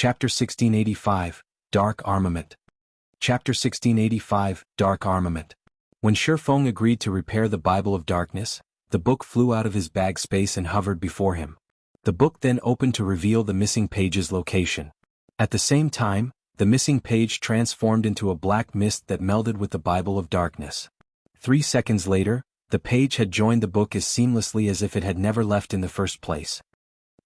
Chapter 1685, Dark Armament. Chapter 1685, Dark Armament. When Shifeng agreed to repair the Bible of Darkness, the book flew out of his bag space and hovered before him. The book then opened to reveal the missing page's location. At the same time, the missing page transformed into a black mist that melded with the Bible of Darkness. 3 seconds later, the page had joined the book as seamlessly as if it had never left in the first place.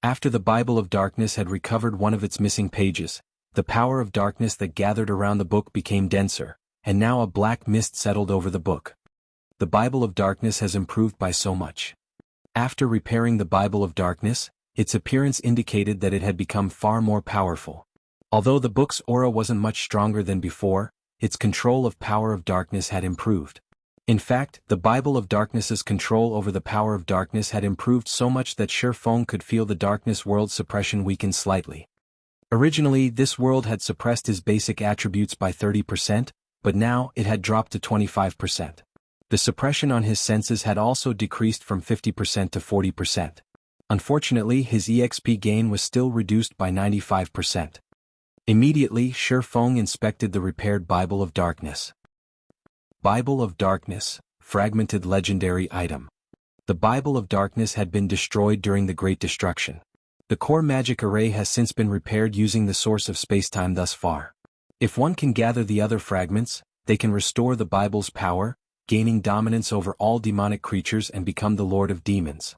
After the Bible of Darkness had recovered one of its missing pages, the power of darkness that gathered around the book became denser, and now a black mist settled over the book. The Bible of Darkness has improved by so much. After repairing the Bible of Darkness, its appearance indicated that it had become far more powerful. Although the book's aura wasn't much stronger than before, its control of power of darkness had improved. In fact, the Bible of Darkness's control over the power of darkness had improved so much that Shifeng could feel the darkness world's suppression weaken slightly. Originally, this world had suppressed his basic attributes by 30%, but now it had dropped to 25%. The suppression on his senses had also decreased from 50% to 40%. Unfortunately, his EXP gain was still reduced by 95%. Immediately, Shifeng inspected the repaired Bible of Darkness. Bible of Darkness, fragmented legendary item. The Bible of Darkness had been destroyed during the Great Destruction. The core magic array has since been repaired using the source of spacetime thus far. If one can gather the other fragments, they can restore the Bible's power, gaining dominance over all demonic creatures and become the Lord of Demons.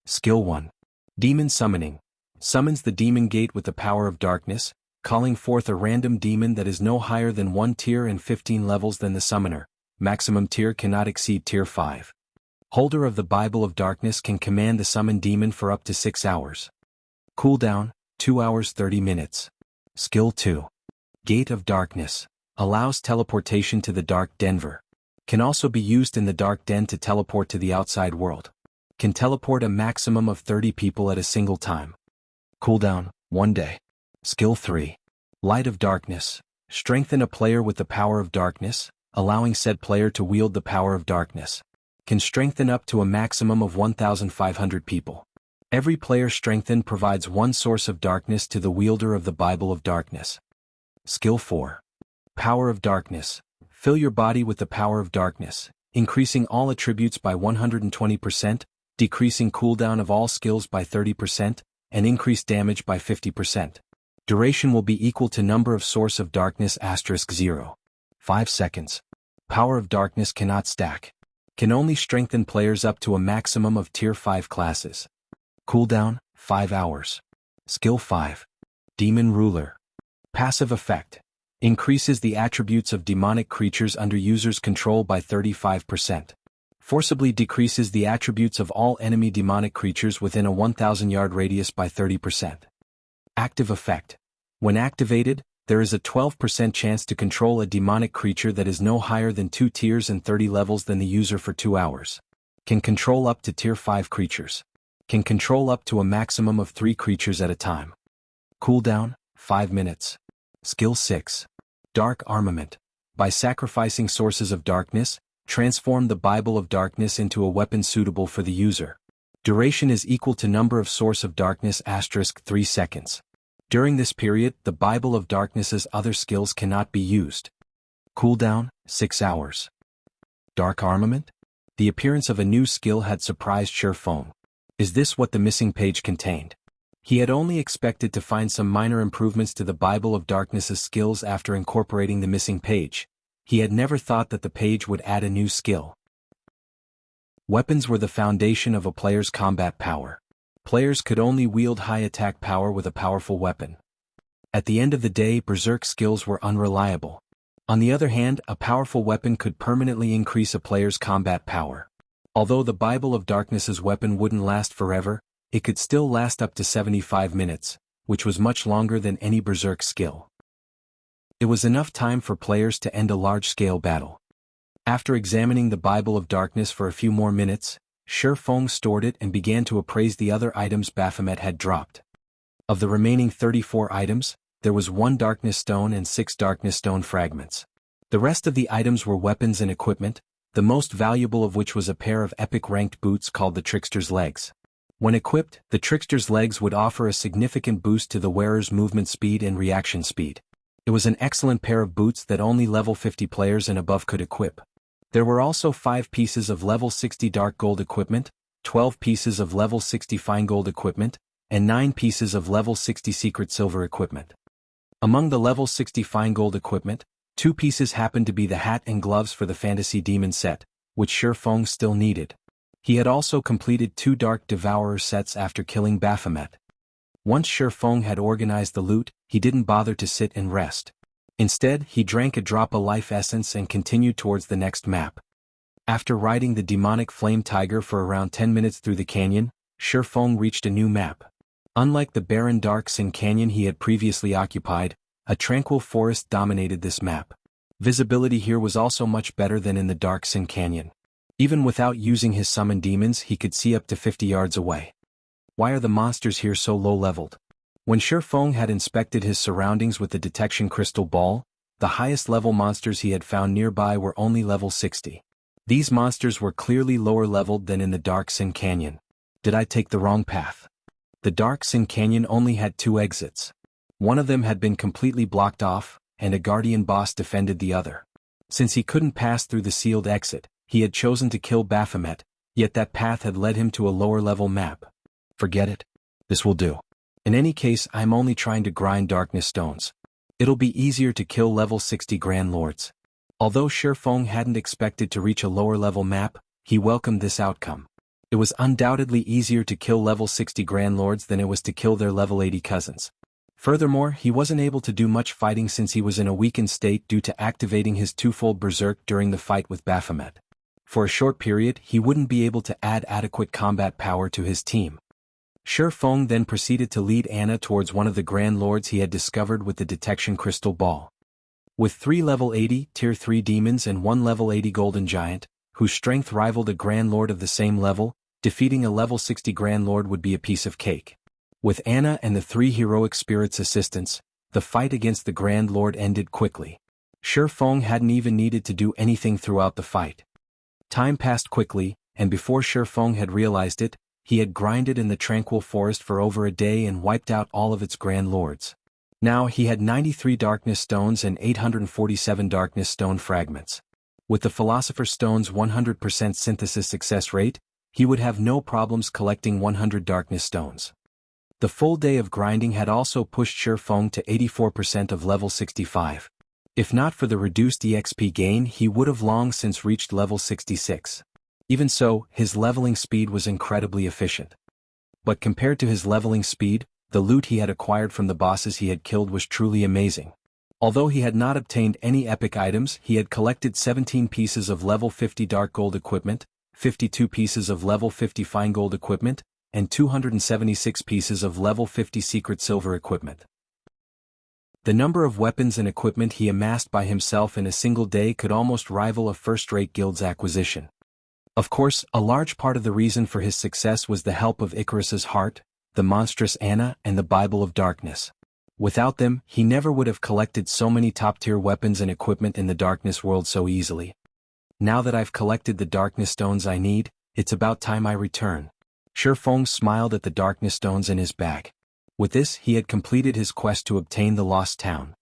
Skill 1. Demon Summoning. Summons the demon gate with the power of darkness, calling forth a random demon that is no higher than 1 tier and 15 levels than the summoner. Maximum tier cannot exceed tier 5. Holder of the Bible of Darkness can command the summoned demon for up to 6 hours. Cooldown, 2 hours 30 minutes. Skill 2. Gate of Darkness. Allows teleportation to the Dark Denver. Can also be used in the Dark Den to teleport to the outside world. Can teleport a maximum of 30 people at a single time. Cooldown, 1 day. Skill 3. Light of Darkness. Strengthen a player with the power of darkness, allowing said player to wield the power of darkness. Can strengthen up to a maximum of 1,500 people. Every player strengthened provides one source of darkness to the wielder of the Bible of Darkness. Skill 4. Power of Darkness. Fill your body with the power of darkness, increasing all attributes by 120%, decreasing cooldown of all skills by 30%, and increase damage by 50%. Duration will be equal to number of source of darkness *0. 5 seconds. Power of Darkness cannot stack. Can only strengthen players up to a maximum of tier 5 classes. Cooldown, 5 hours. Skill 5. Demon Ruler. Passive effect. Increases the attributes of demonic creatures under user's control by 35%. Forcibly decreases the attributes of all enemy demonic creatures within a 1,000-yard radius by 30%. Active effect. When activated, there is a 12% chance to control a demonic creature that is no higher than 2 tiers and 30 levels than the user for 2 hours. Can control up to tier 5 creatures. Can control up to a maximum of 3 creatures at a time. Cooldown, 5 minutes. Skill 6. Dark Armament. By sacrificing sources of darkness, transform the Bible of Darkness into a weapon suitable for the user. Duration is equal to number of source of darkness *3 seconds. During this period, the Bible of Darkness's other skills cannot be used. Cooldown, 6 hours. Dark Armament? The appearance of a new skill had surprised Shifeng. Is this what the missing page contained? He had only expected to find some minor improvements to the Bible of Darkness's skills after incorporating the missing page. He had never thought that the page would add a new skill. Weapons were the foundation of a player's combat power. Players could only wield high attack power with a powerful weapon. At the end of the day, berserk skills were unreliable. On the other hand, a powerful weapon could permanently increase a player's combat power. Although the Bible of Darkness's weapon wouldn't last forever, it could still last up to 75 minutes, which was much longer than any berserk skill. It was enough time for players to end a large-scale battle. After examining the Bible of Darkness for a few more minutes, Shifeng stored it and began to appraise the other items Baphomet had dropped. Of the remaining 34 items, there was 1 Darkness Stone and 6 Darkness Stone fragments. The rest of the items were weapons and equipment, the most valuable of which was a pair of epic ranked boots called the Trickster's Legs. When equipped, the trickster's legs would offer a significant boost to the wearer's movement speed and reaction speed. It was an excellent pair of boots that only level 50 players and above could equip. There were also 5 pieces of level 60 dark gold equipment, 12 pieces of level 60 fine gold equipment, and 9 pieces of level 60 secret silver equipment. Among the level 60 fine gold equipment, 2 pieces happened to be the hat and gloves for the Fantasy Demon set, which Shifeng still needed. He had also completed 2 Dark Devourer sets after killing Baphomet. Once Shifeng had organized the loot, he didn't bother to sit and rest. Instead, he drank a drop of life essence and continued towards the next map. After riding the demonic flame tiger for around 10 minutes through the canyon, Shifeng reached a new map. Unlike the barren Dark Sin Canyon he had previously occupied, a tranquil forest dominated this map. Visibility here was also much better than in the Dark Sin Canyon. Even without using his summon demons, he could see up to 50 yards away. Why are the monsters here so low-leveled? When Shifeng had inspected his surroundings with the detection crystal ball, the highest level monsters he had found nearby were only level 60. These monsters were clearly lower leveled than in the Dark Sin Canyon. Did I take the wrong path? The Dark Sin Canyon only had 2 exits. One of them had been completely blocked off, and a guardian boss defended the other. Since he couldn't pass through the sealed exit, he had chosen to kill Baphomet, yet that path had led him to a lower level map. Forget it. This will do. In any case, I'm only trying to grind darkness stones. It'll be easier to kill level 60 Grand Lords. Although Shifeng hadn't expected to reach a lower level map, he welcomed this outcome. It was undoubtedly easier to kill level 60 Grand Lords than it was to kill their level 80 cousins. Furthermore, he wasn't able to do much fighting since he was in a weakened state due to activating his twofold berserk during the fight with Baphomet. For a short period, he wouldn't be able to add adequate combat power to his team. Shifeng then proceeded to lead Anna towards one of the Grand Lords he had discovered with the detection crystal ball. With 3 level 80 tier 3 demons and 1 level 80 golden giant, whose strength rivaled a Grand Lord of the same level, defeating a level 60 Grand Lord would be a piece of cake. With Anna and the 3 heroic spirits' assistance, the fight against the Grand Lord ended quickly. Shifeng hadn't even needed to do anything throughout the fight. Time passed quickly, and before Shifeng had realized it, he had grinded in the tranquil forest for over a day and wiped out all of its Grand Lords. Now he had 93 Darkness Stones and 847 Darkness Stone fragments. With the Philosopher's Stone's 100% synthesis success rate, he would have no problems collecting 100 Darkness Stones. The full day of grinding had also pushed Shifeng to 84% of level 65. If not for the reduced EXP gain, he would have long since reached level 66. Even so, his leveling speed was incredibly efficient. But compared to his leveling speed, the loot he had acquired from the bosses he had killed was truly amazing. Although he had not obtained any epic items, he had collected 17 pieces of level 50 dark gold equipment, 52 pieces of level 50 fine gold equipment, and 276 pieces of level 50 secret silver equipment. The number of weapons and equipment he amassed by himself in a single day could almost rival a first-rate guild's acquisition. Of course, a large part of the reason for his success was the help of Icarus's heart, the monstrous Anna, and the Bible of Darkness. Without them, he never would have collected so many top-tier weapons and equipment in the Darkness world so easily. Now that I've collected the Darkness Stones I need, it's about time I return. Shifeng smiled at the Darkness Stones in his bag. With this, he had completed his quest to obtain the Lost Town.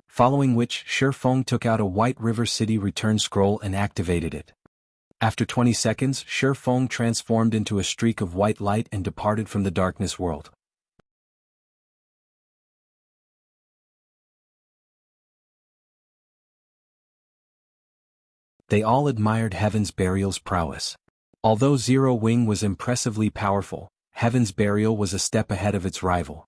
Following which, Shifeng took out a White River City return scroll and activated it. After 20 seconds, Shifeng transformed into a streak of white light and departed from the Darkness world. They all admired Heaven's Burial's prowess. Although Zero Wing was impressively powerful, Heaven's Burial was a step ahead of its rival.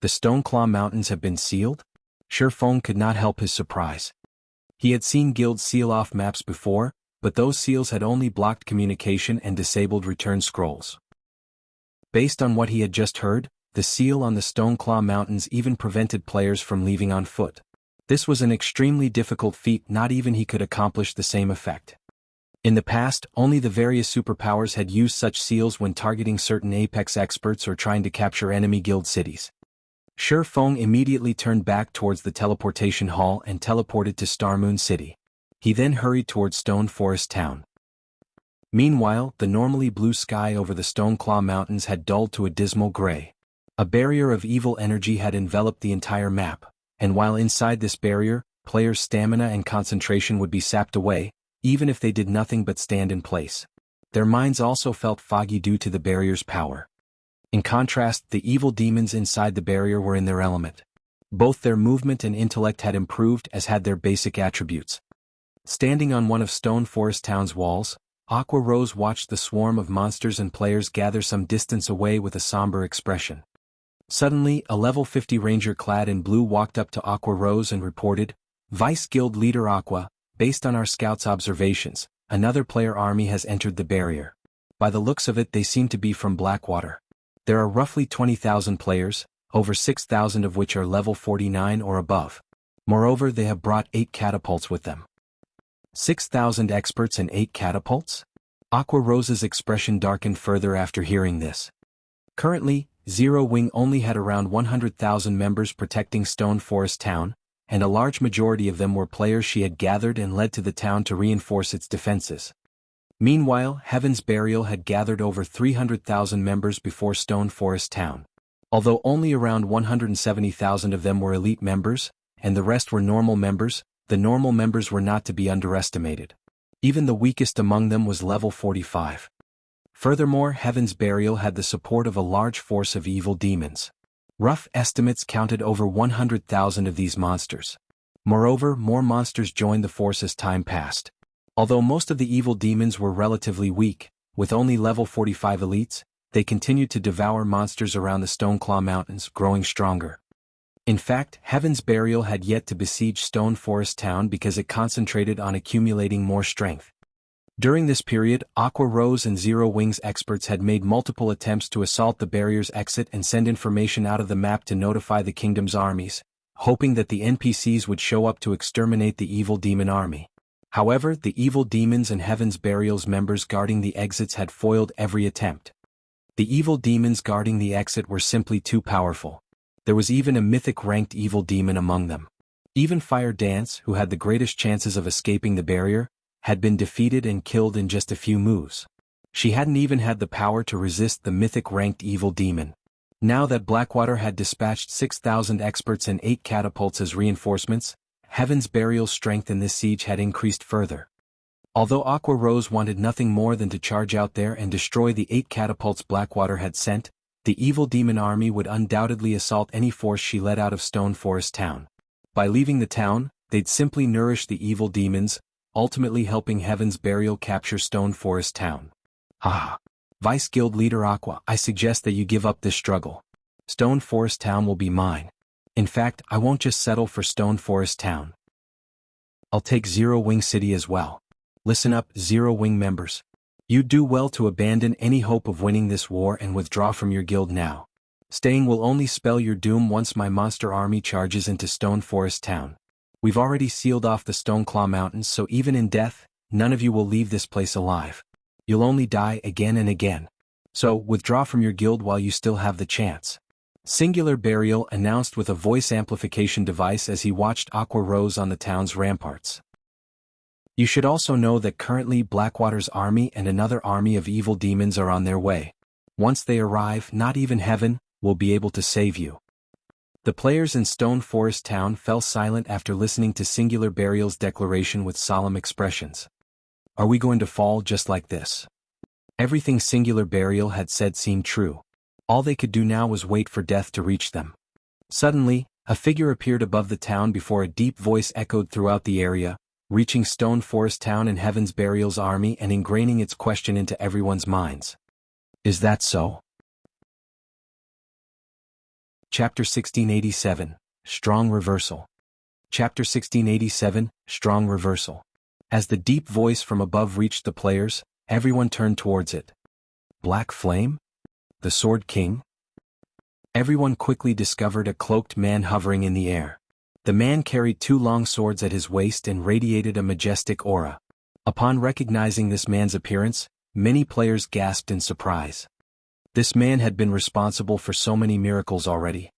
The Stoneclaw Mountains have been sealed? Shifeng could not help his surprise. He had seen guilds seal off maps before, but those seals had only blocked communication and disabled return scrolls. Based on what he had just heard, the seal on the Stoneclaw Mountains even prevented players from leaving on foot. This was an extremely difficult feat, not even he could accomplish the same effect. In the past, only the various superpowers had used such seals when targeting certain apex experts or trying to capture enemy guild cities. Shifeng immediately turned back towards the teleportation hall and teleported to Starmoon City. He then hurried towards Stone Forest Town. Meanwhile, the normally blue sky over the Stoneclaw Mountains had dulled to a dismal gray. A barrier of evil energy had enveloped the entire map, and while inside this barrier, players' stamina and concentration would be sapped away, even if they did nothing but stand in place. Their minds also felt foggy due to the barrier's power. In contrast, the evil demons inside the barrier were in their element. Both their movement and intellect had improved as had their basic attributes. Standing on one of Stone Forest Town's walls, Aqua Rose watched the swarm of monsters and players gather some distance away with a somber expression. Suddenly, a level 50 ranger clad in blue walked up to Aqua Rose and reported, "Vice Guild Leader Aqua, based on our scouts' observations, another player army has entered the barrier. By the looks of it, they seem to be from Blackwater. There are roughly 20,000 players, over 6,000 of which are level 49 or above. Moreover, they have brought 8 catapults with them." 6,000 experts and 8 catapults? Aqua Rose's expression darkened further after hearing this. Currently, Zero Wing only had around 100,000 members protecting Stone Forest Town, and a large majority of them were players she had gathered and led to the town to reinforce its defenses. Meanwhile, Heaven's Burial had gathered over 300,000 members before Stone Forest Town. Although only around 170,000 of them were elite members, and the rest were normal members, the normal members were not to be underestimated. Even the weakest among them was level 45. Furthermore, Heaven's Burial had the support of a large force of evil demons. Rough estimates counted over 100,000 of these monsters. Moreover, more monsters joined the force as time passed. Although most of the evil demons were relatively weak, with only level 45 elites, they continued to devour monsters around the Stoneclaw Mountains, growing stronger. In fact, Heaven's Burial had yet to besiege Stone Forest Town because it concentrated on accumulating more strength. During this period, Aqua Rose and Zero Wings experts had made multiple attempts to assault the barrier's exit and send information out of the map to notify the kingdom's armies, hoping that the NPCs would show up to exterminate the evil demon army. However, the evil demons and Heaven's Burial's members guarding the exits had foiled every attempt. The evil demons guarding the exit were simply too powerful. There was even a mythic-ranked evil demon among them. Even Fire Dance, who had the greatest chances of escaping the barrier, had been defeated and killed in just a few moves. She hadn't even had the power to resist the mythic-ranked evil demon. Now that Blackwater had dispatched 6,000 experts and 8 catapults as reinforcements, Heaven's Burial's strength in this siege had increased further. Although Aqua Rose wanted nothing more than to charge out there and destroy the 8 catapults Blackwater had sent, the evil demon army would undoubtedly assault any force she led out of Stone Forest Town. By leaving the town, they'd simply nourish the evil demons, ultimately helping Heaven's Burial capture Stone Forest Town. Vice Guild Leader Aqua, I suggest that you give up this struggle. Stone Forest Town will be mine. In fact, I won't just settle for Stone Forest Town. I'll take Zero Wing City as well. Listen up, Zero Wing members. You do well to abandon any hope of winning this war and withdraw from your guild now. Staying will only spell your doom once my monster army charges into Stone Forest Town. We've already sealed off the Stoneclaw Mountains, so even in death, none of you will leave this place alive. You'll only die again and again. So, withdraw from your guild while you still have the chance. Singular Burial announced with a voice amplification device as he watched Aqua Rose on the town's ramparts. You should also know that currently Blackwater's army and another army of evil demons are on their way. Once they arrive, not even Heaven will be able to save you. The players in Stone Forest Town fell silent after listening to Singular Burial's declaration with solemn expressions. Are we going to fall just like this? Everything Singular Burial had said seemed true. All they could do now was wait for death to reach them. Suddenly, a figure appeared above the town before a deep voice echoed throughout the area, reaching Stone Forest Town and Heaven's Burial's army and ingraining its question into everyone's minds. Is that so? Chapter 1687, Strong Reversal. Chapter 1687, Strong Reversal. As the deep voice from above reached the players, everyone turned towards it. Black Flame? The Sword King? Everyone quickly discovered a cloaked man hovering in the air. The man carried 2 long swords at his waist and radiated a majestic aura. Upon recognizing this man's appearance, many players gasped in surprise. This man had been responsible for so many miracles already.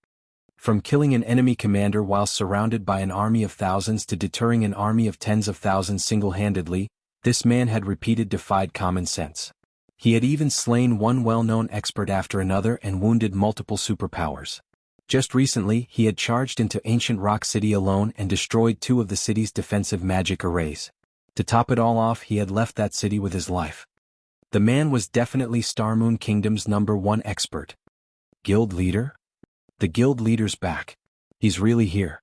From killing an enemy commander while surrounded by an army of thousands to deterring an army of tens of thousands single-handedly, This man had defied common sense. He had even slain one well-known expert after another and wounded multiple superpowers. Just recently, he had charged into Ancient Rock City alone and destroyed 2 of the city's defensive magic arrays. To top it all off, he had left that city with his life. The man was definitely Starmoon Kingdom's #1 expert. Guild leader? The guild leader's back. He's really here.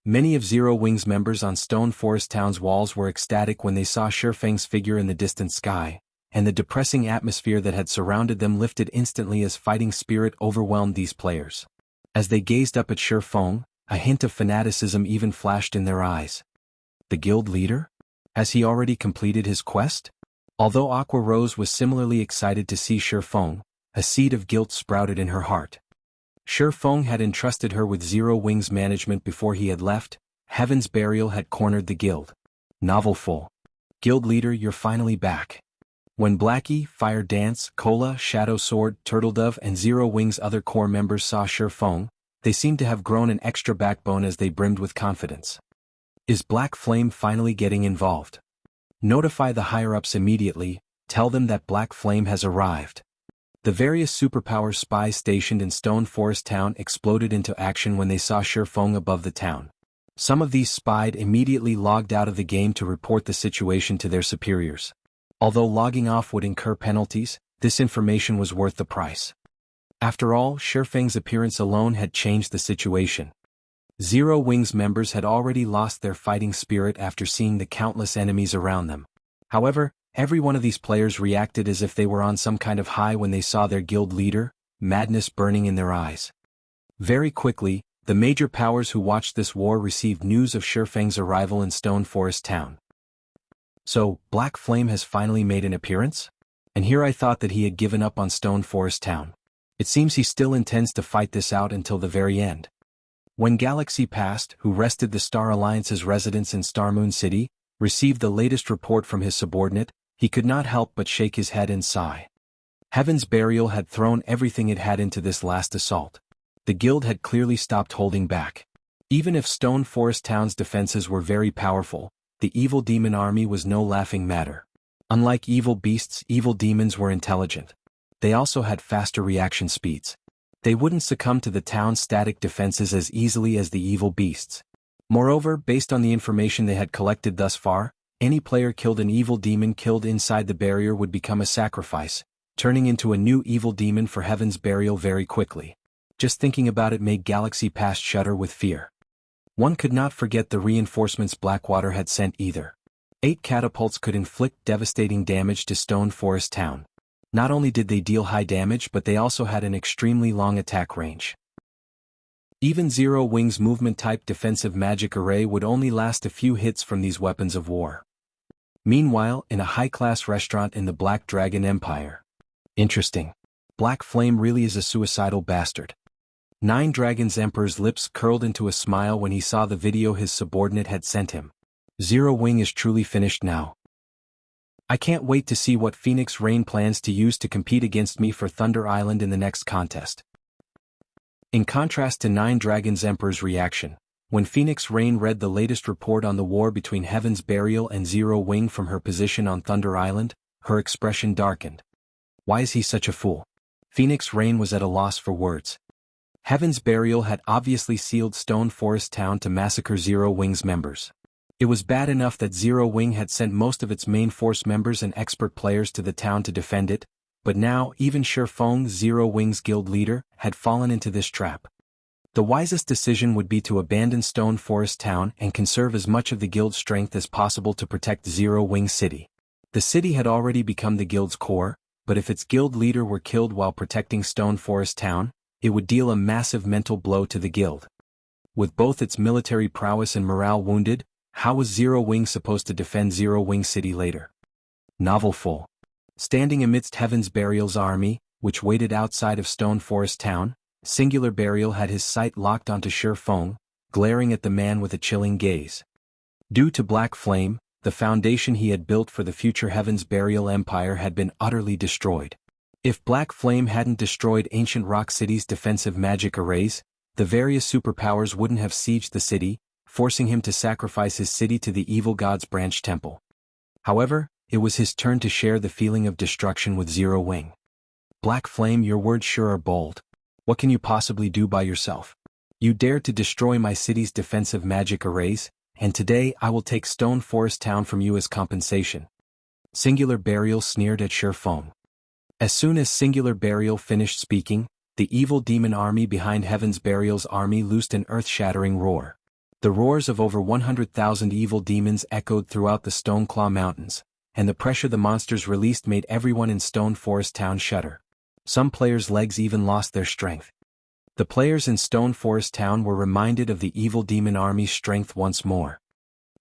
Many of Zero Wing's members on Stone Forest Town's walls were ecstatic when they saw Shifeng's figure in the distant sky, and the depressing atmosphere that had surrounded them lifted instantly as fighting spirit overwhelmed these players. As they gazed up at Shifeng, a hint of fanaticism even flashed in their eyes. The guild leader? Has he already completed his quest? Although Aqua Rose was similarly excited to see Shifeng, a seed of guilt sprouted in her heart. Shifeng had entrusted her with Zero Wing's management before he had left. Heaven's Burial had cornered the guild. Novel full. Guild leader, you're finally back. When Blackie, Fire Dance, Cola, Shadow Sword, Turtledove and Zero Wing's other core members saw Shifeng, they seemed to have grown an extra backbone as they brimmed with confidence. Is Black Flame finally getting involved? Notify the higher-ups immediately, tell them that Black Flame has arrived. The various superpower spies stationed in Stone Forest Town exploded into action when they saw Shifeng above the town. Some of these spies immediately logged out of the game to report the situation to their superiors. Although logging off would incur penalties, this information was worth the price. After all, Shifeng's appearance alone had changed the situation. Zero Wing's members had already lost their fighting spirit after seeing the countless enemies around them. However, every one of these players reacted as if they were on some kind of high when they saw their guild leader, madness burning in their eyes. Very quickly, the major powers who watched this war received news of Shifeng's arrival in Stone Forest Town. So, Black Flame has finally made an appearance? And here I thought that he had given up on Stone Forest Town. It seems he still intends to fight this out until the very end. When Galaxy Past, who rested the Star Alliance's residence in Starmoon City, received the latest report from his subordinate, he could not help but shake his head and sigh. Heaven's Burial had thrown everything it had into this last assault. The guild had clearly stopped holding back. Even if Stone Forest Town's defenses were very powerful, the evil demon army was no laughing matter. Unlike evil beasts, evil demons were intelligent. They also had faster reaction speeds. They wouldn't succumb to the town's static defenses as easily as the evil beasts. Moreover, based on the information they had collected thus far, any player killed an evil demon killed inside the barrier would become a sacrifice, turning into a new evil demon for Heaven's Burial very quickly. Just thinking about it made Galaxy Past shudder with fear. One could not forget the reinforcements Blackwater had sent either. 8 catapults could inflict devastating damage to Stone Forest Town. Not only did they deal high damage, but they also had an extremely long attack range. Even Zero Wing's movement-type defensive magic array would only last a few hits from these weapons of war. Meanwhile, in a high-class restaurant in the Black Dragon Empire. Interesting. Black Flame really is a suicidal bastard. Nine Dragons Emperor's lips curled into a smile when he saw the video his subordinate had sent him. Zero Wing is truly finished now. I can't wait to see what Phoenix Rain plans to use to compete against me for Thunder Island in the next contest. In contrast to Nine Dragons Emperor's reaction, when Phoenix Rain read the latest report on the war between Heaven's Burial and Zero Wing from her position on Thunder Island, her expression darkened. Why is he such a fool? Phoenix Rain was at a loss for words. Heaven's Burial had obviously sealed Stone Forest Town to massacre Zero Wing's members. It was bad enough that Zero Wing had sent most of its main force members and expert players to the town to defend it, but now even Shifeng, Zero Wing's guild leader, had fallen into this trap. The wisest decision would be to abandon Stone Forest Town and conserve as much of the guild's strength as possible to protect Zero Wing City. The city had already become the guild's core, but if its guild leader were killed while protecting Stone Forest Town, it would deal a massive mental blow to the guild. With both its military prowess and morale wounded, how was Zero Wing supposed to defend Zero Wing City later? Novel full. Standing amidst Heaven's Burial's army, which waited outside of Stone Forest Town, Singular Burial had his sight locked onto Shifeng, glaring at the man with a chilling gaze. Due to Black Flame, the foundation he had built for the future Heaven's Burial Empire had been utterly destroyed. If Black Flame hadn't destroyed Ancient Rock City's defensive magic arrays, the various superpowers wouldn't have sieged the city, forcing him to sacrifice his city to the evil god's branch temple. However, it was his turn to share the feeling of destruction with Zero Wing. Black Flame, your words sure are bold. What can you possibly do by yourself? You dared to destroy my city's defensive magic arrays, and today I will take Stone Forest Town from you as compensation. Singular Burial sneered at Shurfeng. As soon as Singular Burial finished speaking, the evil demon army behind Heaven's Burial's army loosed an earth-shattering roar. The roars of over 100,000 evil demons echoed throughout the Stoneclaw Mountains, and the pressure the monsters released made everyone in Stone Forest Town shudder. Some players' legs even lost their strength. The players in Stone Forest Town were reminded of the evil demon army's strength once more.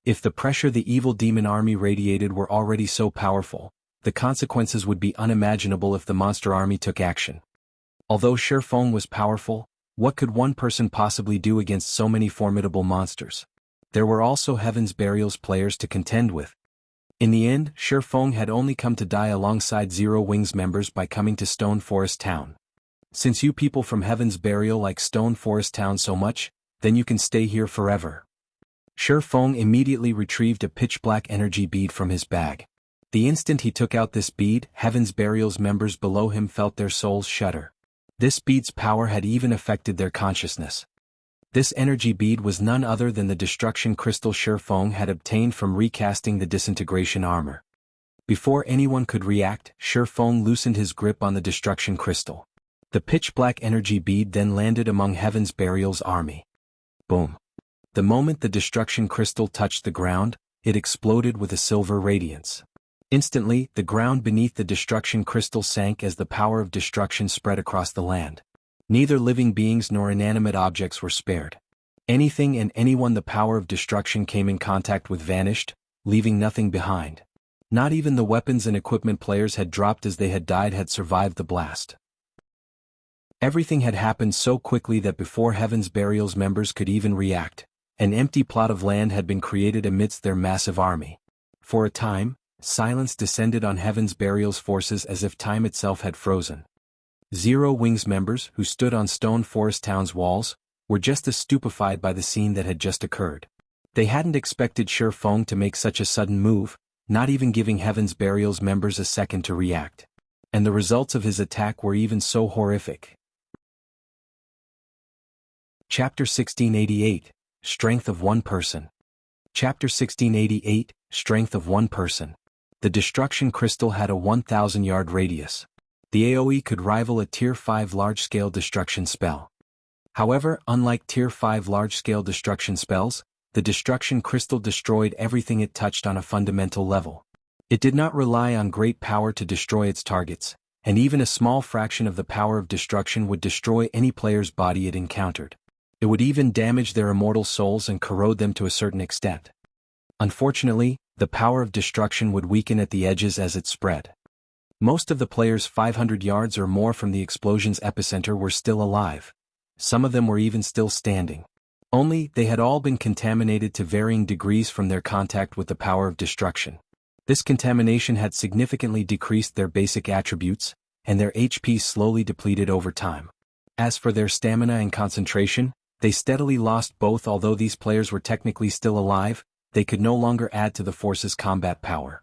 If the pressure the evil demon army radiated were already so powerful, the consequences would be unimaginable if the monster army took action. Although Shurfeng was powerful, what could one person possibly do against so many formidable monsters? There were also Heaven's Burial's players to contend with. In the end, Shurfeng had only come to die alongside Zero Wing's members by coming to Stone Forest Town. Since you people from Heaven's Burial like Stone Forest Town so much, then you can stay here forever. Shurfeng immediately retrieved a pitch-black energy bead from his bag. The instant he took out this bead, Heaven's Burial's members below him felt their souls shudder. This bead's power had even affected their consciousness. This energy bead was none other than the destruction crystal Shurfeng had obtained from recasting the disintegration armor. Before anyone could react, Shurfeng loosened his grip on the destruction crystal. The pitch-black energy bead then landed among Heaven's Burial's army. Boom. The moment the destruction crystal touched the ground, it exploded with a silver radiance. Instantly, the ground beneath the destruction crystal sank as the power of destruction spread across the land. Neither living beings nor inanimate objects were spared. Anything and anyone the power of destruction came in contact with vanished, leaving nothing behind. Not even the weapons and equipment players had dropped as they had died had survived the blast. Everything had happened so quickly that before Heaven's Burial's members could even react, an empty plot of land had been created amidst their massive army. For a time, silence descended on Heaven's Burial's forces as if time itself had frozen. Zero Wing's members, who stood on Stone Forest Town's walls, were just as stupefied by the scene that had just occurred. They hadn't expected Shurfeng to make such a sudden move, not even giving Heaven's Burial's members a second to react. And the results of his attack were even so horrific. Chapter 1688, Strength of One Person. Chapter 1688, Strength of One Person. The destruction crystal had a 1,000-yard radius. The AoE could rival a Tier 5 large-scale destruction spell. However, unlike Tier 5 large-scale destruction spells, the destruction crystal destroyed everything it touched on a fundamental level. It did not rely on great power to destroy its targets, and even a small fraction of the power of destruction would destroy any player's body it encountered. It would even damage their immortal souls and corrode them to a certain extent. Unfortunately, the power of destruction would weaken at the edges as it spread. Most of the players 500 yards or more from the explosion's epicenter were still alive. Some of them were even still standing. Only, they had all been contaminated to varying degrees from their contact with the power of destruction. This contamination had significantly decreased their basic attributes, and their HP slowly depleted over time. As for their stamina and concentration, they steadily lost both. Although these players were technically still alive, they could no longer add to the force's combat power.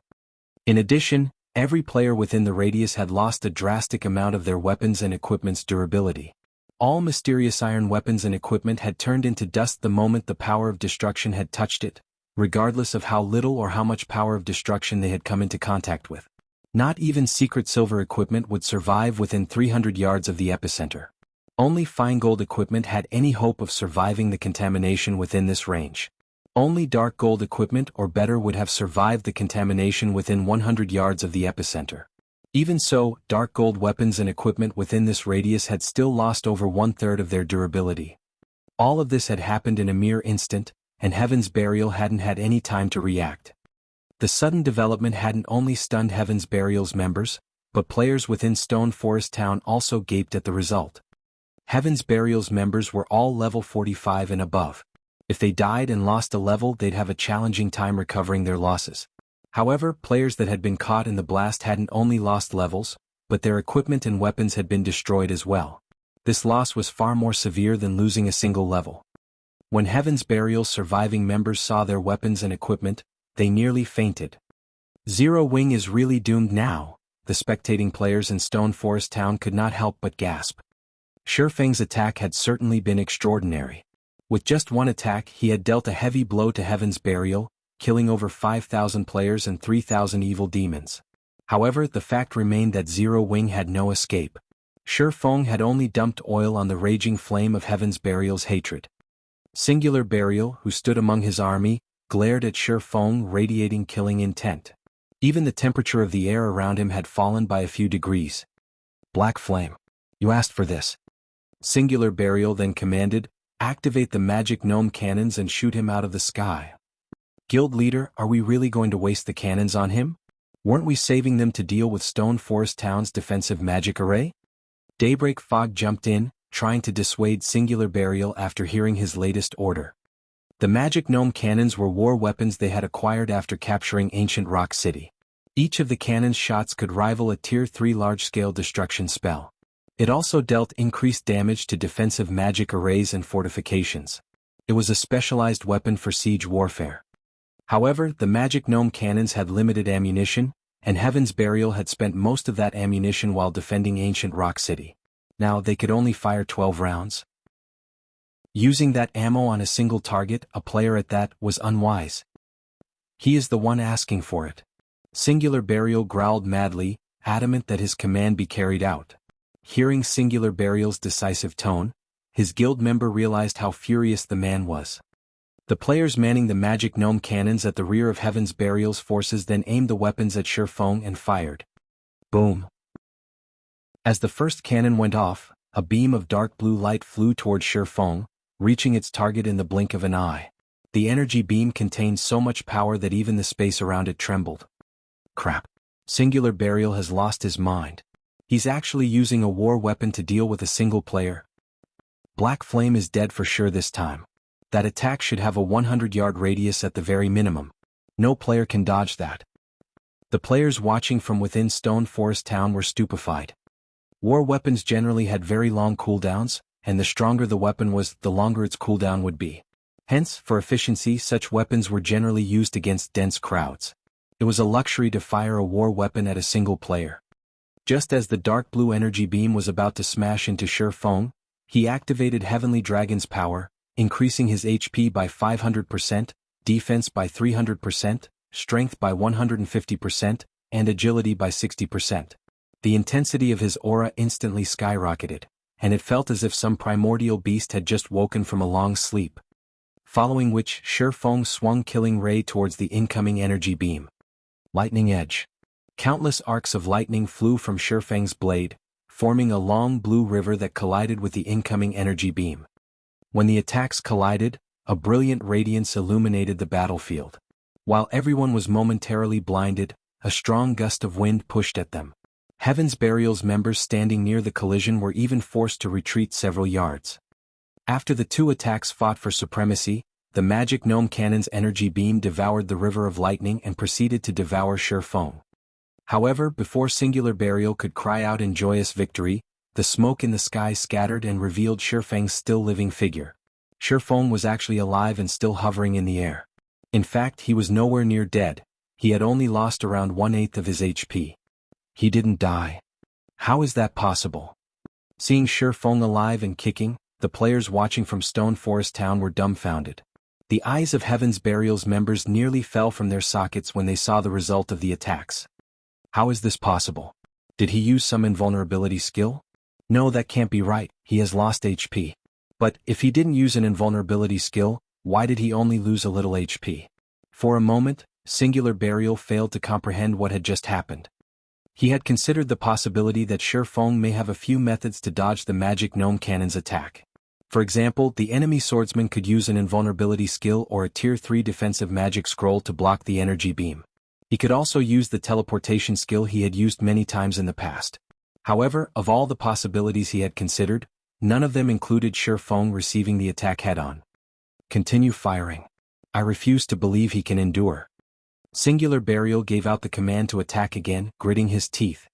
In addition, every player within the radius had lost a drastic amount of their weapons and equipment's durability. All mysterious iron weapons and equipment had turned into dust the moment the power of destruction had touched it, regardless of how little or how much power of destruction they had come into contact with. Not even secret silver equipment would survive within 300 yards of the epicenter. Only fine gold equipment had any hope of surviving the contamination within this range. Only dark gold equipment or better would have survived the contamination within 100 yards of the epicenter. Even so, dark gold weapons and equipment within this radius had still lost over 1/3 of their durability. All of this had happened in a mere instant, and Heaven's Burial hadn't had any time to react. The sudden development hadn't only stunned Heaven's Burial's members, but players within Stone Forest Town also gaped at the result. Heaven's Burial's members were all level 45 and above. If they died and lost a level, they'd have a challenging time recovering their losses. However, players that had been caught in the blast hadn't only lost levels, but their equipment and weapons had been destroyed as well. This loss was far more severe than losing a single level. When Heaven's Burial's surviving members saw their weapons and equipment, they nearly fainted. Zero Wing is really doomed now, the spectating players in Stone Forest Town could not help but gasp. Shifeng's attack had certainly been extraordinary. With just one attack he had dealt a heavy blow to Heaven's Burial, killing over 5,000 players and 3,000 evil demons. However, the fact remained that Zero Wing had no escape. Shifeng had only dumped oil on the raging flame of Heaven's Burial's hatred. Singular Burial, who stood among his army, glared at Shifeng, radiating killing intent. Even the temperature of the air around him had fallen by a few degrees. Black Flame. You asked for this. Singular Burial then commanded, activate the magic gnome cannons and shoot him out of the sky. Guild leader, are we really going to waste the cannons on him? Weren't we saving them to deal with Stone Forest Town's defensive magic array? Daybreak Fog jumped in, trying to dissuade Singular Burial after hearing his latest order. The magic gnome cannons were war weapons they had acquired after capturing ancient Rock City. Each of the cannon's shots could rival a Tier 3 large-scale destruction spell. It also dealt increased damage to defensive magic arrays and fortifications. It was a specialized weapon for siege warfare. However, the magic gnome cannons had limited ammunition, and Heaven's Burial had spent most of that ammunition while defending ancient Rock City. Now they could only fire 12 rounds. Using that ammo on a single target, a player at that, was unwise. He is the one asking for it. Singular Burial growled madly, adamant that his command be carried out. Hearing Singular Burial's decisive tone, his guild member realized how furious the man was. The players manning the magic gnome cannons at the rear of Heaven's Burial's forces then aimed the weapons at Shifeng and fired. Boom! As the first cannon went off, a beam of dark blue light flew toward Shifeng, reaching its target in the blink of an eye. The energy beam contained so much power that even the space around it trembled. Crap. Singular Burial has lost his mind. He's actually using a war weapon to deal with a single player. Black Flame is dead for sure this time. That attack should have a 100-yard radius at the very minimum. No player can dodge that. The players watching from within Stone Forest Town were stupefied. War weapons generally had very long cooldowns, and the stronger the weapon was, the longer its cooldown would be. Hence, for efficiency, such weapons were generally used against dense crowds. It was a luxury to fire a war weapon at a single player. Just as the dark blue energy beam was about to smash into Shifeng, he activated Heavenly Dragon's power, increasing his HP by 500%, defense by 300%, strength by 150%, and agility by 60%. The intensity of his aura instantly skyrocketed, and it felt as if some primordial beast had just woken from a long sleep. Following which, Shifeng swung Killing Ray towards the incoming energy beam. Lightning Edge. Countless arcs of lightning flew from Shifeng's blade, forming a long blue river that collided with the incoming energy beam. When the attacks collided, a brilliant radiance illuminated the battlefield. While everyone was momentarily blinded, a strong gust of wind pushed at them. Heaven's Burial's members standing near the collision were even forced to retreat several yards. After the two attacks fought for supremacy, the magic gnome cannon's energy beam devoured the river of lightning and proceeded to devour Shifeng. However, before Singular Burial could cry out in joyous victory, the smoke in the sky scattered and revealed Shifeng's still living figure. Shifeng was actually alive and still hovering in the air. In fact, he was nowhere near dead. He had only lost around 1/8 of his HP. He didn't die. How is that possible? Seeing Shifeng alive and kicking, the players watching from Stone Forest Town were dumbfounded. The eyes of Heaven's Burial's members nearly fell from their sockets when they saw the result of the attacks. How is this possible? Did he use some invulnerability skill? No, that can't be right, he has lost HP. But, if he didn't use an invulnerability skill, why did he only lose a little HP? For a moment, Singular Burial failed to comprehend what had just happened. He had considered the possibility that Shifeng may have a few methods to dodge the magic gnome cannon's attack. For example, the enemy swordsman could use an invulnerability skill or a Tier 3 defensive magic scroll to block the energy beam. He could also use the teleportation skill he had used many times in the past. However, of all the possibilities he had considered, none of them included Shifeng receiving the attack head-on. Continue firing. I refuse to believe he can endure. Singular Burial gave out the command to attack again, gritting his teeth.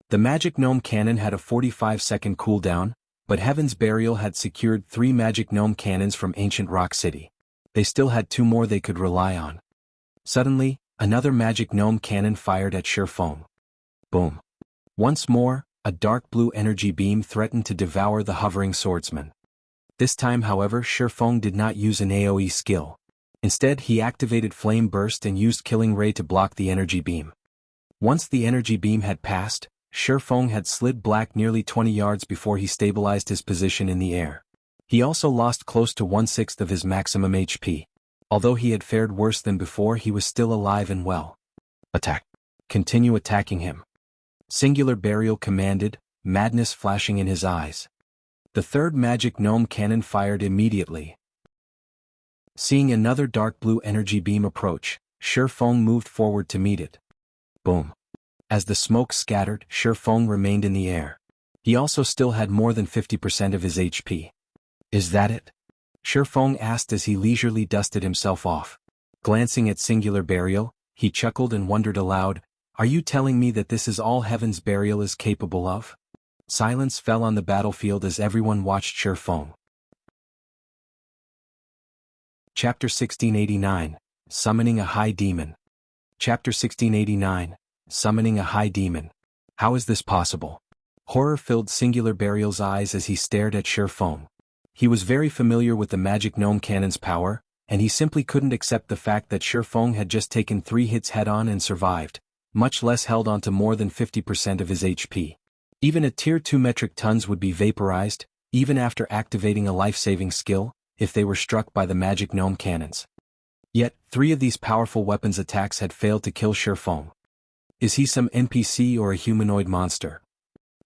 The magic gnome cannon had a 45-second cooldown, but Heaven's Burial had secured 3 magic gnome cannons from ancient Rock City. They still had 2 more they could rely on. Suddenly, another magic gnome cannon fired at Shifeng. Boom. Once more, a dark blue energy beam threatened to devour the hovering swordsman. This time, however, Shifeng did not use an AoE skill. Instead, he activated Flame Burst and used Killing Ray to block the energy beam. Once the energy beam had passed, Shifeng had slid back nearly 20 yards before he stabilized his position in the air. He also lost close to 1/6 of his maximum HP. Although he had fared worse than before, he was still alive and well. Attack. Continue attacking him. Singular Burial commanded, madness flashing in his eyes. The third magic gnome cannon fired immediately. Seeing another dark blue energy beam approach, Shifeng moved forward to meet it. Boom. As the smoke scattered, Shifeng remained in the air. He also still had more than 50% of his HP. Is that it? Shifeng asked as he leisurely dusted himself off. Glancing at Singular Burial, he chuckled and wondered aloud, "Are you telling me that this is all Heaven's Burial is capable of?" Silence fell on the battlefield as everyone watched Shifeng. Chapter 1689, Summoning a High Demon. Chapter 1689, Summoning a High Demon. How is this possible? Horror filled Singular Burial's eyes as he stared at Shifeng. He was very familiar with the magic gnome cannon's power, and he simply couldn't accept the fact that Shifeng had just taken 3 hits head-on and survived, much less held on to more than 50% of his HP. Even a tier 2 metric tons would be vaporized, even after activating a life-saving skill, if they were struck by the magic gnome cannons. Yet, 3 of these powerful weapons' attacks had failed to kill Shifeng. Is he some NPC or a humanoid monster?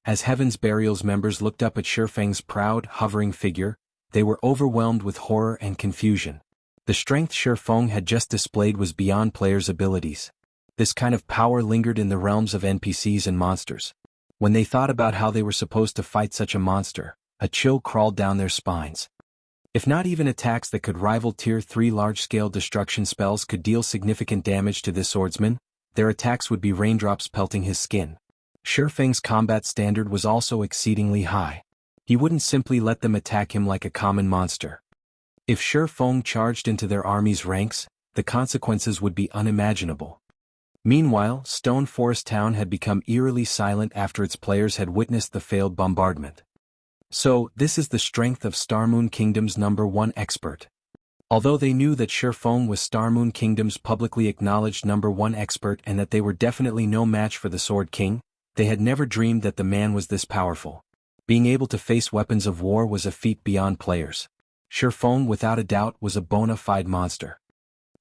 As Heaven's Burial's members looked up at Shifeng's proud, hovering figure, they were overwhelmed with horror and confusion. The strength Shifeng had just displayed was beyond players' abilities. This kind of power lingered in the realms of NPCs and monsters. When they thought about how they were supposed to fight such a monster, a chill crawled down their spines. If not even attacks that could rival Tier 3 large-scale destruction spells could deal significant damage to this swordsman, their attacks would be raindrops pelting his skin. Shifeng's combat standard was also exceedingly high. He wouldn't simply let them attack him like a common monster. If Shifeng charged into their army's ranks, the consequences would be unimaginable. Meanwhile, Stone Forest Town had become eerily silent after its players had witnessed the failed bombardment. So, this is the strength of Starmoon Kingdom's #1 expert. Although they knew that Shifeng was Starmoon Kingdom's publicly acknowledged #1 expert and that they were definitely no match for the Sword King, they had never dreamed that the man was this powerful. Being able to face weapons of war was a feat beyond players. Shifeng, without a doubt, was a bona fide monster.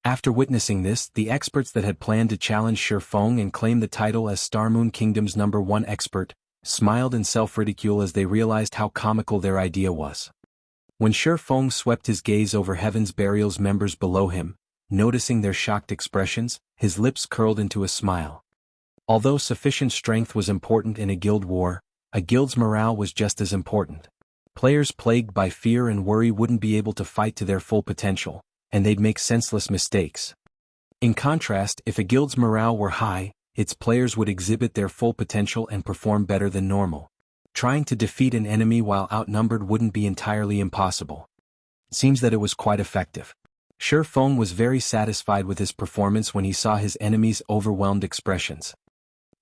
After witnessing this, the experts that had planned to challenge Shifeng and claim the title as Starmoon Kingdom's #1 expert, smiled in self-ridicule as they realized how comical their idea was. When Shifeng swept his gaze over Heaven's Burial's members below him, noticing their shocked expressions, his lips curled into a smile. Although sufficient strength was important in a guild war, a guild's morale was just as important. Players plagued by fear and worry wouldn't be able to fight to their full potential, and they'd make senseless mistakes. In contrast, if a guild's morale were high, its players would exhibit their full potential and perform better than normal. Trying to defeat an enemy while outnumbered wouldn't be entirely impossible. It seems that it was quite effective. Shifeng was very satisfied with his performance when he saw his enemies' overwhelmed expressions.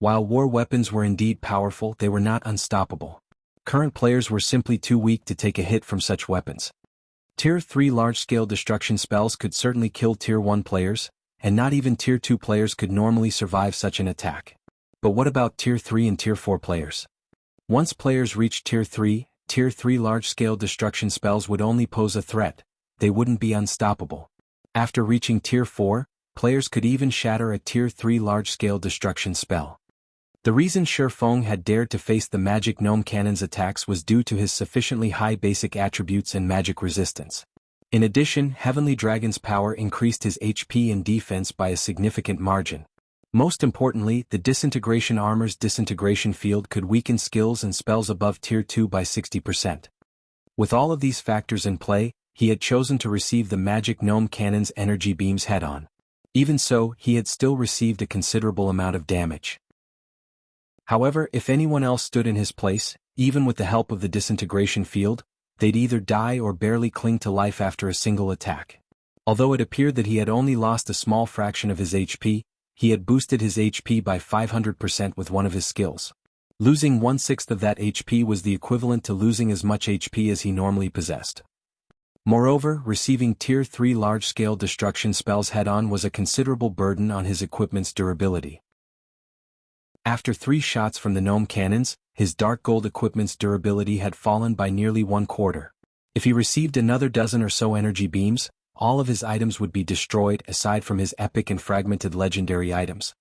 While war weapons were indeed powerful, they were not unstoppable. Current players were simply too weak to take a hit from such weapons. Tier 3 large-scale destruction spells could certainly kill Tier 1 players, and not even Tier 2 players could normally survive such an attack. But what about Tier 3 and Tier 4 players? Once players reached Tier 3 large-scale destruction spells would only pose a threat, they wouldn't be unstoppable. After reaching Tier 4, players could even shatter a Tier 3 large-scale destruction spell. The reason Shifeng had dared to face the magic gnome cannon's attacks was due to his sufficiently high basic attributes and magic resistance. In addition, Heavenly Dragon's power increased his HP and defense by a significant margin. Most importantly, the Disintegration Armor's disintegration field could weaken skills and spells above Tier 2 by 60%. With all of these factors in play, he had chosen to receive the magic gnome cannon's energy beams head-on. Even so, he had still received a considerable amount of damage. However, if anyone else stood in his place, even with the help of the disintegration field, they'd either die or barely cling to life after a single attack. Although it appeared that he had only lost a small fraction of his HP, he had boosted his HP by 500% with one of his skills. Losing 1/6 of that HP was the equivalent to losing as much HP as he normally possessed. Moreover, receiving Tier 3 large-scale destruction spells head-on was a considerable burden on his equipment's durability. After 3 shots from the gnome cannons, his dark gold equipment's durability had fallen by nearly 1/4. If he received another dozen or so energy beams, all of his items would be destroyed aside from his epic and fragmented legendary items.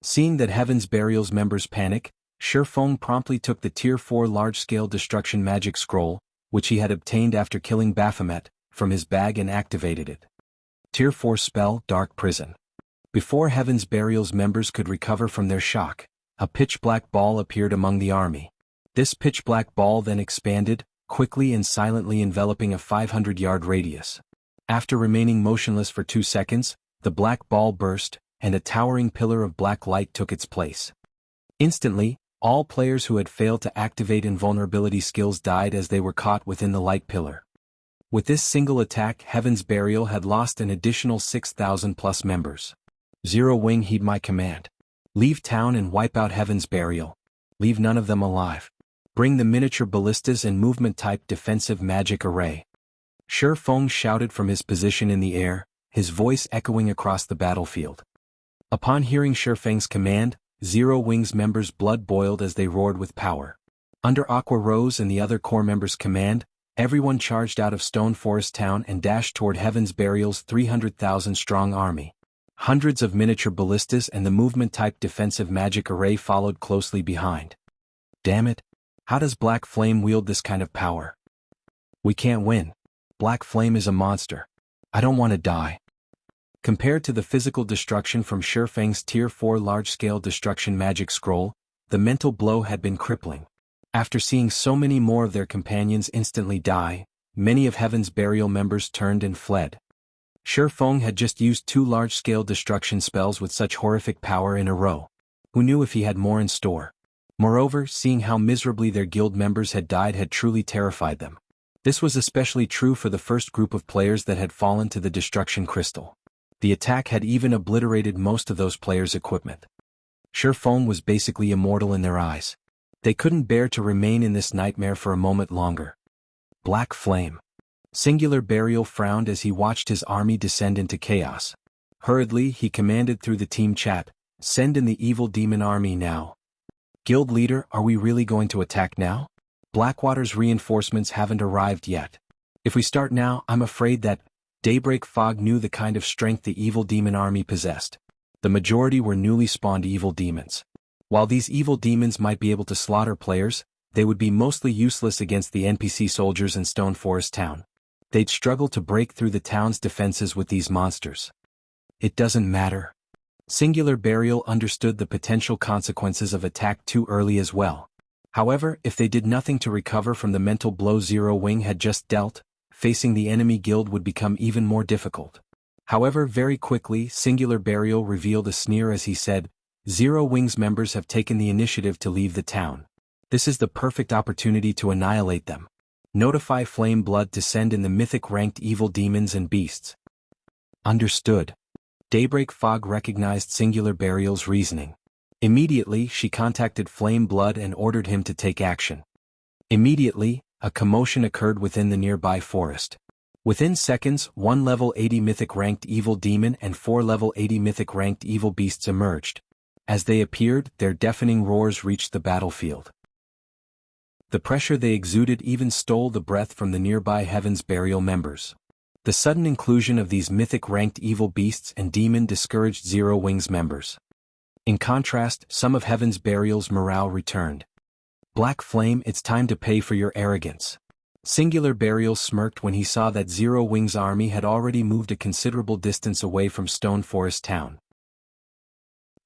Seeing that Heaven's Burial's members panic, Shifeng promptly took the Tier 4 large-scale destruction magic scroll, which he had obtained after killing Baphomet, from his bag and activated it. Tier 4 spell, Dark Prison. Before Heaven's Burial's members could recover from their shock, a pitch-black ball appeared among the army. This pitch-black ball then expanded, quickly and silently enveloping a 500-yard radius. After remaining motionless for 2 seconds, the black ball burst, and a towering pillar of black light took its place. Instantly, all players who had failed to activate invulnerability skills died as they were caught within the light pillar. With this single attack, Heaven's Burial had lost an additional 6,000+ members. Zero Wing, heed my command. Leave town and wipe out Heaven's Burial. Leave none of them alive. Bring the miniature ballistas and movement-type defensive magic array. Shifeng shouted from his position in the air, his voice echoing across the battlefield. Upon hearing Shifeng's command, Zero Wing's members' blood boiled as they roared with power. Under Aqua Rose and the other core members' command, everyone charged out of Stone Forest Town and dashed toward Heaven's Burial's 300,000-strong army. Hundreds of miniature ballistas and the movement-type defensive magic array followed closely behind. Damn it! How does Black Flame wield this kind of power? We can't win. Black Flame is a monster. I don't want to die. Compared to the physical destruction from Shifeng's Tier 4 large-scale destruction magic scroll, the mental blow had been crippling. After seeing so many more of their companions instantly die, many of Heaven's Burial members turned and fled. Shifeng had just used 2 large-scale destruction spells with such horrific power in a row. Who knew if he had more in store? Moreover, seeing how miserably their guild members had died had truly terrified them. This was especially true for the first group of players that had fallen to the destruction crystal. The attack had even obliterated most of those players' equipment. Shifeng was basically immortal in their eyes. They couldn't bear to remain in this nightmare for a moment longer. Black Flame. Singular Burial frowned as he watched his army descend into chaos. Hurriedly, he commanded through the team chat, "Send in the evil demon army now." Guild leader, are we really going to attack now? Blackwater's reinforcements haven't arrived yet. If we start now, I'm afraid that Daybreak Fog knew the kind of strength the evil demon army possessed. The majority were newly spawned evil demons. While these evil demons might be able to slaughter players, they would be mostly useless against the NPC soldiers in Stone Forest Town. They'd struggle to break through the town's defenses with these monsters. It doesn't matter. Singular Burial understood the potential consequences of attack too early as well. However, if they did nothing to recover from the mental blow Zero Wing had just dealt, facing the enemy guild would become even more difficult. However, very quickly, Singular Burial revealed a sneer as he said, "Zero Wing's members have taken the initiative to leave the town. This is the perfect opportunity to annihilate them. Notify Flame Blood to send in the mythic-ranked evil demons and beasts." Understood. Daybreak Fog recognized Singular Burial's reasoning. Immediately, she contacted Flame Blood and ordered him to take action. Immediately, a commotion occurred within the nearby forest. Within seconds, 1 level 80 mythic-ranked evil demon and 4 level 80 mythic-ranked evil beasts emerged. As they appeared, their deafening roars reached the battlefield. The pressure they exuded even stole the breath from the nearby Heaven's Burial members. The sudden inclusion of these mythic-ranked evil beasts and demon discouraged Zero Wing's members. In contrast, some of Heaven's Burial's morale returned. "Black Flame, it's time to pay for your arrogance." Singular Burial smirked when he saw that Zero Wing's army had already moved a considerable distance away from Stone Forest Town.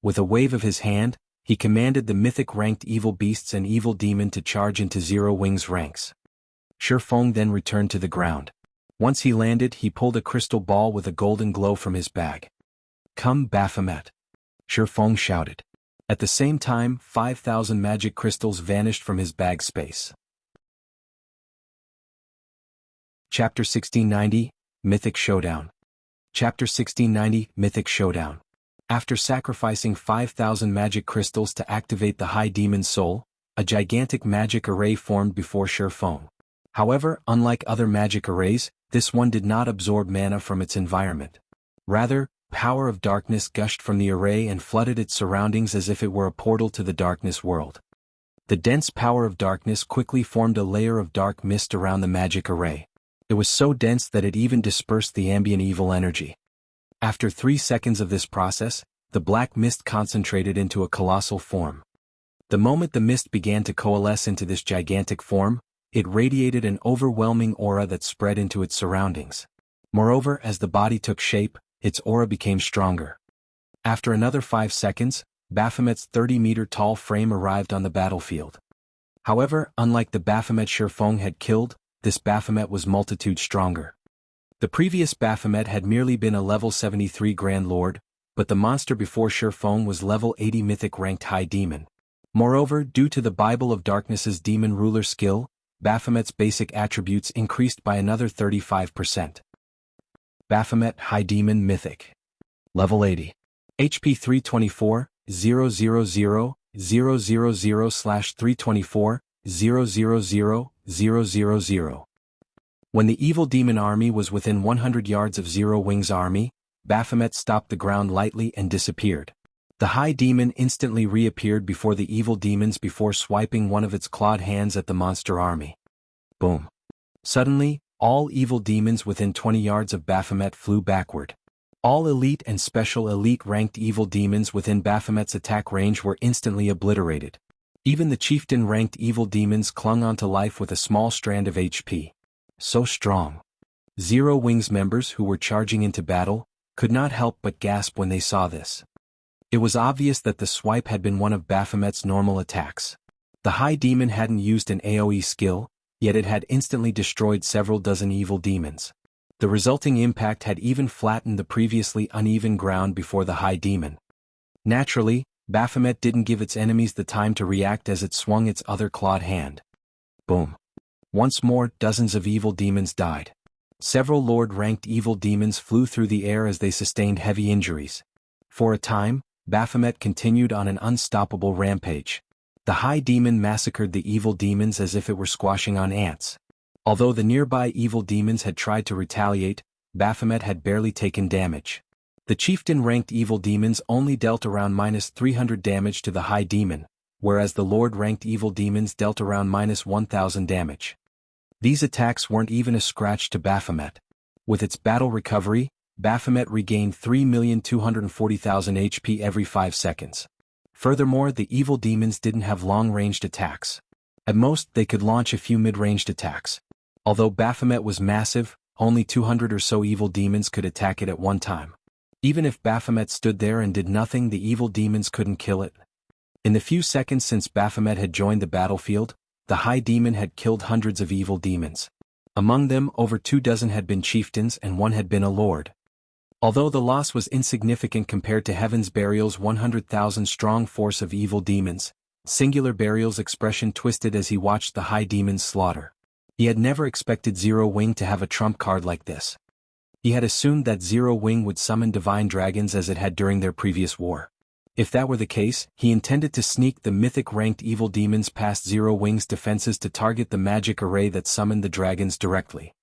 With a wave of his hand, he commanded the mythic-ranked evil beasts and evil demon to charge into Zero Wing's ranks. Shifeng then returned to the ground. Once he landed, he pulled a crystal ball with a golden glow from his bag. "Come, Baphomet," Shifeng shouted. At the same time, 5,000 magic crystals vanished from his bag space. Chapter 1690, Mythic Showdown. Chapter 1690, Mythic Showdown. After sacrificing 5,000 magic crystals to activate the High Demon's soul, a gigantic magic array formed before Shifeng. However, unlike other magic arrays, this one did not absorb mana from its environment. Rather, power of darkness gushed from the array and flooded its surroundings as if it were a portal to the darkness world. The dense power of darkness quickly formed a layer of dark mist around the magic array. It was so dense that it even dispersed the ambient evil energy. After 3 seconds of this process, the black mist concentrated into a colossal form. The moment the mist began to coalesce into this gigantic form, it radiated an overwhelming aura that spread into its surroundings. Moreover, as the body took shape, its aura became stronger. After another 5 seconds, Baphomet's 30-meter-tall frame arrived on the battlefield. However, unlike the Baphomet Shifeng had killed, this Baphomet was multitude stronger. The previous Baphomet had merely been a level 73 Grand Lord, but the monster before Shifeng was level 80 Mythic ranked High Demon. Moreover, due to the Bible of Darkness's Demon Ruler skill, Baphomet's basic attributes increased by another 35%. Baphomet High Demon Mythic. Level 80. HP 324, 000, 000/324, 000, 000. When the evil demon army was within 100 yards of Zero Wing's army, Baphomet stopped the ground lightly and disappeared. The High Demon instantly reappeared before the evil demons before swiping one of its clawed hands at the monster army. Boom. Suddenly, all evil demons within 20 yards of Baphomet flew backward. All elite and special elite ranked evil demons within Baphomet's attack range were instantly obliterated. Even the chieftain ranked evil demons clung onto life with a small strand of HP. So strong. Zero Wing's members who were charging into battle could not help but gasp when they saw this. It was obvious that the swipe had been one of Baphomet's normal attacks. The High Demon hadn't used an AoE skill, yet it had instantly destroyed several dozen evil demons. The resulting impact had even flattened the previously uneven ground before the High Demon. Naturally, Baphomet didn't give its enemies the time to react as it swung its other clawed hand. Boom. Once more, dozens of evil demons died. Several Lord-ranked evil demons flew through the air as they sustained heavy injuries. For a time, Baphomet continued on an unstoppable rampage. The High Demon massacred the evil demons as if it were squashing on ants. Although the nearby evil demons had tried to retaliate, Baphomet had barely taken damage. The chieftain-ranked evil demons only dealt around -300 damage to the High Demon, whereas the Lord-ranked evil demons dealt around -1000 damage. These attacks weren't even a scratch to Baphomet. With its battle recovery, Baphomet regained 3,240,000 HP every 5 seconds. Furthermore, the evil demons didn't have long-ranged attacks. At most, they could launch a few mid-ranged attacks. Although Baphomet was massive, only 200 or so evil demons could attack it at one time. Even if Baphomet stood there and did nothing, the evil demons couldn't kill it. In the few seconds since Baphomet had joined the battlefield, the High Demon had killed hundreds of evil demons. Among them, over 24 had been chieftains and 1 had been a lord. Although the loss was insignificant compared to Heaven's Burial's 100,000-strong force of evil demons, Singular Burial's expression twisted as he watched the High Demon's slaughter. He had never expected Zero Wing to have a trump card like this. He had assumed that Zero Wing would summon divine dragons as it had during their previous war. If that were the case, he intended to sneak the mythic-ranked evil demons past Zero Wing's defenses to target the magic array that summoned the dragons directly.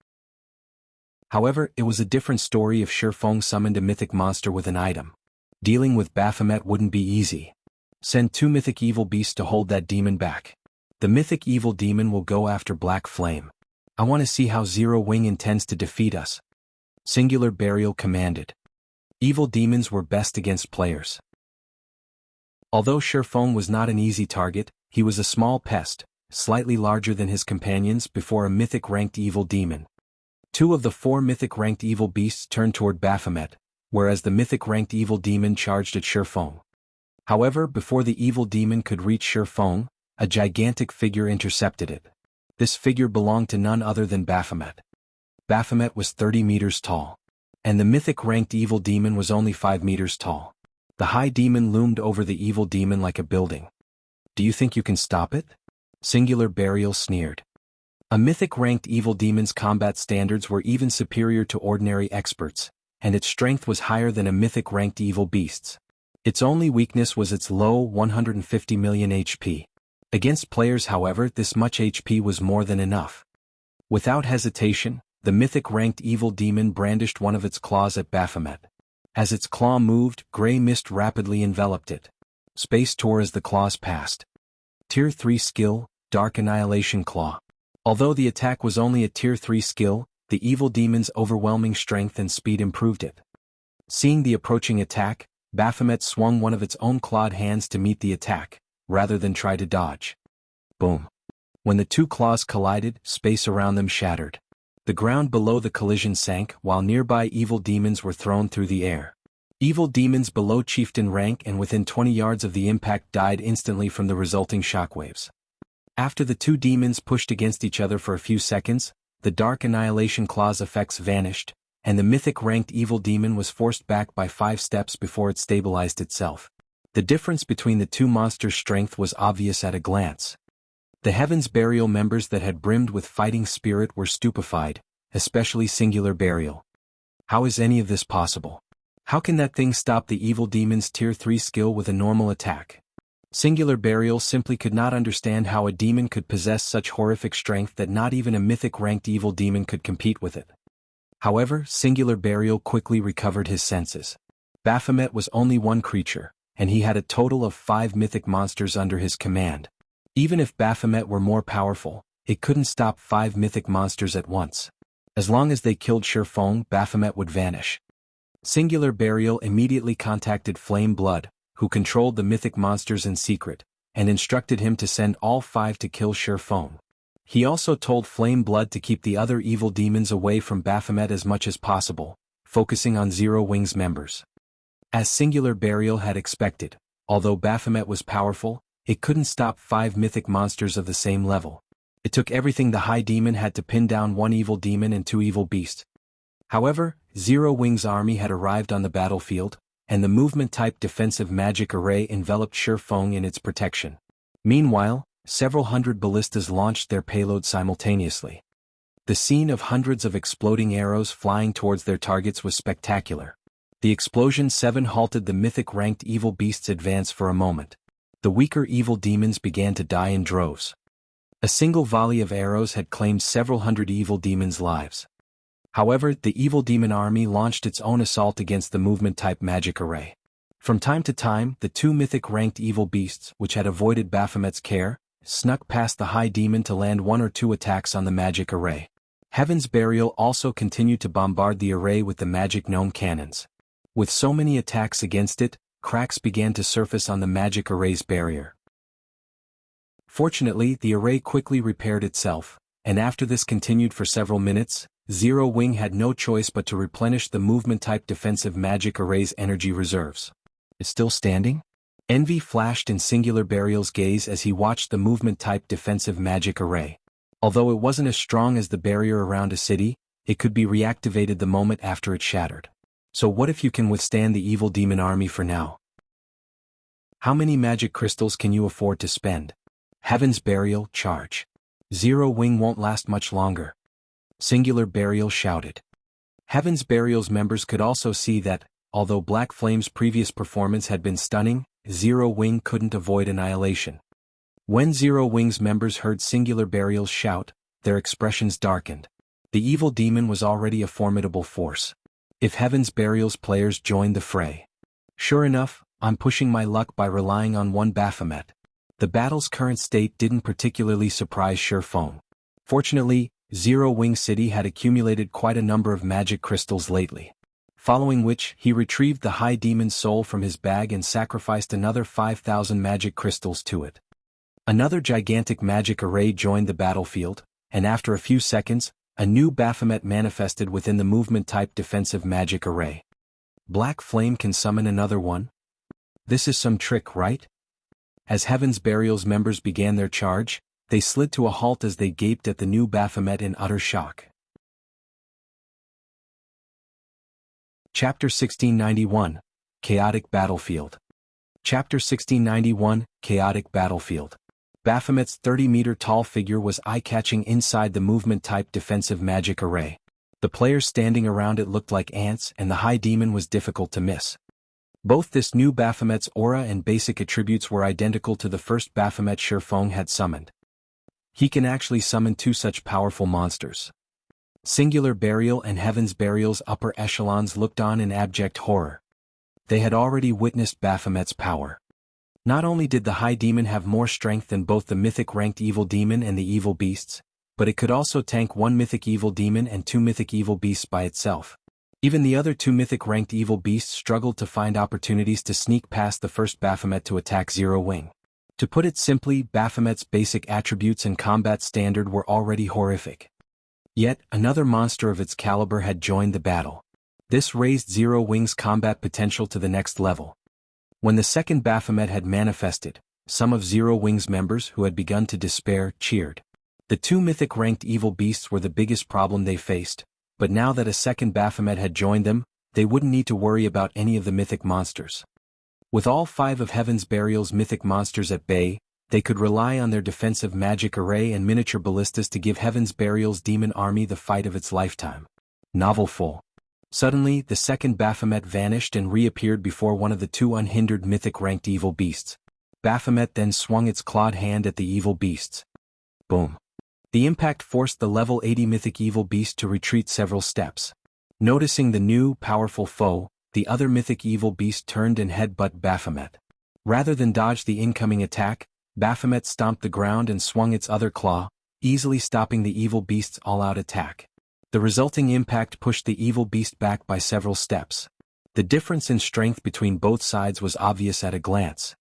However, it was a different story if Shifeng summoned a mythic monster with an item. Dealing with Baphomet wouldn't be easy. Send 2 mythic evil beasts to hold that demon back. The mythic evil demon will go after Black Flame. I want to see how Zero Wing intends to defeat us. Singular Burial commanded. Evil demons were best against players. Although Shifeng was not an easy target, he was a small pest, slightly larger than his companions before a mythic-ranked evil demon. 2 of the 4 mythic-ranked evil beasts turned toward Baphomet, whereas the mythic-ranked evil demon charged at Shifeng. However, before the evil demon could reach Shifeng, a gigantic figure intercepted it. This figure belonged to none other than Baphomet. Baphomet was 30 meters tall, and the mythic-ranked evil demon was only 5 meters tall. The High Demon loomed over the evil demon like a building. Do you think you can stop it? Singular Burial sneered. A mythic-ranked evil demon's combat standards were even superior to ordinary experts, and its strength was higher than a mythic-ranked evil beast's. Its only weakness was its low 150 million HP. Against players, however, this much HP was more than enough. Without hesitation, the mythic-ranked evil demon brandished one of its claws at Baphomet. As its claw moved, gray mist rapidly enveloped it. Space tore as the claws passed. Tier 3 skill, Dark Annihilation Claw. Although the attack was only a Tier 3 skill, the evil demon's overwhelming strength and speed improved it. Seeing the approaching attack, Baphomet swung one of its own clawed hands to meet the attack, rather than try to dodge. Boom. When the two claws collided, space around them shattered. The ground below the collision sank, while nearby evil demons were thrown through the air. Evil demons below chieftain rank and within 20 yards of the impact died instantly from the resulting shockwaves. After the two demons pushed against each other for a few seconds, the Dark Annihilation Claw's effects vanished, and the mythic-ranked evil demon was forced back by 5 steps before it stabilized itself. The difference between the two monsters' strength was obvious at a glance. The Heaven's Burial members that had brimmed with fighting spirit were stupefied, especially Singular Burial. How is any of this possible? How can that thing stop the evil demon's Tier 3 skill with a normal attack? Singular Burial simply could not understand how a demon could possess such horrific strength that not even a mythic-ranked evil demon could compete with it. However, Singular Burial quickly recovered his senses. Baphomet was only one creature, and he had a total of 5 mythic monsters under his command. Even if Baphomet were more powerful, it couldn't stop 5 mythic monsters at once. As long as they killed Shurfeng, Baphomet would vanish. Singular Burial immediately contacted Flame Blood, who controlled the mythic monsters in secret, and instructed him to send all 5 to kill Shurfeng. He also told Flame Blood to keep the other evil demons away from Baphomet as much as possible, focusing on Zero Wing's members. As Singular Burial had expected, although Baphomet was powerful, it couldn't stop 5 mythic monsters of the same level. It took everything the High Demon had to pin down 1 evil demon and 2 evil beasts. However, Zero Wing's army had arrived on the battlefield, and the movement-type defensive magic array enveloped Shurfeng in its protection. Meanwhile, several hundred ballistas launched their payload simultaneously. The scene of hundreds of exploding arrows flying towards their targets was spectacular. The explosion 7 halted the mythic-ranked evil beasts' advance for a moment. The weaker evil demons began to die in droves. A single volley of arrows had claimed several hundred evil demons' lives. However, the evil demon army launched its own assault against the movement-type magic array. From time to time, the 2 mythic-ranked evil beasts, which had avoided Baphomet's care, snuck past the High Demon to land 1 or 2 attacks on the magic array. Heaven's Burial also continued to bombard the array with the magic gnome cannons. With so many attacks against it, cracks began to surface on the magic array's barrier. Fortunately, the array quickly repaired itself, and after this continued for several minutes, Zero Wing had no choice but to replenish the movement-type defensive magic array's energy reserves. Is still standing? Envy flashed in Singular Burial's gaze as he watched the movement-type defensive magic array. Although it wasn't as strong as the barrier around a city, it could be reactivated the moment after it shattered. So what if you can withstand the evil demon army for now? How many magic crystals can you afford to spend? Heaven's Burial, charge. Zero Wing won't last much longer. Singular Burial shouted. Heaven's Burial's members could also see that, although Black Flame's previous performance had been stunning, Zero Wing couldn't avoid annihilation. When Zero Wing's members heard Singular Burial's shout, their expressions darkened. The evil demon was already a formidable force. If Heaven's Burial's players joined the fray. Sure enough, I'm pushing my luck by relying on 1 Baphomet. The battle's current state didn't particularly surprise Shurfeng. Fortunately, Zero Wing City had accumulated quite a number of magic crystals lately. Following which, he retrieved the High Demon's soul from his bag and sacrificed another 5,000 magic crystals to it. Another gigantic magic array joined the battlefield, and after a few seconds, a new Baphomet manifested within the movement-type defensive magic array. Black Flame can summon another one? This is some trick, right? As Heaven's Burial's members began their charge, they slid to a halt as they gaped at the new Baphomet in utter shock. Chapter 1691, Chaotic Battlefield. Chapter 1691, Chaotic Battlefield. Baphomet's 30-meter-tall figure was eye-catching inside the movement-type defensive magic array. The players standing around it looked like ants, and the High Demon was difficult to miss. Both this new Baphomet's aura and basic attributes were identical to the first Baphomet Shifeng had summoned. He can actually summon two such powerful monsters. Singular Burial and Heaven's Burial's upper echelons looked on in abject horror. They had already witnessed Baphomet's power. Not only did the High Demon have more strength than both the Mythic-ranked Evil Demon and the Evil Beasts, but it could also tank one Mythic Evil Demon and two Mythic Evil Beasts by itself. Even the other two Mythic-ranked Evil Beasts struggled to find opportunities to sneak past the first Baphomet to attack Zero Wing. To put it simply, Baphomet's basic attributes and combat standard were already horrific. Yet, another monster of its caliber had joined the battle. This raised Zero Wing's combat potential to the next level. When the second Baphomet had manifested, some of Zero Wing's members who had begun to despair cheered. The two Mythic-ranked Evil Beasts were the biggest problem they faced, but now that a second Baphomet had joined them, they wouldn't need to worry about any of the Mythic monsters. With all 5 of Heaven's Burial's Mythic monsters at bay, they could rely on their defensive magic array and miniature ballistas to give Heaven's Burial's demon army the fight of its lifetime. Novel full. Suddenly, the second Baphomet vanished and reappeared before one of the two unhindered Mythic-ranked Evil Beasts. Baphomet then swung its clawed hand at the Evil Beasts. Boom. The impact forced the level 80 Mythic Evil Beast to retreat several steps. Noticing the new, powerful foe, the other Mythic Evil Beast turned and headbutted Baphomet. Rather than dodge the incoming attack, Baphomet stomped the ground and swung its other claw, easily stopping the Evil Beast's all-out attack. The resulting impact pushed the Evil Beast back by several steps. The difference in strength between both sides was obvious at a glance.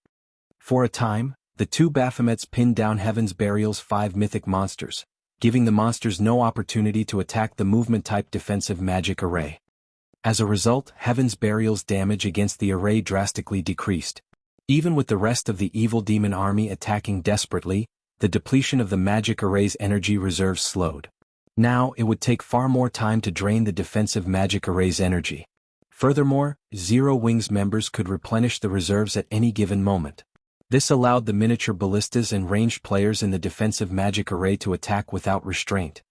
For a time, the two Baphomets pinned down Heaven's Burial's 5 Mythic monsters, giving the monsters no opportunity to attack the movement-type defensive magic array. As a result, Heaven's Burial's damage against the array drastically decreased. Even with the rest of the Evil Demon army attacking desperately, the depletion of the magic array's energy reserves slowed. Now, it would take far more time to drain the defensive magic array's energy. Furthermore, Zero Wing's members could replenish the reserves at any given moment. This allowed the miniature ballistas and ranged players in the defensive magic array to attack without restraint.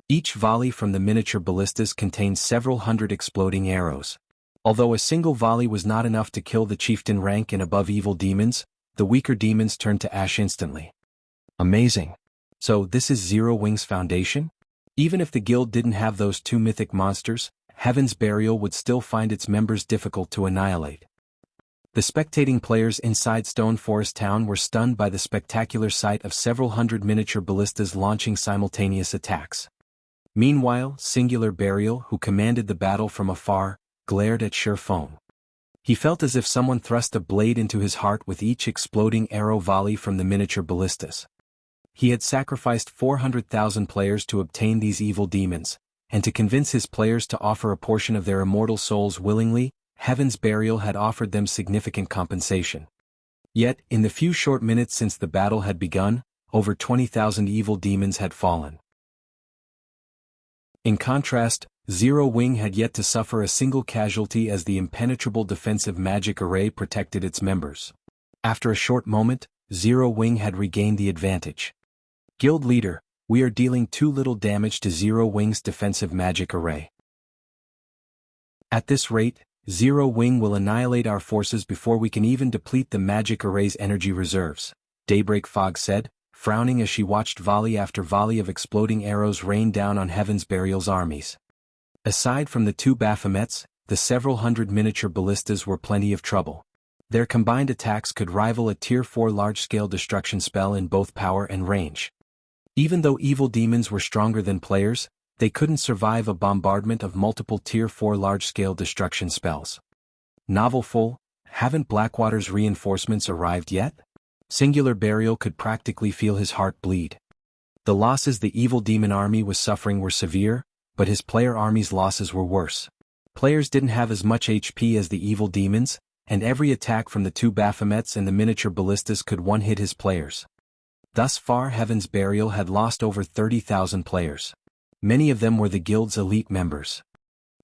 Each volley from the miniature ballistas contained several hundred exploding arrows. Although a single volley was not enough to kill the chieftain rank and above evil demons, the weaker demons turned to ash instantly. Amazing. So this is Zero Wing's foundation? Even if the guild didn't have those two mythic monsters, Heaven's Burial would still find its members difficult to annihilate. The spectating players inside Stone Forest Town were stunned by the spectacular sight of several hundred miniature ballistas launching simultaneous attacks. Meanwhile, Singular Burial, who commanded the battle from afar, glared at Shifeng. He felt as if someone thrust a blade into his heart with each exploding arrow volley from the miniature ballistas. He had sacrificed 400,000 players to obtain these evil demons, and to convince his players to offer a portion of their immortal souls willingly, Heaven's Burial had offered them significant compensation. Yet, in the few short minutes since the battle had begun, over 20,000 evil demons had fallen. In contrast, Zero Wing had yet to suffer a single casualty as the impenetrable defensive magic array protected its members. After a short moment, Zero Wing had regained the advantage. Guild leader, we are dealing too little damage to Zero Wing's defensive magic array. At this rate, Zero Wing will annihilate our forces before we can even deplete the magic array's energy reserves, Daybreak Fog said, frowning as she watched volley after volley of exploding arrows rain down on Heaven's Burial's armies. Aside from the two Baphomets, the several hundred miniature ballistas were plenty of trouble. Their combined attacks could rival a Tier 4 large-scale destruction spell in both power and range. Even though evil demons were stronger than players, they couldn't survive a bombardment of multiple Tier 4 large-scale destruction spells. Novelful, haven't Blackwater's reinforcements arrived yet? Singular Burial could practically feel his heart bleed. The losses the evil demon army was suffering were severe, but his player army's losses were worse. Players didn't have as much HP as the evil demons, and every attack from the two Baphomets and the miniature ballistas could one-hit his players. Thus far, Heaven's Burial had lost over 30,000 players. Many of them were the guild's elite members.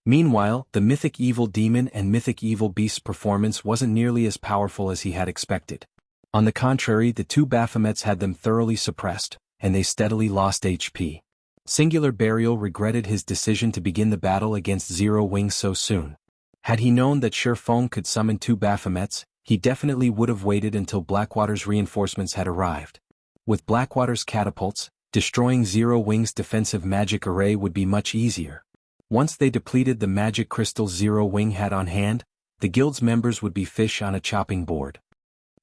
Meanwhile, the Mythic Evil Demon and Mythic Evil Beast's performance wasn't nearly as powerful as he had expected. On the contrary, the two Baphomets had them thoroughly suppressed, and they steadily lost HP. Singular Burial regretted his decision to begin the battle against Zero Wing so soon. Had he known that Feng could summon 2 Baphomets, he definitely would have waited until Blackwater's reinforcements had arrived. With Blackwater's catapults, destroying Zero Wing's defensive magic array would be much easier. Once they depleted the magic crystals Zero Wing had on hand, the guild's members would be fish on a chopping board.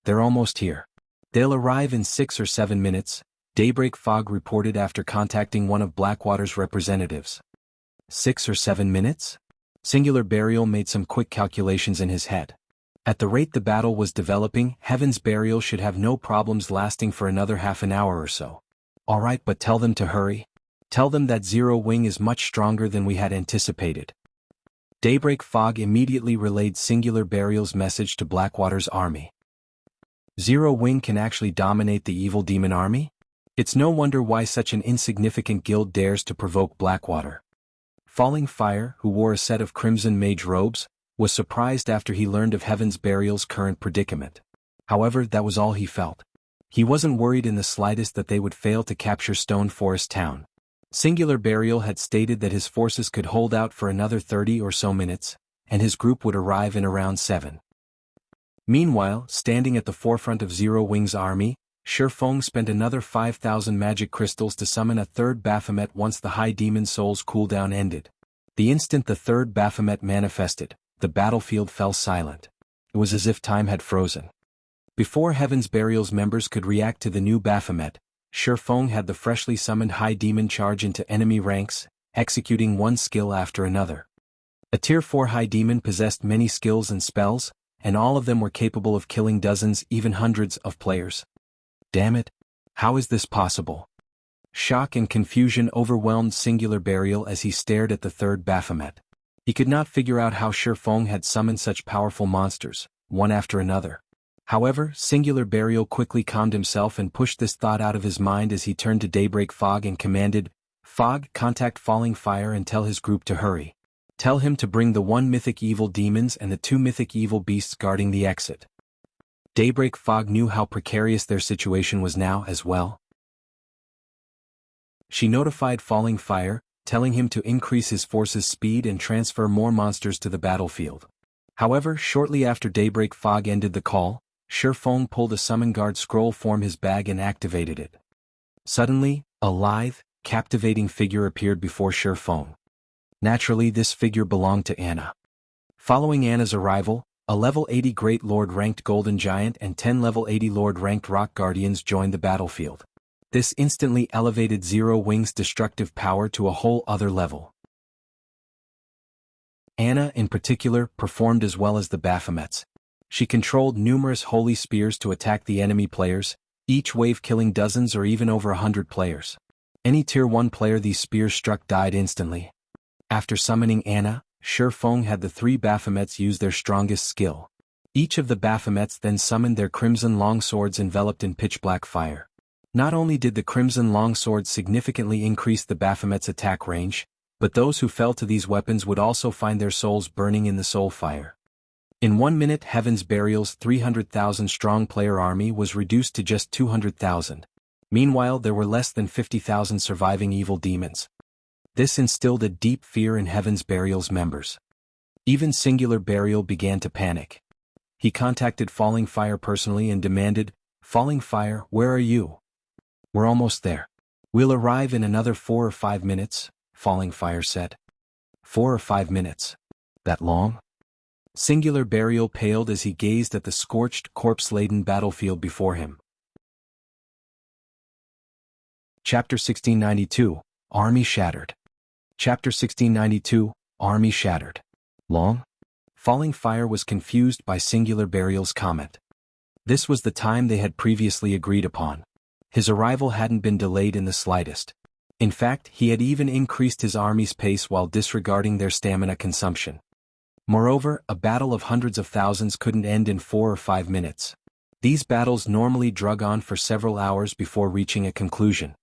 They're almost here. They'll arrive in 6 or 7 minutes, Daybreak Fog reported after contacting one of Blackwater's representatives. 6 or 7 minutes? Singular Burial made some quick calculations in his head. At the rate the battle was developing, Heaven's Burial should have no problems lasting for another half an hour or so. Alright, but tell them to hurry. Tell them that Zero Wing is much stronger than we had anticipated. Daybreak Fog immediately relayed Singular Burial's message to Blackwater's army. Zero Wing can actually dominate the evil demon army? It's no wonder why such an insignificant guild dares to provoke Blackwater. Falling Fire, who wore a set of crimson mage robes, was surprised after he learned of Heaven's Burial's current predicament. However, that was all he felt. He wasn't worried in the slightest that they would fail to capture Stone Forest Town. Singular Burial had stated that his forces could hold out for another 30 or so minutes, and his group would arrive in around 7. Meanwhile, standing at the forefront of Zero Wing's army, Feng spent another 5,000 magic crystals to summon a 3rd Baphomet once the High Demon Soul's cooldown ended. The instant the 3rd Baphomet manifested, the battlefield fell silent. It was as if time had frozen. Before Heaven's Burial's members could react to the new Baphomet, Feng had the freshly summoned High Demon charge into enemy ranks, executing one skill after another. A Tier 4 High Demon possessed many skills and spells, and all of them were capable of killing dozens, even hundreds, of players. Damn it! How is this possible? Shock and confusion overwhelmed Singular Burial as he stared at the 3rd Baphomet. He could not figure out how Feng had summoned such powerful monsters, one after another. However, Singular Burial quickly calmed himself and pushed this thought out of his mind as he turned to Daybreak Fog and commanded, "Fog, contact Falling Fire and tell his group to hurry. Tell him to bring the 1 mythic evil demons and the 2 mythic evil beasts guarding the exit." Daybreak Fog knew how precarious their situation was now as well. She notified Falling Fire, telling him to increase his force's speed and transfer more monsters to the battlefield. However, shortly after Daybreak Fog ended the call, Feng pulled a Summon Guard scroll from his bag and activated it. Suddenly, a lithe, captivating figure appeared before Feng. Naturally, this figure belonged to Anna. Following Anna's arrival, a level 80 Great Lord ranked Golden Giant and 10 level 80 Lord ranked Rock Guardians joined the battlefield. This instantly elevated Zero Wing's destructive power to a whole other level. Anna, in particular, performed as well as the Baphomets. She controlled numerous holy spears to attack the enemy players, each wave killing dozens or even over 100 players. Any Tier 1 player these spears struck died instantly. After summoning Anna, Feng had the 3 Baphomets use their strongest skill. Each of the Baphomets then summoned their crimson longswords enveloped in pitch-black fire. Not only did the crimson longswords significantly increase the Baphomet's attack range, but those who fell to these weapons would also find their souls burning in the soul fire. In 1 minute, Heaven's Burial's 300,000 strong player army was reduced to just 200,000. Meanwhile, there were less than 50,000 surviving evil demons. This instilled a deep fear in Heaven's Burial's members. Even Singular Burial began to panic. He contacted Falling Fire personally and demanded, "Falling Fire, where are you?" "We're almost there. We'll arrive in another 4 or 5 minutes, Falling Fire said. 4 or 5 minutes? That long? Singular Burial paled as he gazed at the scorched, corpse-laden battlefield before him. Chapter 1692, Army Shattered. Chapter 1692, Army Shattered. Long? Falling Fire was confused by Singular Burial's comment. This was the time they had previously agreed upon. His arrival hadn't been delayed in the slightest. In fact, he had even increased his army's pace while disregarding their stamina consumption. Moreover, a battle of hundreds of thousands couldn't end in 4 or 5 minutes. These battles normally drug on for several hours before reaching a conclusion.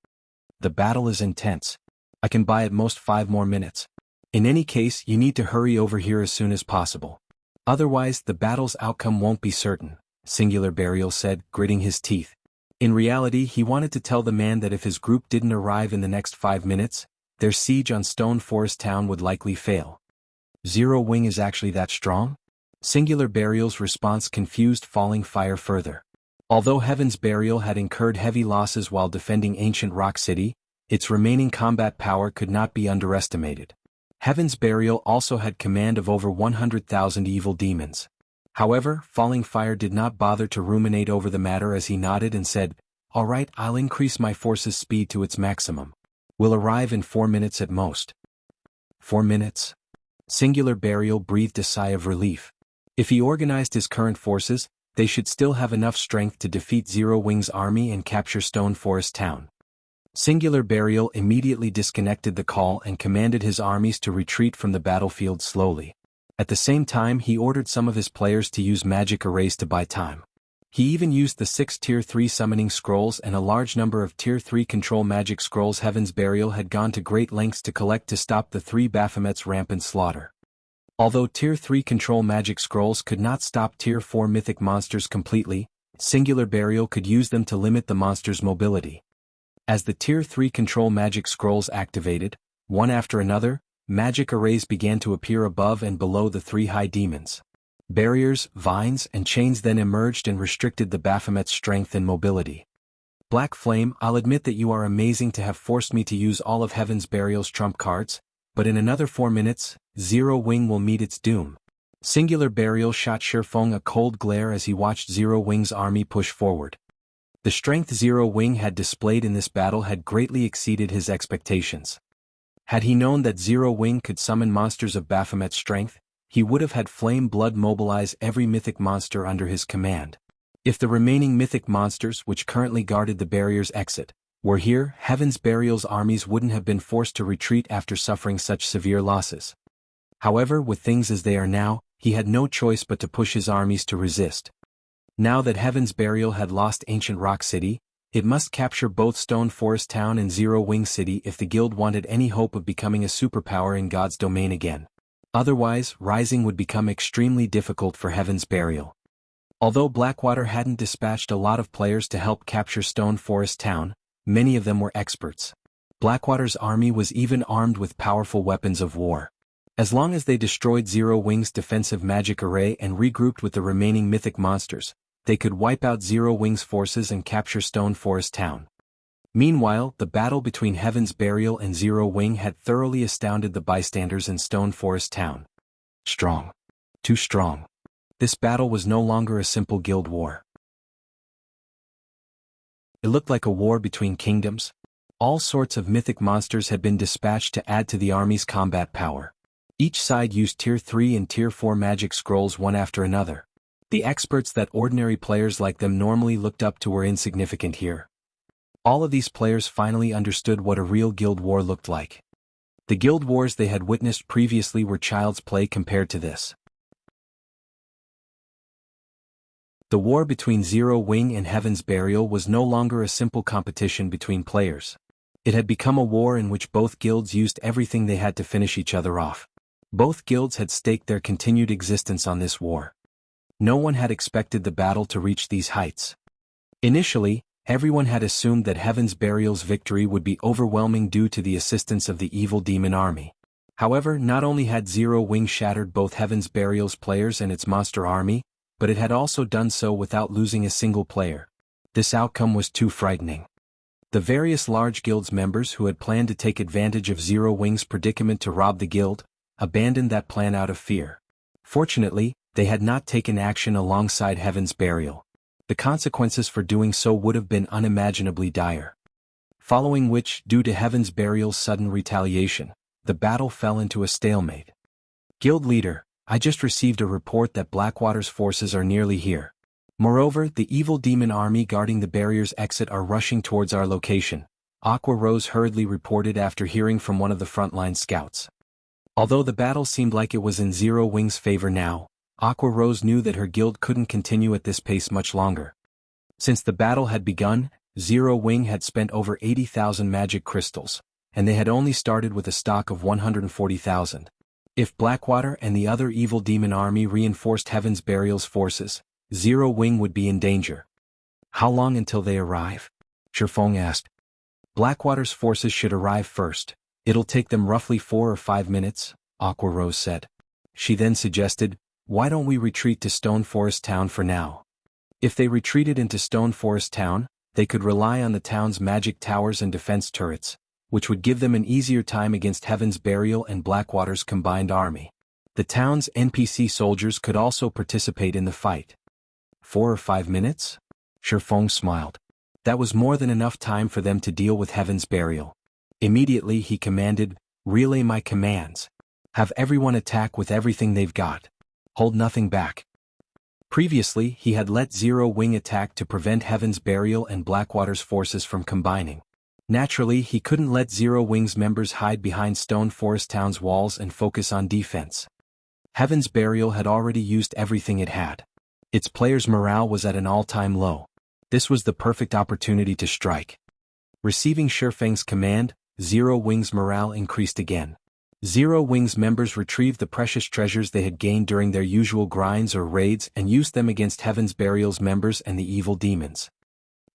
The battle is intense. I can buy at most 5 more minutes. In any case, you need to hurry over here as soon as possible. Otherwise, the battle's outcome won't be certain, Singular Burial said, gritting his teeth. In reality, he wanted to tell the man that if his group didn't arrive in the next 5 minutes, their siege on Stone Forest Town would likely fail. Zero Wing is actually that strong? Singular Burial's response confused Falling Fire further. Although Heaven's Burial had incurred heavy losses while defending ancient Rock City, its remaining combat power could not be underestimated. Heaven's Burial also had command of over 100,000 evil demons. However, Falling Fire did not bother to ruminate over the matter as he nodded and said, "All right, I'll increase my force's speed to its maximum. We'll arrive in 4 minutes at most." 4 minutes? Singular Burial breathed a sigh of relief. If he organized his current forces, they should still have enough strength to defeat Zero Wing's army and capture Stone Forest Town. Singular Burial immediately disconnected the call and commanded his armies to retreat from the battlefield slowly. At the same time, he ordered some of his players to use magic arrays to buy time. He even used the 6 Tier 3 summoning scrolls and a large number of Tier 3 control magic scrolls Heaven's Burial had gone to great lengths to collect to stop the 3 Baphomet's rampant slaughter. Although Tier 3 control magic scrolls could not stop Tier 4 mythic monsters completely, Singular Burial could use them to limit the monster's mobility. As the Tier 3 control magic scrolls activated, one after another, magic arrays began to appear above and below the 3 high demons. Barriers, vines, and chains then emerged and restricted the Baphomet's strength and mobility. Black Flame, I'll admit that you are amazing to have forced me to use all of Heaven's Burial's trump cards, but in another 4 minutes, Zero Wing will meet its doom. Singular Burial shot Shifeng a cold glare as he watched Zero Wing's army push forward. The strength Zero Wing had displayed in this battle had greatly exceeded his expectations. Had he known that Zero Wing could summon monsters of Baphomet's strength, he would have had Flame Blood mobilize every mythic monster under his command. If the remaining mythic monsters which currently guarded the barrier's exit were here, Heaven's Burial's armies wouldn't have been forced to retreat after suffering such severe losses. However, with things as they are now, he had no choice but to push his armies to resist. Now that Heaven's Burial had lost ancient Rock City, it must capture both Stone Forest Town and Zero Wing City if the guild wanted any hope of becoming a superpower in God's domain again. Otherwise, rising would become extremely difficult for Heaven's Burial. Although Blackwater hadn't dispatched a lot of players to help capture Stone Forest Town, many of them were experts. Blackwater's army was even armed with powerful weapons of war. As long as they destroyed Zero Wing's defensive magic array and regrouped with the remaining mythic monsters, they could wipe out Zero Wing's forces and capture Stone Forest Town. Meanwhile, the battle between Heaven's Burial and Zero Wing had thoroughly astounded the bystanders in Stone Forest Town. Strong. Too strong. This battle was no longer a simple guild war. It looked like a war between kingdoms. All sorts of mythic monsters had been dispatched to add to the army's combat power. Each side used Tier 3 and Tier 4 magic scrolls one after another. The experts that ordinary players like them normally looked up to were insignificant here. All of these players finally understood what a real guild war looked like. The guild wars they had witnessed previously were child's play compared to this. The war between Zero Wing and Heaven's Burial was no longer a simple competition between players. It had become a war in which both guilds used everything they had to finish each other off. Both guilds had staked their continued existence on this war. No one had expected the battle to reach these heights. Initially, everyone had assumed that Heaven's Burial's victory would be overwhelming due to the assistance of the evil demon army. However, not only had Zero Wing shattered both Heaven's Burial's players and its monster army, but it had also done so without losing a single player. This outcome was too frightening. The various large guild's members who had planned to take advantage of Zero Wing's predicament to rob the guild, abandoned that plan out of fear. Fortunately, they had not taken action alongside Heaven's Burial. The consequences for doing so would have been unimaginably dire. Following which, due to Heaven's Burial's sudden retaliation, the battle fell into a stalemate. Guild leader, I just received a report that Blackwater's forces are nearly here. Moreover, the evil demon army guarding the barrier's exit are rushing towards our location, Aqua Rose hurriedly reported after hearing from one of the frontline scouts. Although the battle seemed like it was in Zero Wing's favor now, Aqua Rose knew that her guild couldn't continue at this pace much longer. Since the battle had begun, Zero Wing had spent over 80,000 magic crystals, and they had only started with a stock of 140,000. If Blackwater and the other evil demon army reinforced Heaven's Burial's forces, Zero Wing would be in danger. How long until they arrive? Shifeng asked. Blackwater's forces should arrive first. It'll take them roughly 4 or 5 minutes, Aqua Rose said. She then suggested, "Why don't we retreat to Stone Forest Town for now?" If they retreated into Stone Forest Town, they could rely on the town's magic towers and defense turrets, which would give them an easier time against Heaven's Burial and Blackwater's combined army. The town's NPC soldiers could also participate in the fight. 4 or 5 minutes? Shifeng smiled. That was more than enough time for them to deal with Heaven's Burial. Immediately he commanded, "Relay my commands. Have everyone attack with everything they've got. Hold nothing back." Previously he had let Zero Wing attack to prevent Heaven's Burial and Blackwater's forces from combining. Naturally he couldn't let Zero Wing's members hide behind Stone Forest Town's walls and focus on defense. Heaven's Burial had already used everything it had. Its players' morale was at an all-time low. This was the perfect opportunity to strike. Receiving Shifeng's command, Zero Wing's morale increased again. Zero Wing's members retrieved the precious treasures they had gained during their usual grinds or raids and used them against Heaven's Burial's members and the evil demons.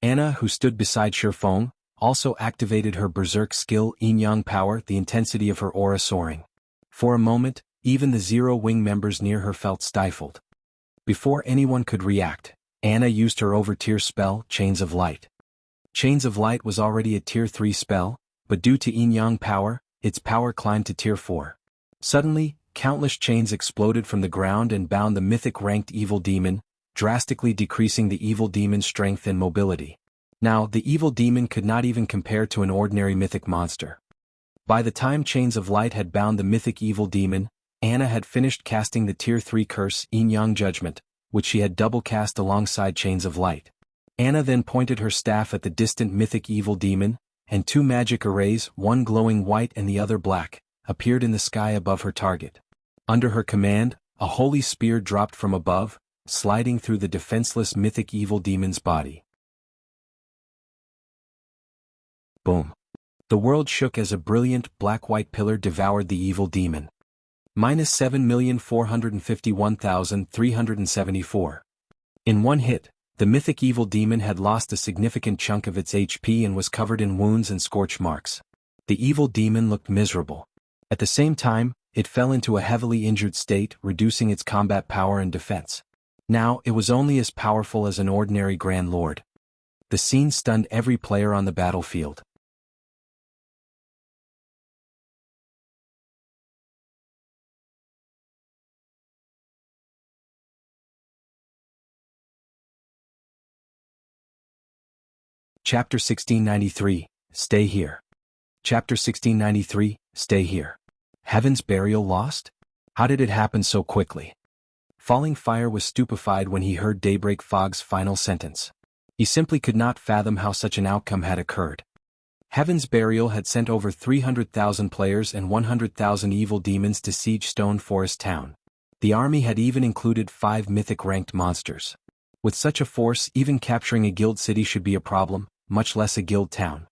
Anna, who stood beside Shifeng, also activated her berserk skill Yin Yang power, the intensity of her aura soaring. For a moment, even the Zero Wing members near her felt stifled. Before anyone could react, Anna used her over-tier spell, Chains of Light. Chains of Light was already a tier 3 spell, but due to Yin Yang power, its power climbed to tier 4. Suddenly, countless chains exploded from the ground and bound the mythic-ranked evil demon, drastically decreasing the evil demon's strength and mobility. Now, the evil demon could not even compare to an ordinary mythic monster. By the time Chains of Light had bound the mythic evil demon, Anna had finished casting the tier 3 curse Yin Yang Judgment, which she had double cast alongside Chains of Light. Anna then pointed her staff at the distant mythic evil demon, and 2 magic arrays, one glowing white and the other black, appeared in the sky above her target. Under her command, a holy spear dropped from above, sliding through the defenseless mythic evil demon's body. Boom. The world shook as a brilliant black-white pillar devoured the evil demon. -7,451,374. In one hit, the mythic evil demon had lost a significant chunk of its HP and was covered in wounds and scorch marks. The evil demon looked miserable. At the same time, it fell into a heavily injured state, reducing its combat power and defense. Now, it was only as powerful as an ordinary Grand Lord. The scene stunned every player on the battlefield. Chapter 1693, Stay Here. Chapter 1693, Stay Here. Heaven's Burial lost? How did it happen so quickly? Falling Fire was stupefied when he heard Daybreak Fog's final sentence. He simply could not fathom how such an outcome had occurred. Heaven's Burial had sent over 300,000 players and 100,000 evil demons to siege Stone Forest Town. The army had even included 5 mythic-ranked monsters. With such a force, even capturing a guild city should be a problem, much less a guild town.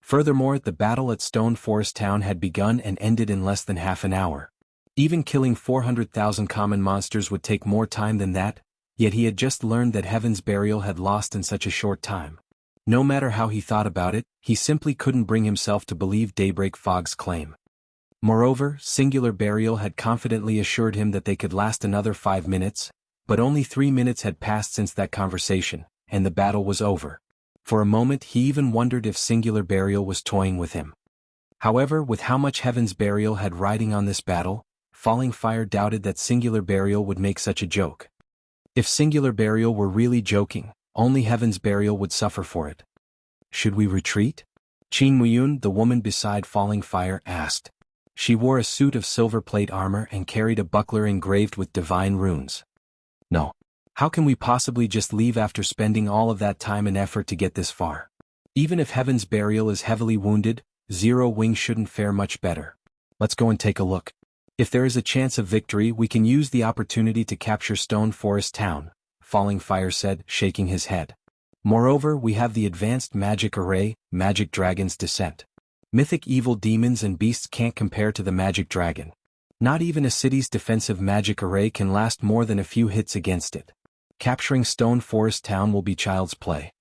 Furthermore, the battle at Stone Forest Town had begun and ended in less than half an hour. Even killing 400,000 common monsters would take more time than that, yet he had just learned that Heaven's Burial had lost in such a short time. No matter how he thought about it, he simply couldn't bring himself to believe Daybreak Fog's claim. Moreover, Singular Burial had confidently assured him that they could last another 5 minutes, but only 3 minutes had passed since that conversation, and the battle was over. For a moment he even wondered if Singular Burial was toying with him. However, with how much Heaven's Burial had riding on this battle, Falling Fire doubted that Singular Burial would make such a joke. If Singular Burial were really joking, only Heaven's Burial would suffer for it. Should we retreat? Qin Muyun, the woman beside Falling Fire, asked. She wore a suit of silver plate armor and carried a buckler engraved with divine runes. No. How can we possibly just leave after spending all of that time and effort to get this far? Even if Heaven's Burial is heavily wounded, Zero Wing shouldn't fare much better. Let's go and take a look. If there is a chance of victory, we can use the opportunity to capture Stone Forest Town, Falling Fire said, shaking his head. Moreover, we have the advanced magic array, Magic Dragon's Descent. Mythic evil demons and beasts can't compare to the Magic Dragon. Not even a city's defensive magic array can last more than a few hits against it. Capturing Stone Forest Town will be child's play.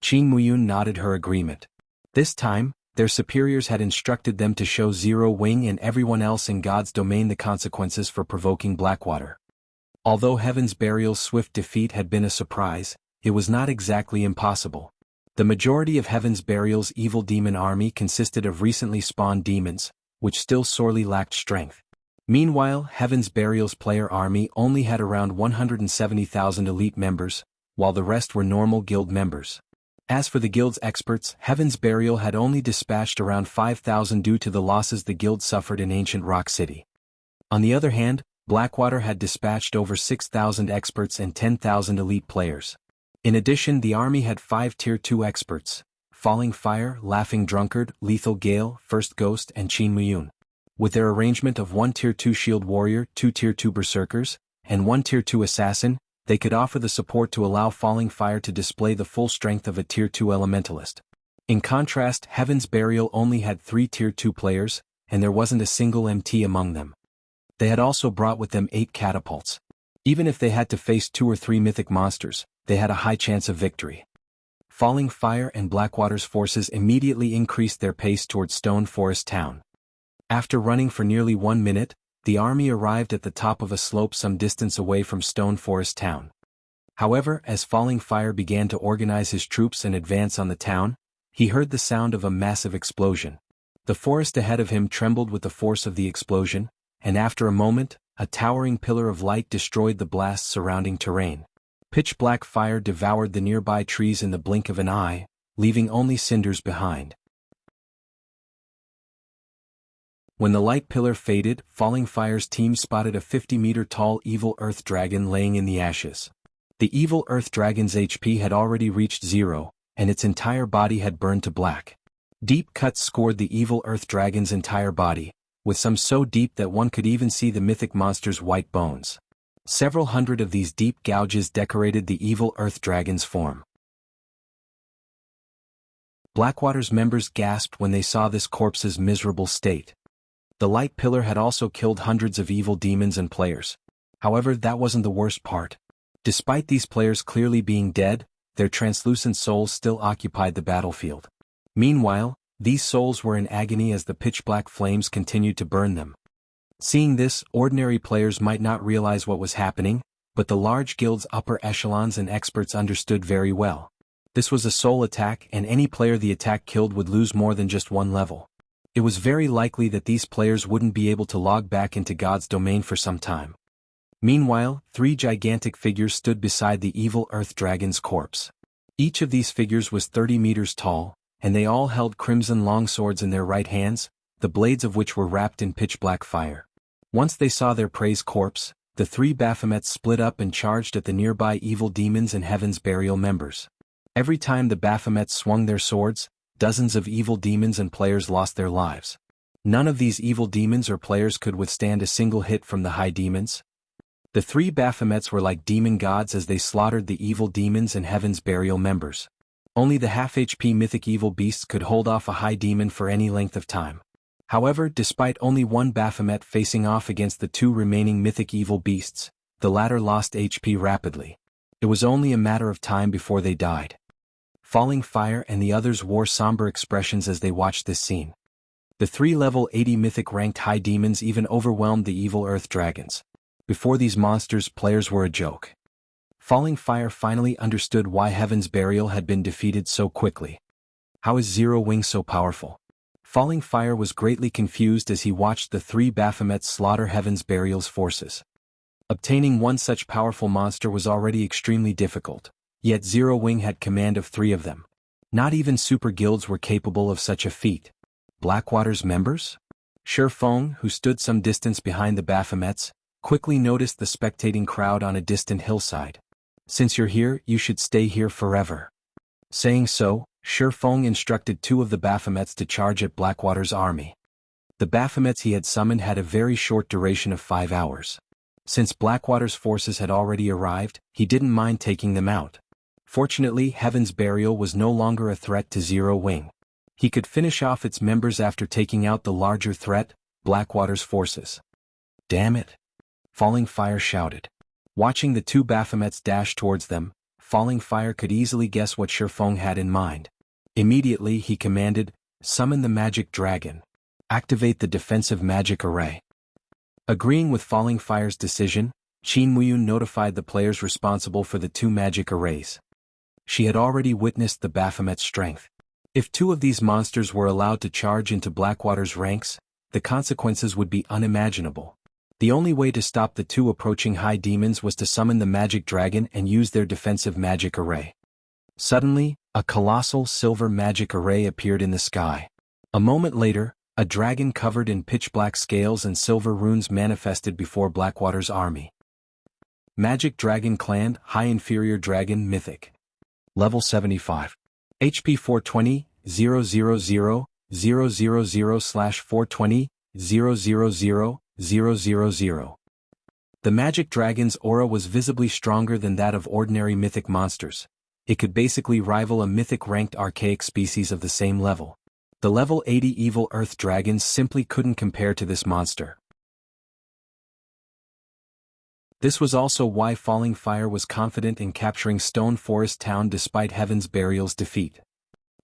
Qin Muyun nodded her agreement. This time, Their superiors had instructed them to show Zero Wing and everyone else in God's domain the consequences for provoking Blackwater. Although Heaven's Burial's swift defeat had been a surprise, it was not exactly impossible. The majority of Heaven's Burial's evil demon army consisted of recently spawned demons, which still sorely lacked strength. Meanwhile, Heaven's Burial's player army only had around 170,000 elite members, while the rest were normal guild members. As for the guild's experts, Heaven's Burial had only dispatched around 5,000 due to the losses the guild suffered in Ancient Rock City. On the other hand, Blackwater had dispatched over 6,000 experts and 10,000 elite players. In addition, the army had 5 Tier 2 experts: Falling Fire, Laughing Drunkard, Lethal Gale, First Ghost, and Qin Muyun. With their arrangement of 1 Tier 2 Shield Warrior, 2 Tier 2 Berserkers, and 1 Tier 2 Assassin, they could offer the support to allow Falling Fire to display the full strength of a Tier 2 Elementalist. In contrast, Heaven's Burial only had 3 Tier 2 players, and there wasn't a single MT among them. They had also brought with them 8 catapults. Even if they had to face 2 or 3 mythic monsters, they had a high chance of victory. Falling Fire and Blackwater's forces immediately increased their pace towards Stone Forest Town. After running for nearly 1 minute, the army arrived at the top of a slope some distance away from Stone Forest Town. However, as Falling Fire began to organize his troops and advance on the town, he heard the sound of a massive explosion. The forest ahead of him trembled with the force of the explosion, and after a moment, a towering pillar of light destroyed the blast's surrounding terrain. Pitch-black fire devoured the nearby trees in the blink of an eye, leaving only cinders behind. When the light pillar faded, Falling Fire's team spotted a 50-meter-tall evil earth dragon laying in the ashes. The evil earth dragon's HP had already reached 0, and its entire body had burned to black. Deep cuts scored the evil earth dragon's entire body, with some so deep that one could even see the mythic monster's white bones. Several hundred of these deep gouges decorated the evil earth dragon's form. Blackwater's members gasped when they saw this corpse's miserable state. The light pillar had also killed hundreds of evil demons and players. However, that wasn't the worst part. Despite these players clearly being dead, their translucent souls still occupied the battlefield. Meanwhile, these souls were in agony as the pitch-black flames continued to burn them. Seeing this, ordinary players might not realize what was happening, but the large guild's upper echelons and experts understood very well. This was a soul attack, and any player the attack killed would lose more than just 1 level. It was very likely that these players wouldn't be able to log back into God's domain for some time. Meanwhile, 3 gigantic figures stood beside the evil earth dragon's corpse. Each of these figures was 30 meters tall, and they all held crimson longswords in their right hands, the blades of which were wrapped in pitch-black fire. Once they saw their prey's corpse, the 3 Baphomets split up and charged at the nearby evil demons and Heaven's Burial members. Every time the Baphomets swung their swords, dozens of evil demons and players lost their lives. None of these evil demons or players could withstand a single hit from the high demons. The 3 Baphomets were like demon gods as they slaughtered the evil demons and Heaven's Burial members. Only the half-HP mythic evil beasts could hold off a high demon for any length of time. However, despite only 1 Baphomet facing off against the 2 remaining mythic evil beasts, the latter lost HP rapidly. It was only a matter of time before they died. Falling Fire and the others wore somber expressions as they watched this scene. The 3 level 80 mythic ranked high demons even overwhelmed the evil earth dragons. Before these monsters, players were a joke. Falling Fire finally understood why Heaven's Burial had been defeated so quickly. How is Zero Wing so powerful? Falling Fire was greatly confused as he watched the 3 Baphomets slaughter Heaven's Burial's forces. Obtaining one such powerful monster was already extremely difficult. Yet Zero Wing had command of 3 of them. Not even super guilds were capable of such a feat. Blackwater's members? Shurfeng, who stood some distance behind the Baphomets, quickly noticed the spectating crowd on a distant hillside. Since you're here, you should stay here forever. Saying so, Shurfeng instructed 2 of the Baphomets to charge at Blackwater's army. The Baphomets he had summoned had a very short duration of 5 hours. Since Blackwater's forces had already arrived, he didn't mind taking them out. Fortunately, Heaven's Burial was no longer a threat to Zero Wing. He could finish off its members after taking out the larger threat, Blackwater's forces. Damn it! Falling Fire shouted. Watching the 2 Baphomets dash towards them, Falling Fire could easily guess what Shurfeng had in mind. Immediately he commanded, Summon the magic dragon. Activate the defensive magic array. Agreeing with Falling Fire's decision, Qin Muyun notified the players responsible for the two magic arrays. She had already witnessed the Baphomet's strength. If two of these monsters were allowed to charge into Blackwater's ranks, the consequences would be unimaginable. The only way to stop the two approaching high demons was to summon the magic dragon and use their defensive magic array. Suddenly, a colossal silver magic array appeared in the sky. A moment later, a dragon covered in pitch-black scales and silver runes manifested before Blackwater's army. Magic Dragon Clan, High Inferior Dragon Mythic. Level 75. HP 420, 000, 000/420, 000, 000. The magic dragon's aura was visibly stronger than that of ordinary mythic monsters. It could basically rival a mythic-ranked archaic species of the same level. The level 80 evil earth dragons simply couldn't compare to this monster. This was also why Falling Fire was confident in capturing Stone Forest Town despite Heaven's Burial's defeat.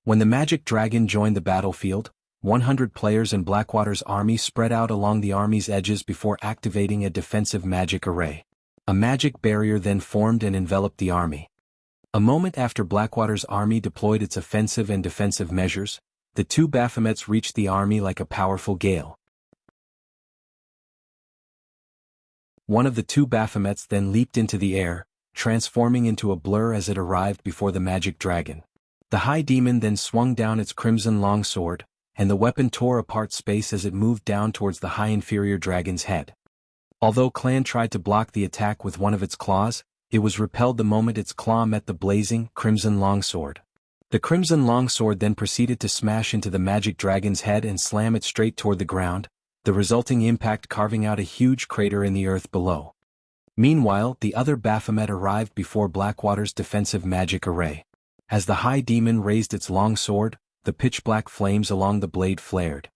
When the magic dragon joined the battlefield, 100 players in Blackwater's army spread out along the army's edges before activating a defensive magic array. A magic barrier then formed and enveloped the army. A moment after Blackwater's army deployed its offensive and defensive measures, the two Baphomets reached the army like a powerful gale. One of the two Baphomets then leaped into the air, transforming into a blur as it arrived before the magic dragon. The high demon then swung down its crimson longsword, and the weapon tore apart space as it moved down towards the high inferior dragon's head. Although Clan tried to block the attack with one of its claws, it was repelled the moment its claw met the blazing, crimson longsword. The crimson longsword then proceeded to smash into the magic dragon's head and slam it straight toward the ground, the resulting impact carving out a huge crater in the earth below. Meanwhile, the other Baphomet arrived before Blackwater's defensive magic array. As the high demon raised its longsword, the pitch-black flames along the blade flared.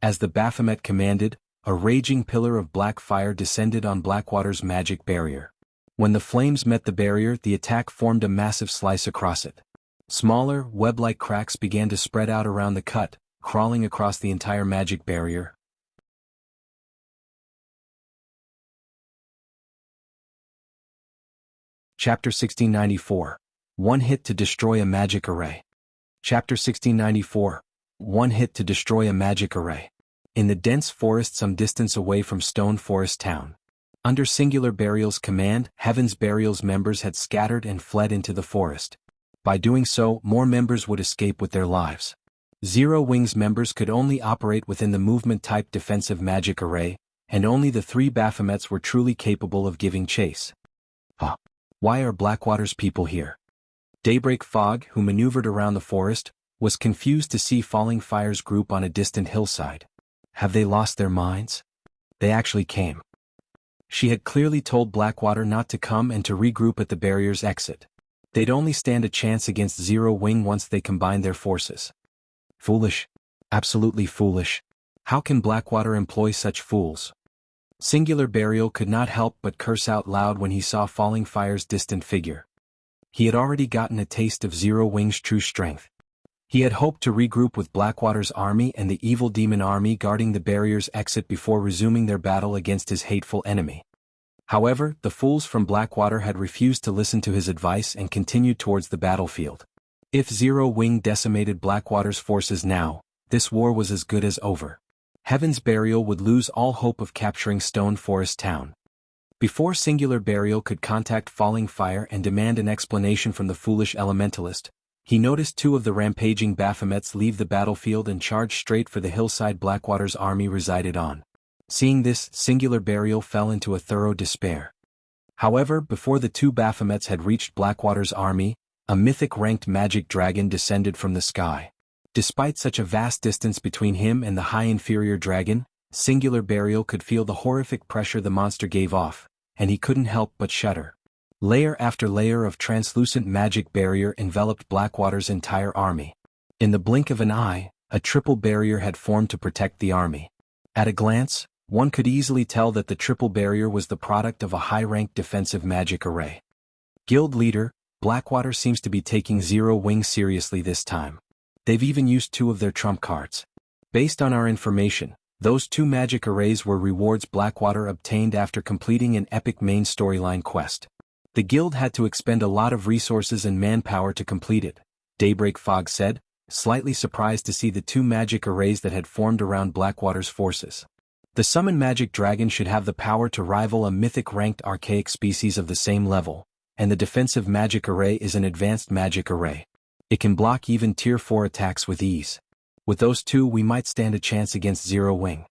As the Baphomet commanded, a raging pillar of black fire descended on Blackwater's magic barrier. When the flames met the barrier, the attack formed a massive slice across it. Smaller, web-like cracks began to spread out around the cut, crawling across the entire magic barrier. Chapter 1694. One hit to destroy a magic array. Chapter 1694. One hit to destroy a magic array. In the dense forest some distance away from Stone Forest Town. Under Singular Burial's command, Heaven's Burial's members had scattered and fled into the forest. By doing so, more members would escape with their lives. Zero Wings members could only operate within the movement-type defensive magic array, and only the three Baphomets were truly capable of giving chase. Why are Blackwater's people here? Daybreak Fog, who maneuvered around the forest, was confused to see Falling Fire's group on a distant hillside. Have they lost their minds? They actually came. She had clearly told Blackwater not to come and to regroup at the barrier's exit. They'd only stand a chance against Zero Wing once they combined their forces. Foolish. Absolutely foolish. How can Blackwater employ such fools? Singular Burial could not help but curse out loud when he saw Falling Fire's distant figure. He had already gotten a taste of Zero Wing's true strength. He had hoped to regroup with Blackwater's army and the evil demon army guarding the barrier's exit before resuming their battle against his hateful enemy. However, the fools from Blackwater had refused to listen to his advice and continued towards the battlefield. If Zero Wing decimated Blackwater's forces now, this war was as good as over. Heaven's Burial would lose all hope of capturing Stone Forest Town. Before Singular Burial could contact Falling Fire and demand an explanation from the foolish elementalist, he noticed two of the rampaging Baphomets leave the battlefield and charge straight for the hillside Blackwater's army resided on. Seeing this, Singular Burial fell into a thorough despair. However, before the two Baphomets had reached Blackwater's army, a mythic-ranked magic dragon descended from the sky. Despite such a vast distance between him and the high inferior dragon, Singular Burial could feel the horrific pressure the monster gave off, and he couldn't help but shudder. Layer after layer of translucent magic barrier enveloped Blackwater's entire army. In the blink of an eye, a triple barrier had formed to protect the army. At a glance, one could easily tell that the triple barrier was the product of a high-ranked defensive magic array. Guild leader, Blackwater seems to be taking Zero Wing seriously this time. They've even used 2 of their trump cards. Based on our information, those 2 magic arrays were rewards Blackwater obtained after completing an epic main storyline quest. The guild had to expend a lot of resources and manpower to complete it, Daybreak Fog said, slightly surprised to see the 2 magic arrays that had formed around Blackwater's forces. The summon magic dragon should have the power to rival a mythic ranked archaic species of the same level, and the defensive magic array is an advanced magic array. It can block even tier 4 attacks with ease. With those 2 we might stand a chance against Zero Wing.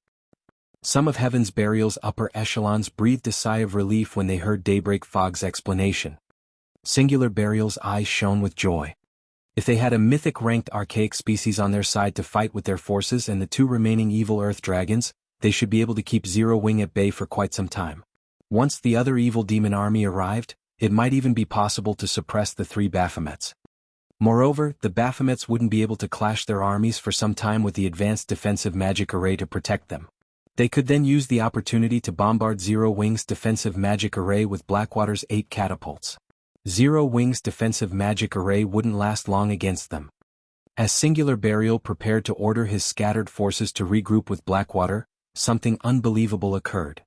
Some of Heaven's Burial's upper echelons breathed a sigh of relief when they heard Daybreak Fog's explanation. Singular Burial's eyes shone with joy. If they had a mythic-ranked archaic species on their side to fight with their forces and the 2 remaining evil earth dragons, they should be able to keep Zero Wing at bay for quite some time. Once the other evil demon army arrived, it might even be possible to suppress the 3 Baphomets. Moreover, the Baphomets wouldn't be able to clash their armies for some time with the advanced defensive magic array to protect them. They could then use the opportunity to bombard Zero Wing's defensive magic array with Blackwater's 8 catapults. Zero Wing's defensive magic array wouldn't last long against them. As Singular Burial prepared to order his scattered forces to regroup with Blackwater, something unbelievable occurred.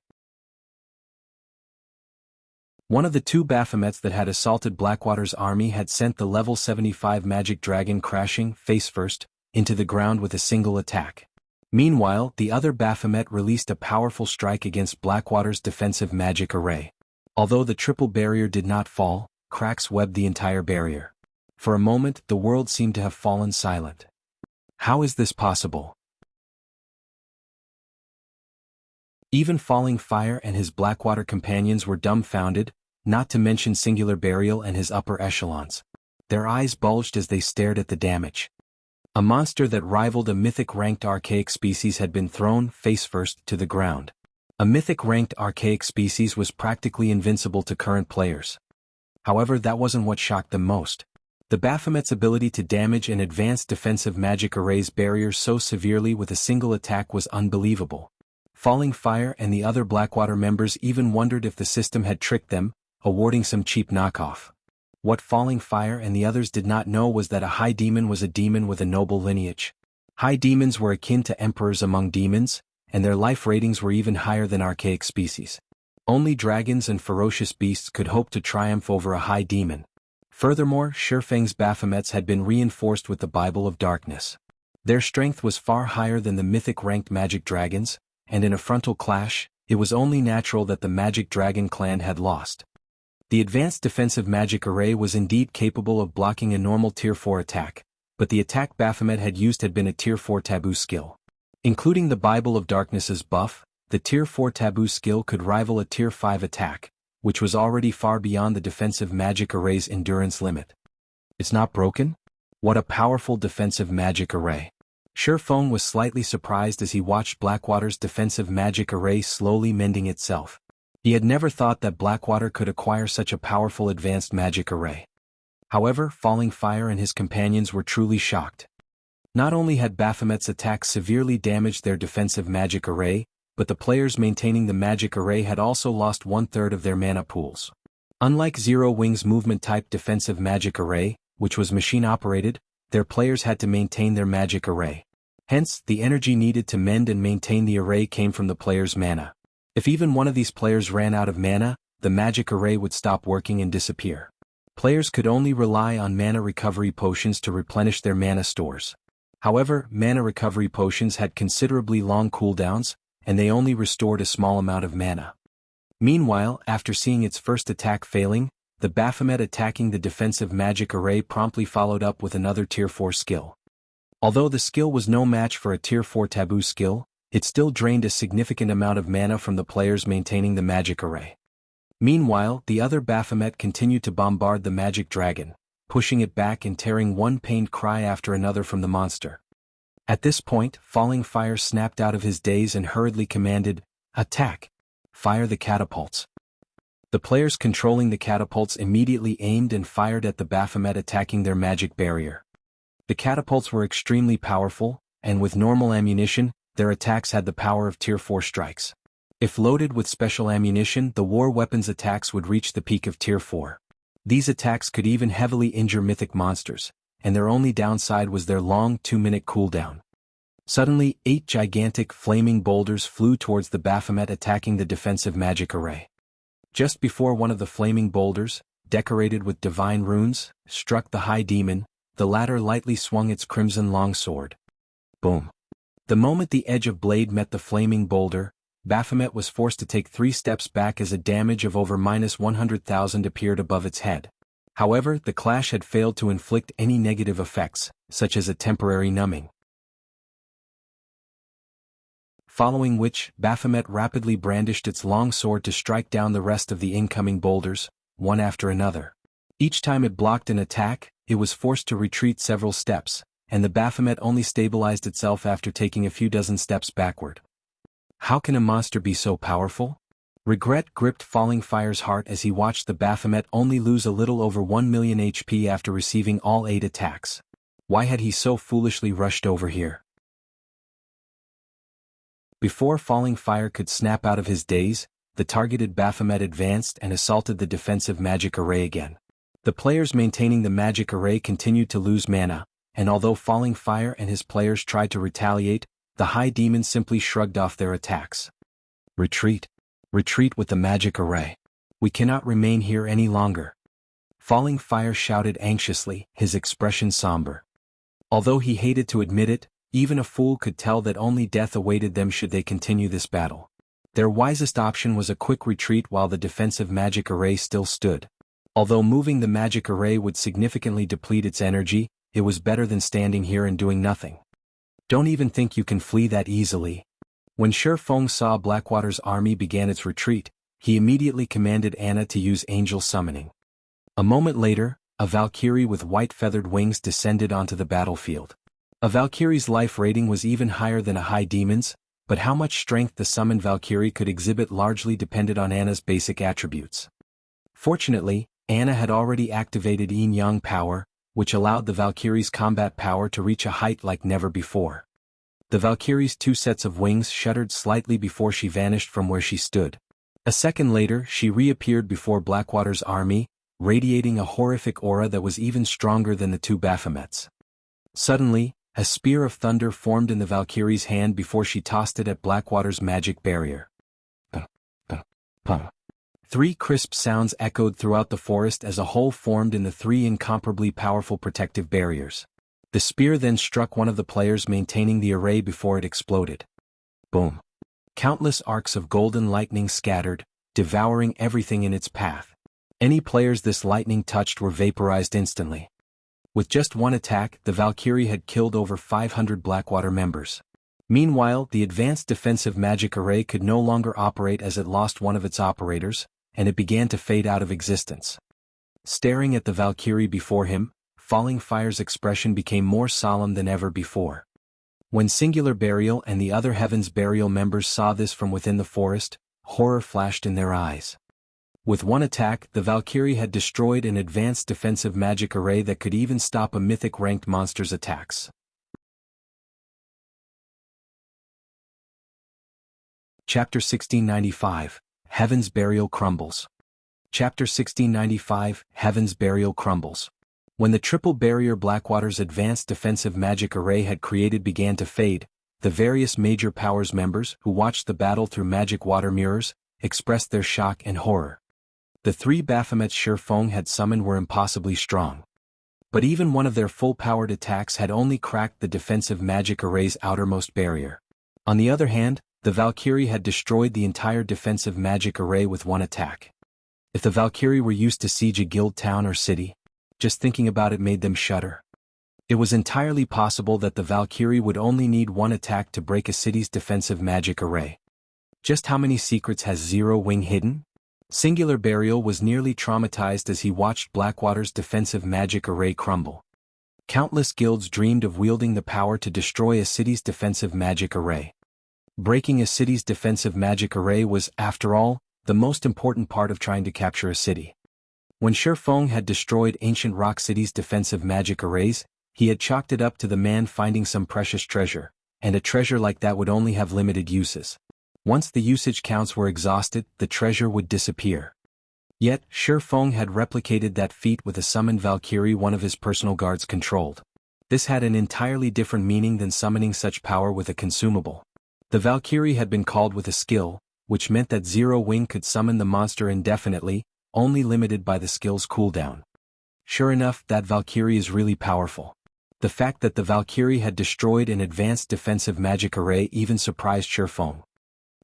One of the 2 Baphomets that had assaulted Blackwater's army had sent the level 75 magic dragon crashing, face first, into the ground with a single attack. Meanwhile, the other Baphomet released a powerful strike against Blackwater's defensive magic array. Although the triple barrier did not fall, cracks webbed the entire barrier. For a moment, the world seemed to have fallen silent. How is this possible? Even Falling Fire and his Blackwater companions were dumbfounded, not to mention Singular Burial and his upper echelons. Their eyes bulged as they stared at the damage. A monster that rivaled a mythic-ranked archaic species had been thrown, face-first, to the ground. A mythic-ranked archaic species was practically invincible to current players. However, that wasn't what shocked them most. The Baphomet's ability to damage an advanced defensive magic array's barriers so severely with a single attack was unbelievable. Falling Fire and the other Blackwater members even wondered if the system had tricked them, awarding some cheap knockoff. What Falling Fire and the others did not know was that a high demon was a demon with a noble lineage. High demons were akin to emperors among demons, and their life ratings were even higher than archaic species. Only dragons and ferocious beasts could hope to triumph over a high demon. Furthermore, Shurfeng's Baphomets had been reinforced with the Bible of Darkness. Their strength was far higher than the mythic-ranked magic dragons, and in a frontal clash, it was only natural that the magic dragon clan had lost. The advanced defensive magic array was indeed capable of blocking a normal tier 4 attack, but the attack Baphomet had used had been a tier 4 taboo skill. Including the Bible of Darkness's buff, the tier 4 taboo skill could rival a tier 5 attack, which was already far beyond the defensive magic array's endurance limit. It's not broken? What a powerful defensive magic array. Shurfeng was slightly surprised as he watched Blackwater's defensive magic array slowly mending itself. He had never thought that Blackwater could acquire such a powerful advanced magic array. However, Falling Fire and his companions were truly shocked. Not only had Baphomet's attack severely damaged their defensive magic array, but the players maintaining the magic array had also lost 1/3 of their mana pools. Unlike Zero Wing's movement-type defensive magic array, which was machine-operated, their players had to maintain their magic array. Hence, the energy needed to mend and maintain the array came from the player's mana. If even one of these players ran out of mana, the magic array would stop working and disappear. Players could only rely on mana recovery potions to replenish their mana stores. However, mana recovery potions had considerably long cooldowns, and they only restored a small amount of mana. Meanwhile, after seeing its first attack failing, the Baphomet attacking the defensive magic array promptly followed up with another tier 4 skill. Although the skill was no match for a tier 4 taboo skill, it still drained a significant amount of mana from the players maintaining the magic array. Meanwhile, the other Baphomet continued to bombard the magic dragon, pushing it back and tearing one pained cry after another from the monster. At this point, Falling Fire snapped out of his daze and hurriedly commanded, "Attack! Fire the catapults!" The players controlling the catapults immediately aimed and fired at the Baphomet attacking their magic barrier. The catapults were extremely powerful, and with normal ammunition, their attacks had the power of tier 4 strikes. If loaded with special ammunition, the war weapons attacks would reach the peak of tier 4. These attacks could even heavily injure mythic monsters, and their only downside was their long 2-minute cooldown. Suddenly, 8 gigantic flaming boulders flew towards the Baphomet, attacking the defensive magic array. Just before one of the flaming boulders, decorated with divine runes, struck the high demon, the latter lightly swung its crimson longsword. Boom. The moment the edge of blade met the flaming boulder, Baphomet was forced to take 3 steps back as a damage of over -100,000 appeared above its head. However, the clash had failed to inflict any negative effects, such as a temporary numbing. Following which, Baphomet rapidly brandished its long sword to strike down the rest of the incoming boulders, one after another. Each time it blocked an attack, it was forced to retreat several steps, and the Baphomet only stabilized itself after taking a few dozen steps backward. How can a monster be so powerful? Regret gripped Falling Fire's heart as he watched the Baphomet only lose a little over 1 million HP after receiving all 8 attacks. Why had he so foolishly rushed over here? Before Falling Fire could snap out of his daze, the targeted Baphomet advanced and assaulted the defensive magic array again. The players maintaining the magic array continued to lose mana, and although Falling Fire and his players tried to retaliate, the high demon simply shrugged off their attacks. Retreat. Retreat with the magic array. We cannot remain here any longer. Falling Fire shouted anxiously, his expression somber. Although he hated to admit it, even a fool could tell that only death awaited them should they continue this battle. Their wisest option was a quick retreat while the defensive magic array still stood. Although moving the magic array would significantly deplete its energy, it was better than standing here and doing nothing. Don't even think you can flee that easily. When Shurfeng saw Blackwater's army began its retreat, he immediately commanded Anna to use angel summoning. A moment later, a Valkyrie with white feathered wings descended onto the battlefield. A Valkyrie's life rating was even higher than a high demon's, but how much strength the summoned Valkyrie could exhibit largely depended on Anna's basic attributes. Fortunately, Anna had already activated Yin-Yang power, which allowed the Valkyrie's combat power to reach a height like never before. The Valkyrie's 2 sets of wings shuddered slightly before she vanished from where she stood. A second later, she reappeared before Blackwater's army, radiating a horrific aura that was even stronger than the 2 Baphomets. Suddenly, a spear of thunder formed in the Valkyrie's hand before she tossed it at Blackwater's magic barrier. 3 crisp sounds echoed throughout the forest as a hole formed in the 3 incomparably powerful protective barriers. The spear then struck one of the players maintaining the array before it exploded. Boom. Countless arcs of golden lightning scattered, devouring everything in its path. Any players this lightning touched were vaporized instantly. With just one attack, the Valkyrie had killed over 500 Blackwater members. Meanwhile, the advanced defensive magic array could no longer operate as it lost one of its operators, and it began to fade out of existence. Staring at the Valkyrie before him, Falling Fire's expression became more solemn than ever before. When Singular Burial and the other Heaven's Burial members saw this from within the forest, horror flashed in their eyes. With one attack, the Valkyrie had destroyed an advanced defensive magic array that could even stop a mythic-ranked monster's attacks. Chapter 1695, Heaven's Burial Crumbles. Chapter 1695, Heaven's Burial Crumbles. When the triple barrier Blackwater's advanced defensive magic array had created began to fade, the various major powers members, who watched the battle through magic water mirrors, expressed their shock and horror. The 3 Baphomets Shurfeng had summoned were impossibly strong. But even one of their full-powered attacks had only cracked the defensive magic array's outermost barrier. On the other hand, the Valkyrie had destroyed the entire defensive magic array with one attack. If the Valkyrie were used to siege a guild town or city, just thinking about it made them shudder. It was entirely possible that the Valkyrie would only need one attack to break a city's defensive magic array. Just how many secrets has Zero Wing hidden? Singular Burial was nearly traumatized as he watched Blackwater's defensive magic array crumble. Countless guilds dreamed of wielding the power to destroy a city's defensive magic array. Breaking a city's defensive magic array was, after all, the most important part of trying to capture a city. When Shurfeng had destroyed ancient rock cities' defensive magic arrays, he had chalked it up to the man finding some precious treasure, and a treasure like that would only have limited uses. Once the usage counts were exhausted, the treasure would disappear. Yet, Shi Feng had replicated that feat with a summoned Valkyrie one of his personal guards controlled. This had an entirely different meaning than summoning such power with a consumable. The Valkyrie had been called with a skill, which meant that Zero Wing could summon the monster indefinitely, only limited by the skill's cooldown. Sure enough, that Valkyrie is really powerful. The fact that the Valkyrie had destroyed an advanced defensive magic array even surprised Shi Feng.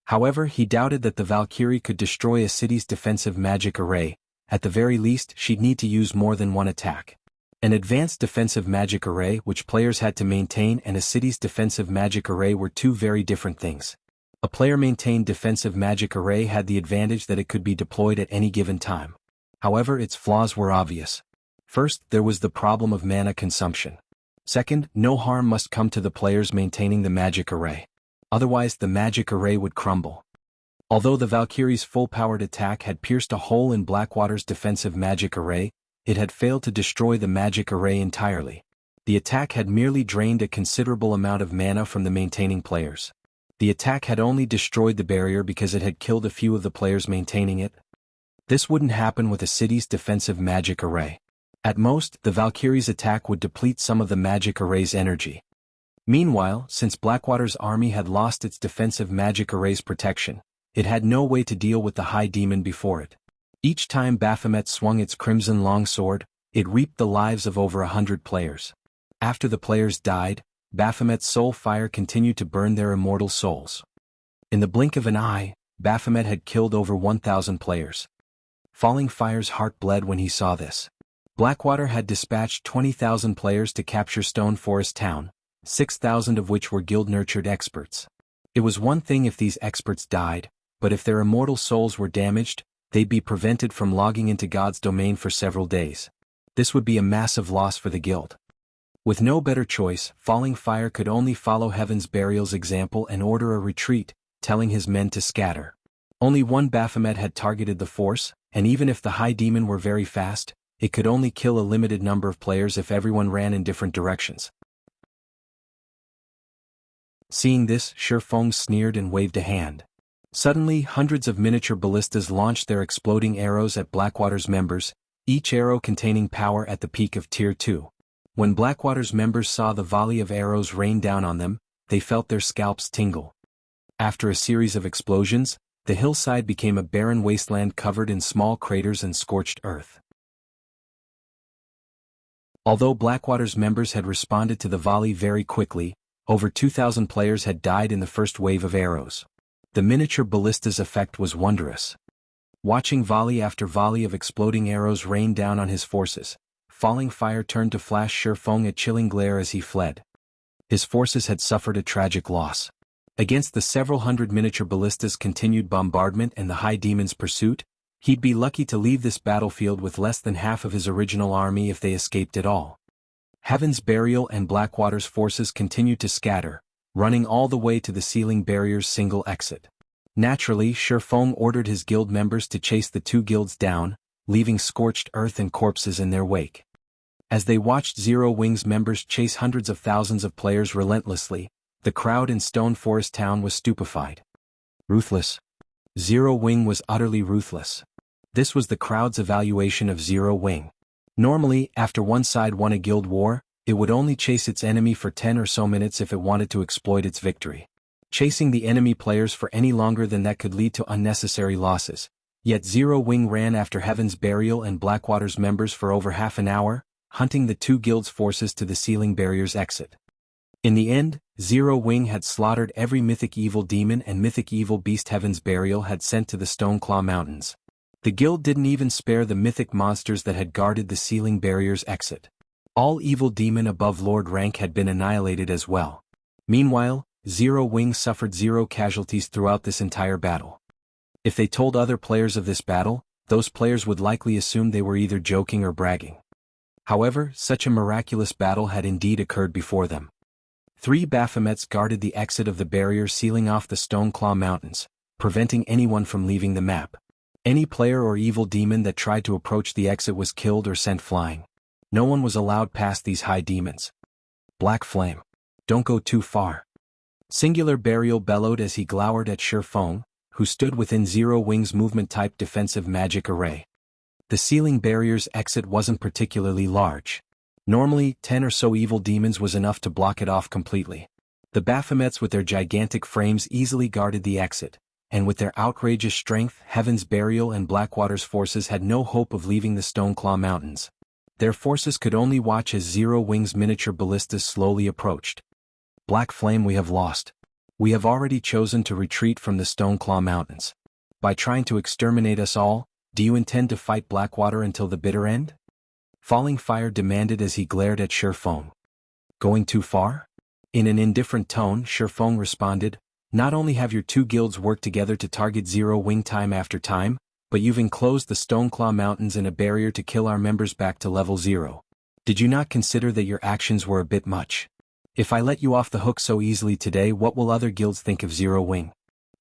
However, he doubted that the Valkyrie could destroy a city's defensive magic array. At the very least, she'd need to use more than one attack. An advanced defensive magic array which players had to maintain and a city's defensive magic array were two very different things. A player-maintained defensive magic array had the advantage that it could be deployed at any given time. However, its flaws were obvious. First, there was the problem of mana consumption. Second, no harm must come to the players maintaining the magic array. Otherwise, the magic array would crumble. Although the Valkyrie's full-powered attack had pierced a hole in Blackwater's defensive magic array, it had failed to destroy the magic array entirely. The attack had merely drained a considerable amount of mana from the maintaining players. The attack had only destroyed the barrier because it had killed a few of the players maintaining it. This wouldn't happen with a city's defensive magic array. At most, the Valkyrie's attack would deplete some of the magic array's energy. Meanwhile, since Blackwater's army had lost its defensive magic array's protection, it had no way to deal with the High Demon before it. Each time Baphomet swung its crimson longsword, it reaped the lives of over 100 players. After the players died, Baphomet's soul fire continued to burn their immortal souls. In the blink of an eye, Baphomet had killed over 1,000 players. Falling Fire's heart bled when he saw this. Blackwater had dispatched 20,000 players to capture Stone Forest Town, 6,000 of which were guild-nurtured experts. It was one thing if these experts died, but if their immortal souls were damaged, they'd be prevented from logging into God's domain for several days. This would be a massive loss for the guild. With no better choice, Falling Fire could only follow Heaven's Burial's example and order a retreat, telling his men to scatter. Only one Baphomet had targeted the force, and even if the High Demon were very fast, it could only kill a limited number of players if everyone ran in different directions. Seeing this, Shi Feng sneered and waved a hand. Suddenly, hundreds of miniature ballistas launched their exploding arrows at Blackwater's members, each arrow containing power at the peak of Tier 2. When Blackwater's members saw the volley of arrows rain down on them, they felt their scalps tingle. After a series of explosions, the hillside became a barren wasteland covered in small craters and scorched earth. Although Blackwater's members had responded to the volley very quickly, over 2,000 players had died in the first wave of arrows. The miniature ballista's effect was wondrous. Watching volley after volley of exploding arrows rain down on his forces, Falling Fire turned to flash Shi Feng a chilling glare as he fled. His forces had suffered a tragic loss. Against the several hundred miniature ballistas' continued bombardment and the High Demon's pursuit, he'd be lucky to leave this battlefield with less than half of his original army if they escaped at all. Heaven's Burial and Blackwater's forces continued to scatter, running all the way to the Sealing Barrier's single exit. Naturally, Shi Feng ordered his guild members to chase the two guilds down, leaving scorched earth and corpses in their wake. As they watched Zero Wing's members chase hundreds of thousands of players relentlessly, the crowd in Stone Forest Town was stupefied. Ruthless. Zero Wing was utterly ruthless. This was the crowd's evaluation of Zero Wing. Normally, after one side won a guild war, it would only chase its enemy for 10 or so minutes if it wanted to exploit its victory. Chasing the enemy players for any longer than that could lead to unnecessary losses. Yet Zero Wing ran after Heaven's Burial and Blackwater's members for over half an hour, hunting the two guilds' forces to the Sealing Barrier's exit. In the end, Zero Wing had slaughtered every mythic evil demon and mythic evil beast Heaven's Burial had sent to the Stoneclaw Mountains. The guild didn't even spare the mythic monsters that had guarded the Sealing Barrier's exit. All evil demon above Lord rank had been annihilated as well. Meanwhile, Zero Wing suffered 0 casualties throughout this entire battle. If they told other players of this battle, those players would likely assume they were either joking or bragging. However, such a miraculous battle had indeed occurred before them. 3 Baphomets guarded the exit of the barrier sealing off the Stoneclaw Mountains, preventing anyone from leaving the map. Any player or evil demon that tried to approach the exit was killed or sent flying. No one was allowed past these high demons. Black Flame. Don't go too far. Singular Burial bellowed as he glowered at Shi Feng, who stood within Zero Wing's movement-type defensive magic array. The ceiling barrier's exit wasn't particularly large. Normally, 10 or so evil demons was enough to block it off completely. The Baphomets with their gigantic frames easily guarded the exit, and with their outrageous strength, Heaven's Burial and Blackwater's forces had no hope of leaving the Stoneclaw Mountains. Their forces could only watch as Zero Wing's miniature ballistas slowly approached. Black Flame, we have lost. We have already chosen to retreat from the Stoneclaw Mountains. By trying to exterminate us all, do you intend to fight Blackwater until the bitter end? Falling Fire demanded as he glared at Shifeng. Going too far? In an indifferent tone, Shifeng responded, not only have your two guilds worked together to target Zero Wing time after time, but you've enclosed the Stoneclaw Mountains in a barrier to kill our members back to level 0. Did you not consider that your actions were a bit much? If I let you off the hook so easily today, what will other guilds think of Zero Wing?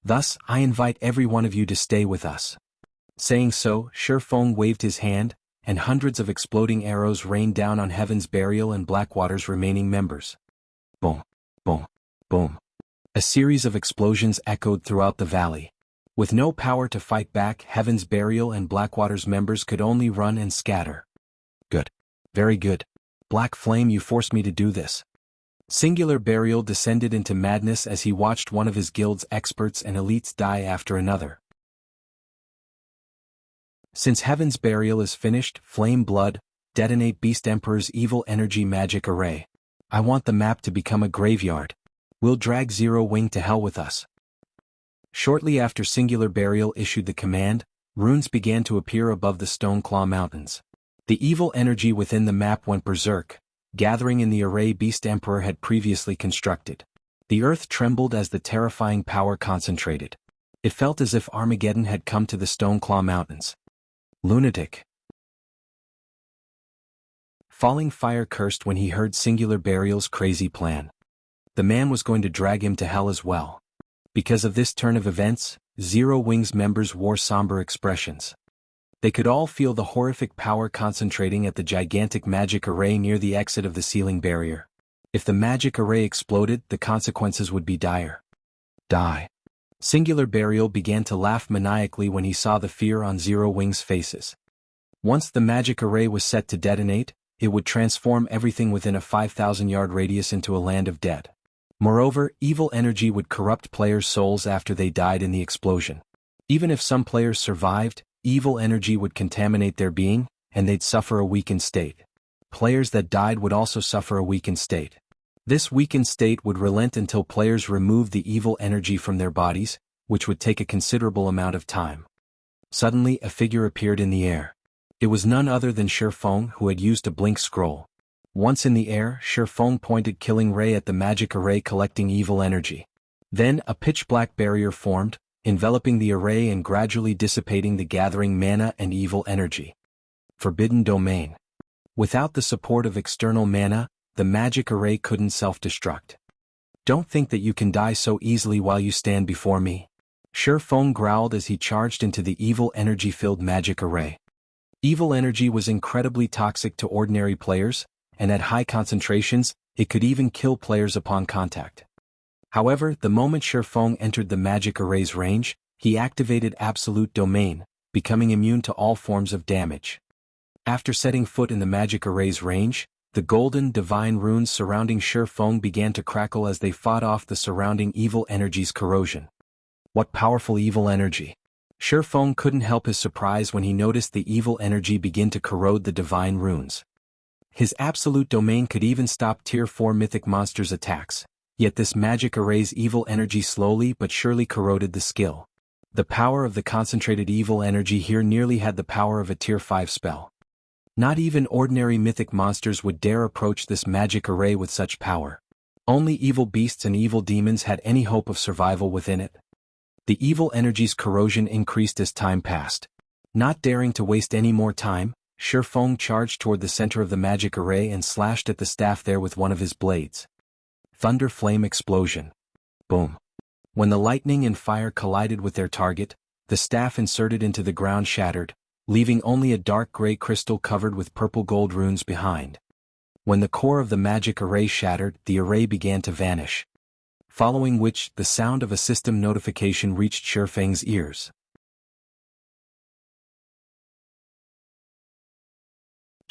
Thus, I invite every one of you to stay with us. Saying so, Shifeng waved his hand, and hundreds of exploding arrows rained down on Heaven's Burial and Blackwater's remaining members. Boom, boom, boom. A series of explosions echoed throughout the valley. With no power to fight back, Heaven's Burial and Blackwater's members could only run and scatter. Good. Very good. Black Flame, you forced me to do this. Singular Burial descended into madness as he watched one of his guild's experts and elites die after another. Since Heaven's Burial is finished, Flame Blood, detonate Beast Emperor's evil energy magic array. I want the map to become a graveyard. We'll drag Zero Wing to hell with us. Shortly after Singular Burial issued the command, runes began to appear above the Stoneclaw Mountains. The evil energy within the map went berserk, gathering in the array Beast Emperor had previously constructed. The earth trembled as the terrifying power concentrated. It felt as if Armageddon had come to the Stoneclaw Mountains. Lunatic. Falling Fire cursed when he heard Singular Burial's crazy plan. The man was going to drag him to hell as well. Because of this turn of events, Zero Wing's members wore somber expressions. They could all feel the horrific power concentrating at the gigantic magic array near the exit of the ceiling barrier. If the magic array exploded, the consequences would be dire. Die. Singular Burial began to laugh maniacally when he saw the fear on Zero Wing's faces. Once the magic array was set to detonate, it would transform everything within a 5,000-yard radius into a land of dead. Moreover, evil energy would corrupt players' souls after they died in the explosion. Even if some players survived, evil energy would contaminate their being, and they'd suffer a weakened state. Players that died would also suffer a weakened state. This weakened state would relent until players removed the evil energy from their bodies, which would take a considerable amount of time. Suddenly, a figure appeared in the air. It was none other than Shifeng, who had used a blink scroll. Once in the air, Shifeng pointed Killing Ray at the magic array collecting evil energy. Then, a pitch-black barrier formed, enveloping the array and gradually dissipating the gathering mana and evil energy. Forbidden Domain. Without the support of external mana, the magic array couldn't self-destruct. Don't think that you can die so easily while you stand before me. Shifeng growled as he charged into the evil energy-filled magic array. Evil energy was incredibly toxic to ordinary players, and at high concentrations, it could even kill players upon contact. However, the moment Shifeng entered the magic array's range, he activated Absolute Domain, becoming immune to all forms of damage. After setting foot in the magic array's range, the golden divine runes surrounding Shifeng began to crackle as they fought off the surrounding evil energy's corrosion. What powerful evil energy! Shifeng couldn't help his surprise when he noticed the evil energy begin to corrode the divine runes. His absolute domain could even stop Tier 4 mythic monsters' attacks, yet this magic array's evil energy slowly but surely corroded the skill. The power of the concentrated evil energy here nearly had the power of a Tier 5 spell. Not even ordinary mythic monsters would dare approach this magic array with such power. Only evil beasts and evil demons had any hope of survival within it. The evil energy's corrosion increased as time passed. Not daring to waste any more time, Shifeng charged toward the center of the magic array and slashed at the staff there with one of his blades. Thunder Flame Explosion. Boom. When the lightning and fire collided with their target, the staff inserted into the ground shattered, leaving only a dark gray crystal covered with purple gold runes behind. When the core of the magic array shattered, the array began to vanish. Following which, the sound of a system notification reached Shifeng's ears.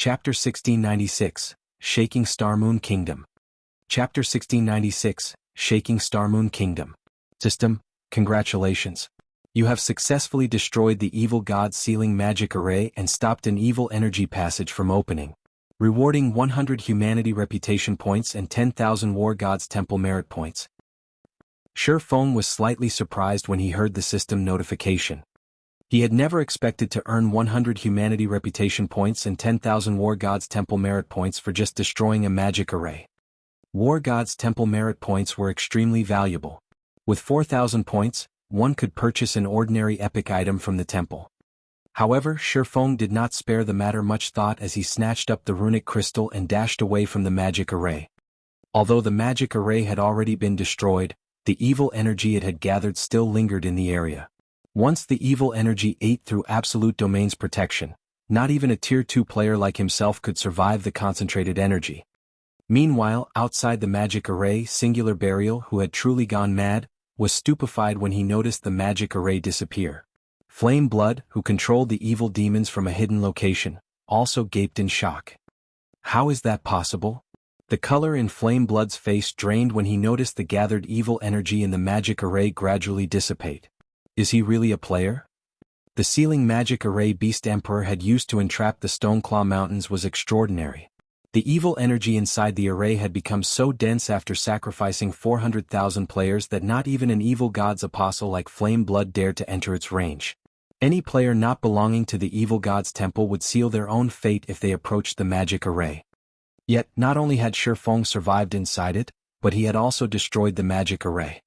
Chapter 1696, Shaking Starmoon Kingdom. Chapter 1696, Shaking Starmoon Kingdom. System, congratulations. You have successfully destroyed the evil god's sealing magic array and stopped an evil energy passage from opening. Rewarding 100 humanity reputation points and 10,000 war god's temple merit points. Shi Feng was slightly surprised when he heard the system notification. He had never expected to earn 100 humanity reputation points and 10,000 war god's temple merit points for just destroying a magic array. War god's temple merit points were extremely valuable. With 4,000 points, one could purchase an ordinary epic item from the temple. However, Shi Feng did not spare the matter much thought as he snatched up the runic crystal and dashed away from the magic array. Although the magic array had already been destroyed, the evil energy it had gathered still lingered in the area. Once the evil energy ate through Absolute Domain's protection, not even a Tier 2 player like himself could survive the concentrated energy. Meanwhile, outside the magic array, Singular Burial, who had truly gone mad, was stupefied when he noticed the magic array disappear. Flame Blood, who controlled the evil demons from a hidden location, also gaped in shock. How is that possible? The color in Flame Blood's face drained when he noticed the gathered evil energy in the magic array gradually dissipate. Is he really a player? The sealing magic array Beast Emperor had used to entrap the Stoneclaw Mountains was extraordinary. The evil energy inside the array had become so dense after sacrificing 400,000 players that not even an evil god's apostle like Flame Blood dared to enter its range. Any player not belonging to the evil god's temple would seal their own fate if they approached the magic array. Yet, not only had Shi Feng survived inside it, but he had also destroyed the magic array.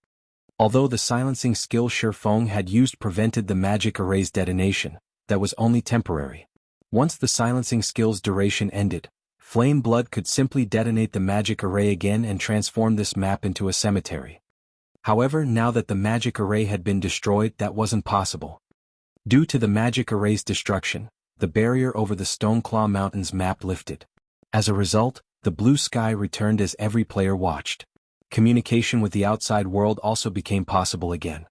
Although the silencing skill Shi Feng had used prevented the magic array's detonation, that was only temporary. Once the silencing skill's duration ended, Flame Blood could simply detonate the magic array again and transform this map into a cemetery. However, now that the magic array had been destroyed, that wasn't possible. Due to the magic array's destruction, the barrier over the Stoneclaw Mountains map lifted. As a result, the blue sky returned as every player watched. Communication with the outside world also became possible again.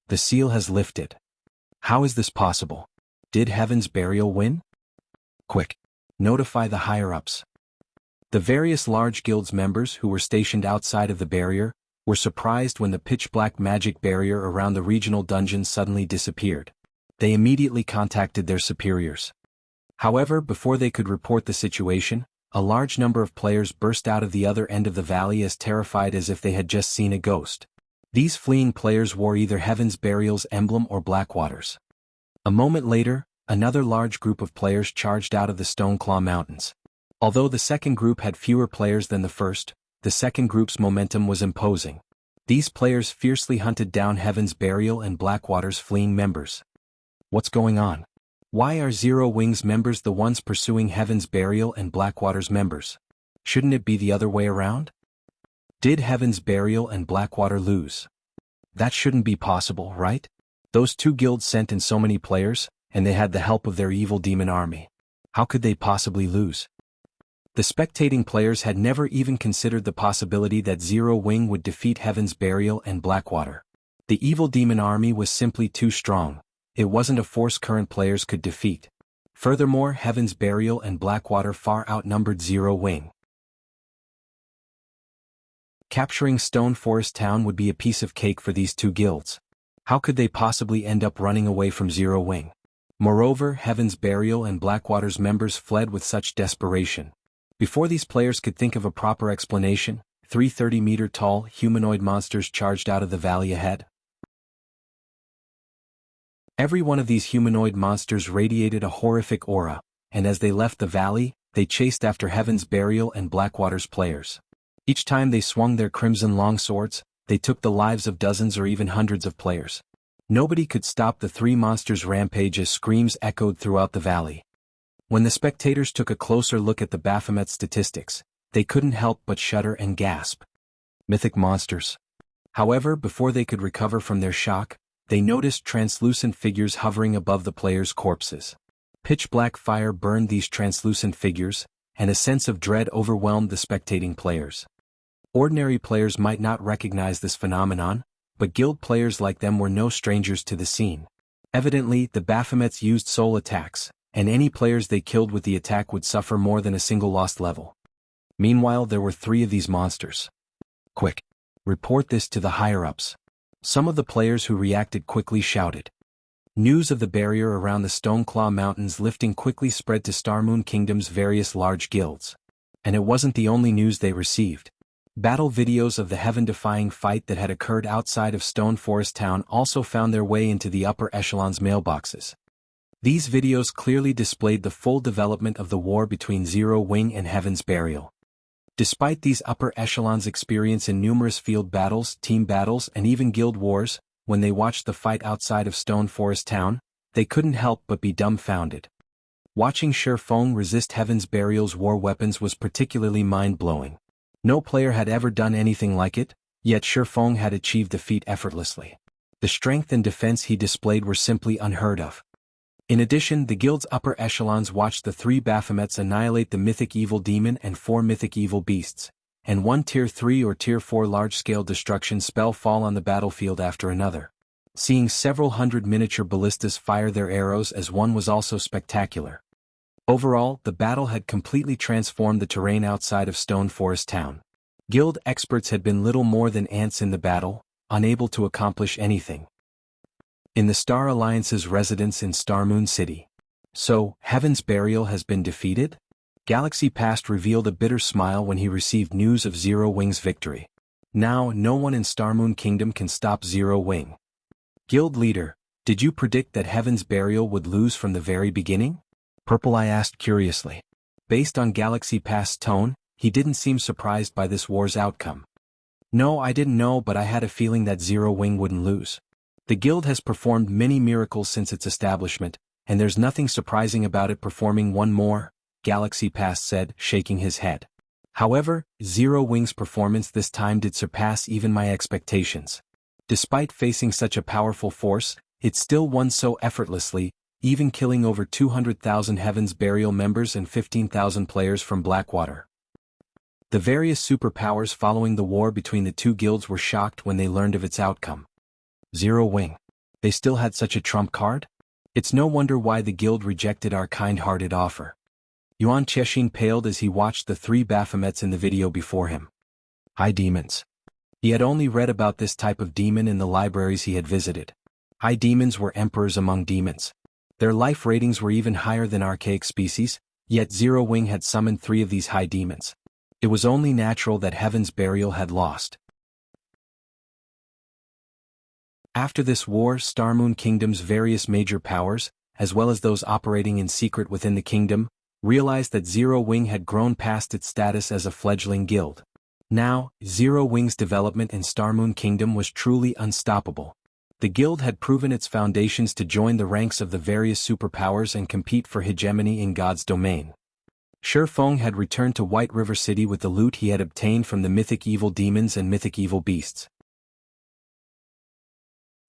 The seal has lifted. How is this possible? Did Heaven's Burial win? Quick! Notify the higher-ups. The various large guilds members who were stationed outside of the barrier were surprised when the pitch-black magic barrier around the regional dungeon suddenly disappeared. They immediately contacted their superiors. However, before they could report the situation, a large number of players burst out of the other end of the valley as terrified as if they had just seen a ghost. These fleeing players wore either Heaven's Burial's emblem or Blackwater's. A moment later, another large group of players charged out of the Stoneclaw Mountains. Although the second group had fewer players than the first, the second group's momentum was imposing. These players fiercely hunted down Heaven's Burial and Blackwater's fleeing members. What's going on? Why are Zero Wing's members the ones pursuing Heaven's Burial and Blackwater's members? Shouldn't it be the other way around? Did Heaven's Burial and Blackwater lose? That shouldn't be possible, right? Those two guilds sent in so many players, and they had the help of their evil demon army. How could they possibly lose? The spectating players had never even considered the possibility that Zero Wing would defeat Heaven's Burial and Blackwater. The evil demon army was simply too strong. It wasn't a force current players could defeat. Furthermore, Heaven's Burial and Blackwater far outnumbered Zero Wing. Capturing Stone Forest Town would be a piece of cake for these two guilds. How could they possibly end up running away from Zero Wing? Moreover, Heaven's Burial and Blackwater's members fled with such desperation. Before these players could think of a proper explanation, 3 30-meter-tall humanoid monsters charged out of the valley ahead. Every one of these humanoid monsters radiated a horrific aura, and as they left the valley, they chased after Heaven's Burial and Blackwater's players. Each time they swung their crimson longswords, they took the lives of dozens or even hundreds of players. Nobody could stop the three monsters' rampage as screams echoed throughout the valley. When the spectators took a closer look at the Baphomet's statistics, they couldn't help but shudder and gasp. Mythic monsters. However, before they could recover from their shock, they noticed translucent figures hovering above the players' corpses. Pitch-black fire burned these translucent figures, and a sense of dread overwhelmed the spectating players. Ordinary players might not recognize this phenomenon, but guild players like them were no strangers to the scene. Evidently, the Baphomets used soul attacks, and any players they killed with the attack would suffer more than a single lost level. Meanwhile, there were 3 of these monsters. Quick! Report this to the higher-ups. Some of the players who reacted quickly shouted. News of the barrier around the Stoneclaw Mountains lifting quickly spread to Starmoon Kingdom's various large guilds. And it wasn't the only news they received. Battle videos of the heaven-defying fight that had occurred outside of Stone Forest Town also found their way into the upper echelons' mailboxes. These videos clearly displayed the full development of the war between Zero Wing and Heaven's Burial. Despite these upper echelons' experience in numerous field battles, team battles, and even guild wars, when they watched the fight outside of Stone Forest Town, they couldn't help but be dumbfounded. Watching Shi Feng resist Heaven's Burial's war weapons was particularly mind-blowing. No player had ever done anything like it, yet Shi Feng had achieved the feat effortlessly. The strength and defense he displayed were simply unheard of. In addition, the guild's upper echelons watched the 3 Baphomets annihilate the Mythic Evil Demon and 4 Mythic Evil Beasts, and 1 Tier 3 or Tier 4 large-scale destruction spell fall on the battlefield after another. Seeing several hundred miniature ballistas fire their arrows as one was also spectacular. Overall, the battle had completely transformed the terrain outside of Stone Forest Town. Guild experts had been little more than ants in the battle, unable to accomplish anything. In the Star Alliance's residence in Starmoon City. So, Heaven's Burial has been defeated? Galaxy Past revealed a bitter smile when he received news of Zero Wing's victory. Now, no one in Starmoon Kingdom can stop Zero Wing. Guild leader, did you predict that Heaven's Burial would lose from the very beginning? Purple Eye asked curiously. Based on Galaxy Past's tone, he didn't seem surprised by this war's outcome. No, I didn't know, but I had a feeling that Zero Wing wouldn't lose. The guild has performed many miracles since its establishment, and there's nothing surprising about it performing one more, Galaxy Past said, shaking his head. However, Zero Wing's performance this time did surpass even my expectations. Despite facing such a powerful force, it still won so effortlessly, even killing over 200,000 Heaven's Burial members and 15,000 players from Blackwater. The various superpowers following the war between the 2 guilds were shocked when they learned of its outcome. Zero Wing. They still had such a trump card? It's no wonder why the guild rejected our kind-hearted offer. Yuan Chexin paled as he watched the 3 Baphomets in the video before him. High demons. He had only read about this type of demon in the libraries he had visited. High demons were emperors among demons. Their life ratings were even higher than archaic species, yet Zero Wing had summoned 3 of these high demons. It was only natural that Heaven's Burial had lost. After this war, Starmoon Kingdom's various major powers, as well as those operating in secret within the kingdom, realized that Zero Wing had grown past its status as a fledgling guild. Now, Zero Wing's development in Starmoon Kingdom was truly unstoppable. The guild had proven its foundations to join the ranks of the various superpowers and compete for hegemony in God's domain. Shi Feng had returned to White River City with the loot he had obtained from the Mythic Evil Demons and Mythic Evil Beasts.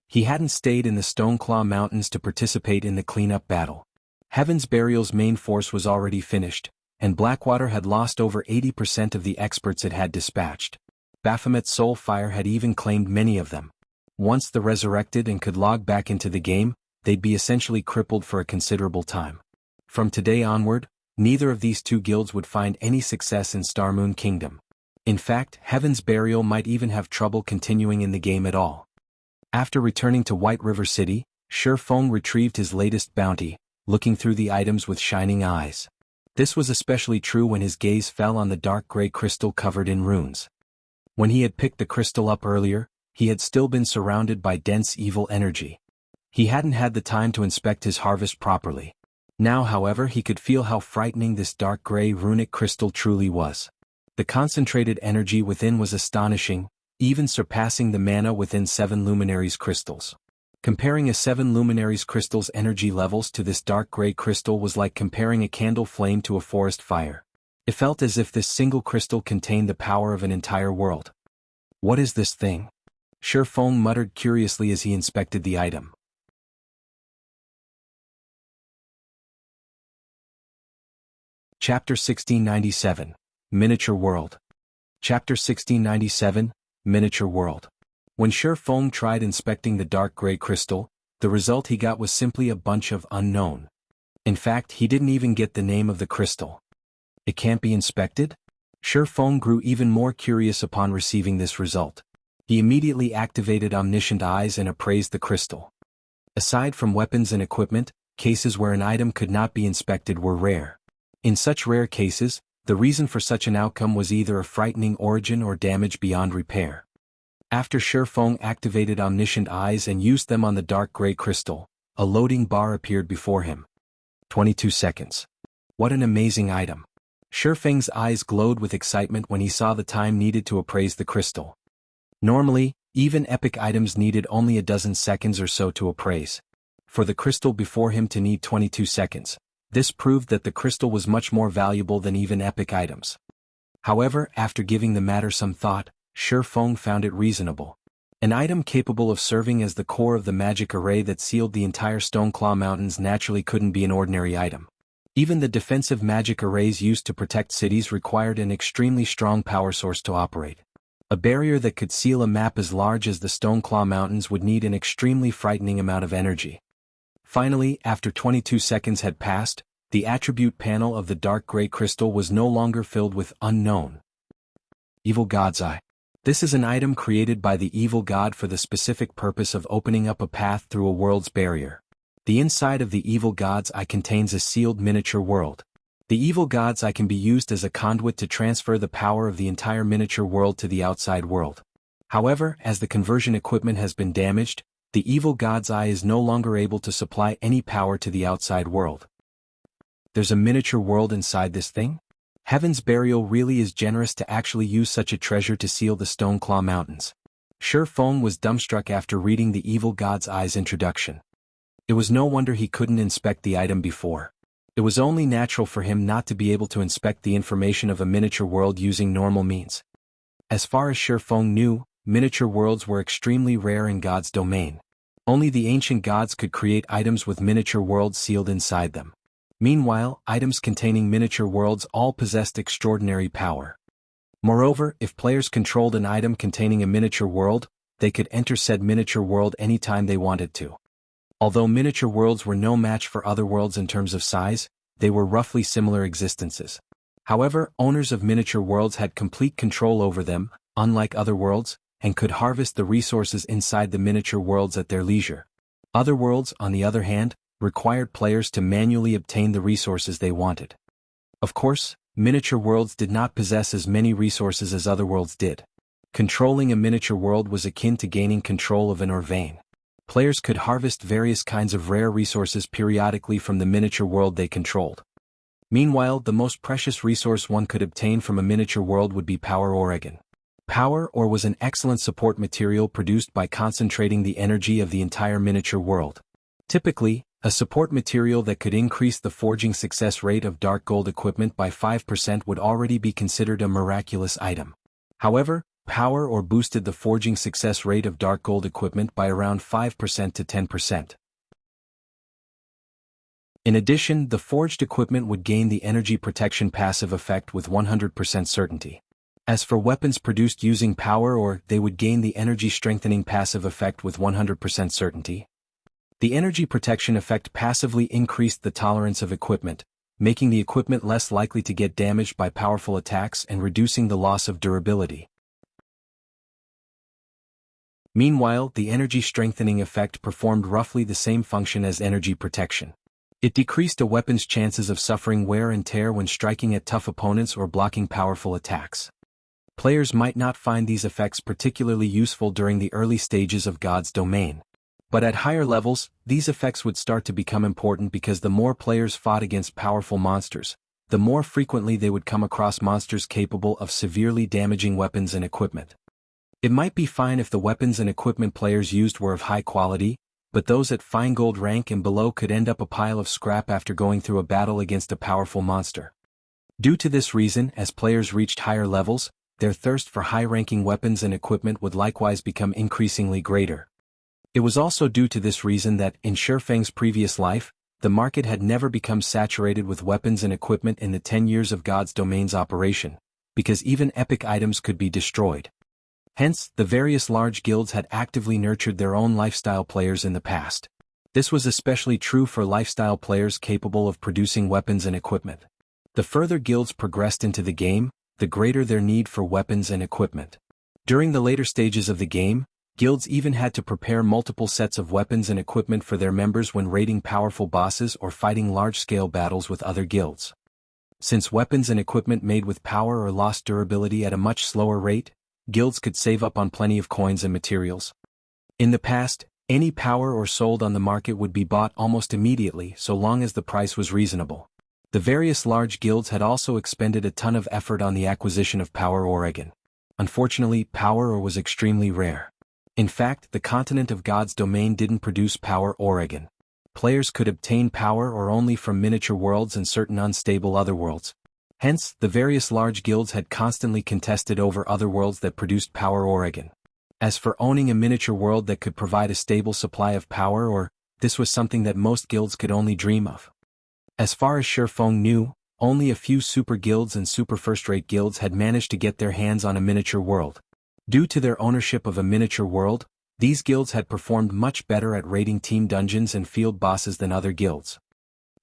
He hadn't stayed in the Stoneclaw Mountains to participate in the cleanup battle. Heaven's Burial's main force was already finished, and Blackwater had lost over 80% of the experts it had dispatched. Baphomet's Soulfire had even claimed many of them. Once the resurrected and could log back into the game, they'd be essentially crippled for a considerable time. From today onward, neither of these 2 guilds would find any success in Starmoon Kingdom. In fact, Heaven's Burial might even have trouble continuing in the game at all. After returning to White River City, Shi Feng retrieved his latest bounty, looking through the items with shining eyes. This was especially true when his gaze fell on the dark gray crystal covered in runes. When he had picked the crystal up earlier, he had still been surrounded by dense evil energy. He hadn't had the time to inspect his harvest properly. Now, however, he could feel how frightening this dark gray runic crystal truly was. The concentrated energy within was astonishing, even surpassing the mana within 7 Luminaries crystals. Comparing a 7 Luminaries crystal's energy levels to this dark gray crystal was like comparing a candle flame to a forest fire. It felt as if this single crystal contained the power of an entire world. What is this thing? Shi Feng muttered curiously as he inspected the item. Chapter 1697, Miniature World. Chapter 1697, Miniature World. When Shi Feng tried inspecting the dark gray crystal, the result he got was simply a bunch of unknown. In fact, he didn't even get the name of the crystal. It can't be inspected? Shi Feng grew even more curious upon receiving this result. He immediately activated omniscient eyes and appraised the crystal. Aside from weapons and equipment, cases where an item could not be inspected were rare. In such rare cases, the reason for such an outcome was either a frightening origin or damage beyond repair. After Shi Feng activated omniscient eyes and used them on the dark gray crystal, a loading bar appeared before him. 22 seconds. What an amazing item. Shi Feng's eyes glowed with excitement when he saw the time needed to appraise the crystal. Normally, even epic items needed only a dozen seconds or so to appraise. For the crystal before him to need 22 seconds, this proved that the crystal was much more valuable than even epic items. However, after giving the matter some thought, Shi Feng found it reasonable. An item capable of serving as the core of the magic array that sealed the entire Stoneclaw Mountains naturally couldn't be an ordinary item. Even the defensive magic arrays used to protect cities required an extremely strong power source to operate. A barrier that could seal a map as large as the Stoneclaw Mountains would need an extremely frightening amount of energy. Finally, after 22 seconds had passed, the attribute panel of the dark gray crystal was no longer filled with unknown. Evil God's Eye. This is an item created by the evil god for the specific purpose of opening up a path through a world's barrier. The inside of the evil god's eye contains a sealed miniature world. The evil god's eye can be used as a conduit to transfer the power of the entire miniature world to the outside world. However, as the conversion equipment has been damaged, the evil god's eye is no longer able to supply any power to the outside world. There's a miniature world inside this thing? Heaven's Burial really is generous to actually use such a treasure to seal the Stoneclaw Mountains. Shi Feng was dumbstruck after reading the evil god's eye's introduction. It was no wonder he couldn't inspect the item before. It was only natural for him not to be able to inspect the information of a miniature world using normal means. As far as Shi Feng knew, miniature worlds were extremely rare in God's domain. Only the ancient gods could create items with miniature worlds sealed inside them. Meanwhile, items containing miniature worlds all possessed extraordinary power. Moreover, if players controlled an item containing a miniature world, they could enter said miniature world anytime they wanted to. Although miniature worlds were no match for other worlds in terms of size, they were roughly similar existences. However, owners of miniature worlds had complete control over them, unlike other worlds, and could harvest the resources inside the miniature worlds at their leisure. Other worlds, on the other hand, required players to manually obtain the resources they wanted. Of course, miniature worlds did not possess as many resources as other worlds did. Controlling a miniature world was akin to gaining control of an vein. Players could harvest various kinds of rare resources periodically from the miniature world they controlled. Meanwhile, the most precious resource one could obtain from a miniature world would be power ore. Power ore was an excellent support material produced by concentrating the energy of the entire miniature world. Typically, a support material that could increase the forging success rate of dark gold equipment by 5% would already be considered a miraculous item. However, power ore boosted the forging success rate of dark gold equipment by around 5% to 10%. In addition, the forged equipment would gain the energy protection passive effect with 100% certainty. As for weapons produced using power ore, they would gain the energy strengthening passive effect with 100% certainty. The energy protection effect passively increased the tolerance of equipment, making the equipment less likely to get damaged by powerful attacks and reducing the loss of durability. Meanwhile, the energy strengthening effect performed roughly the same function as energy protection. It decreased a weapon's chances of suffering wear and tear when striking at tough opponents or blocking powerful attacks. Players might not find these effects particularly useful during the early stages of God's domain. But at higher levels, these effects would start to become important because the more players fought against powerful monsters, the more frequently they would come across monsters capable of severely damaging weapons and equipment. It might be fine if the weapons and equipment players used were of high quality, but those at fine gold rank and below could end up a pile of scrap after going through a battle against a powerful monster. Due to this reason, as players reached higher levels, their thirst for high-ranking weapons and equipment would likewise become increasingly greater. It was also due to this reason that, in Shi Feng's previous life, the market had never become saturated with weapons and equipment in the 10 years of God's domain's operation, because even epic items could be destroyed. Hence, the various large guilds had actively nurtured their own lifestyle players in the past. This was especially true for lifestyle players capable of producing weapons and equipment. The further guilds progressed into the game, the greater their need for weapons and equipment. During the later stages of the game, guilds even had to prepare multiple sets of weapons and equipment for their members when raiding powerful bosses or fighting large-scale battles with other guilds. Since weapons and equipment made with power or lost durability at a much slower rate, guilds could save up on plenty of coins and materials. In the past, any power or sold on the market would be bought almost immediately so long as the price was reasonable. The various large guilds had also expended a ton of effort on the acquisition of power ore again. Unfortunately, power ore was extremely rare. In fact, the continent of God's domain didn't produce power ore again. Players could obtain power ore only from miniature worlds and certain unstable otherworlds. Hence, the various large guilds had constantly contested over otherworlds that produced power ore again. As for owning a miniature world that could provide a stable supply of power ore, this was something that most guilds could only dream of. As far as Shifeng knew, only a few super guilds and super first-rate guilds had managed to get their hands on a miniature world. Due to their ownership of a miniature world, these guilds had performed much better at raiding team dungeons and field bosses than other guilds.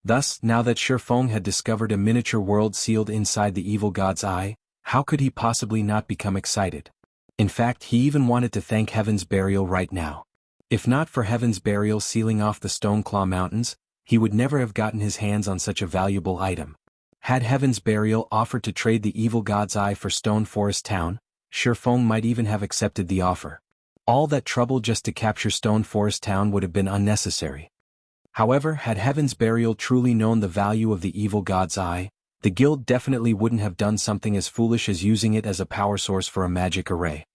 Thus, now that Shifeng had discovered a miniature world sealed inside the evil god's eye, how could he possibly not become excited? In fact, he even wanted to thank Heaven's Burial right now. If not for Heaven's Burial sealing off the Stoneclaw Mountains, he would never have gotten his hands on such a valuable item. Had Heaven's Burial offered to trade the evil god's eye for Stone Forest Town, Shifeng might even have accepted the offer. All that trouble just to capture Stone Forest Town would have been unnecessary. However, had Heaven's Burial truly known the value of the evil god's eye, the guild definitely wouldn't have done something as foolish as using it as a power source for a magic array.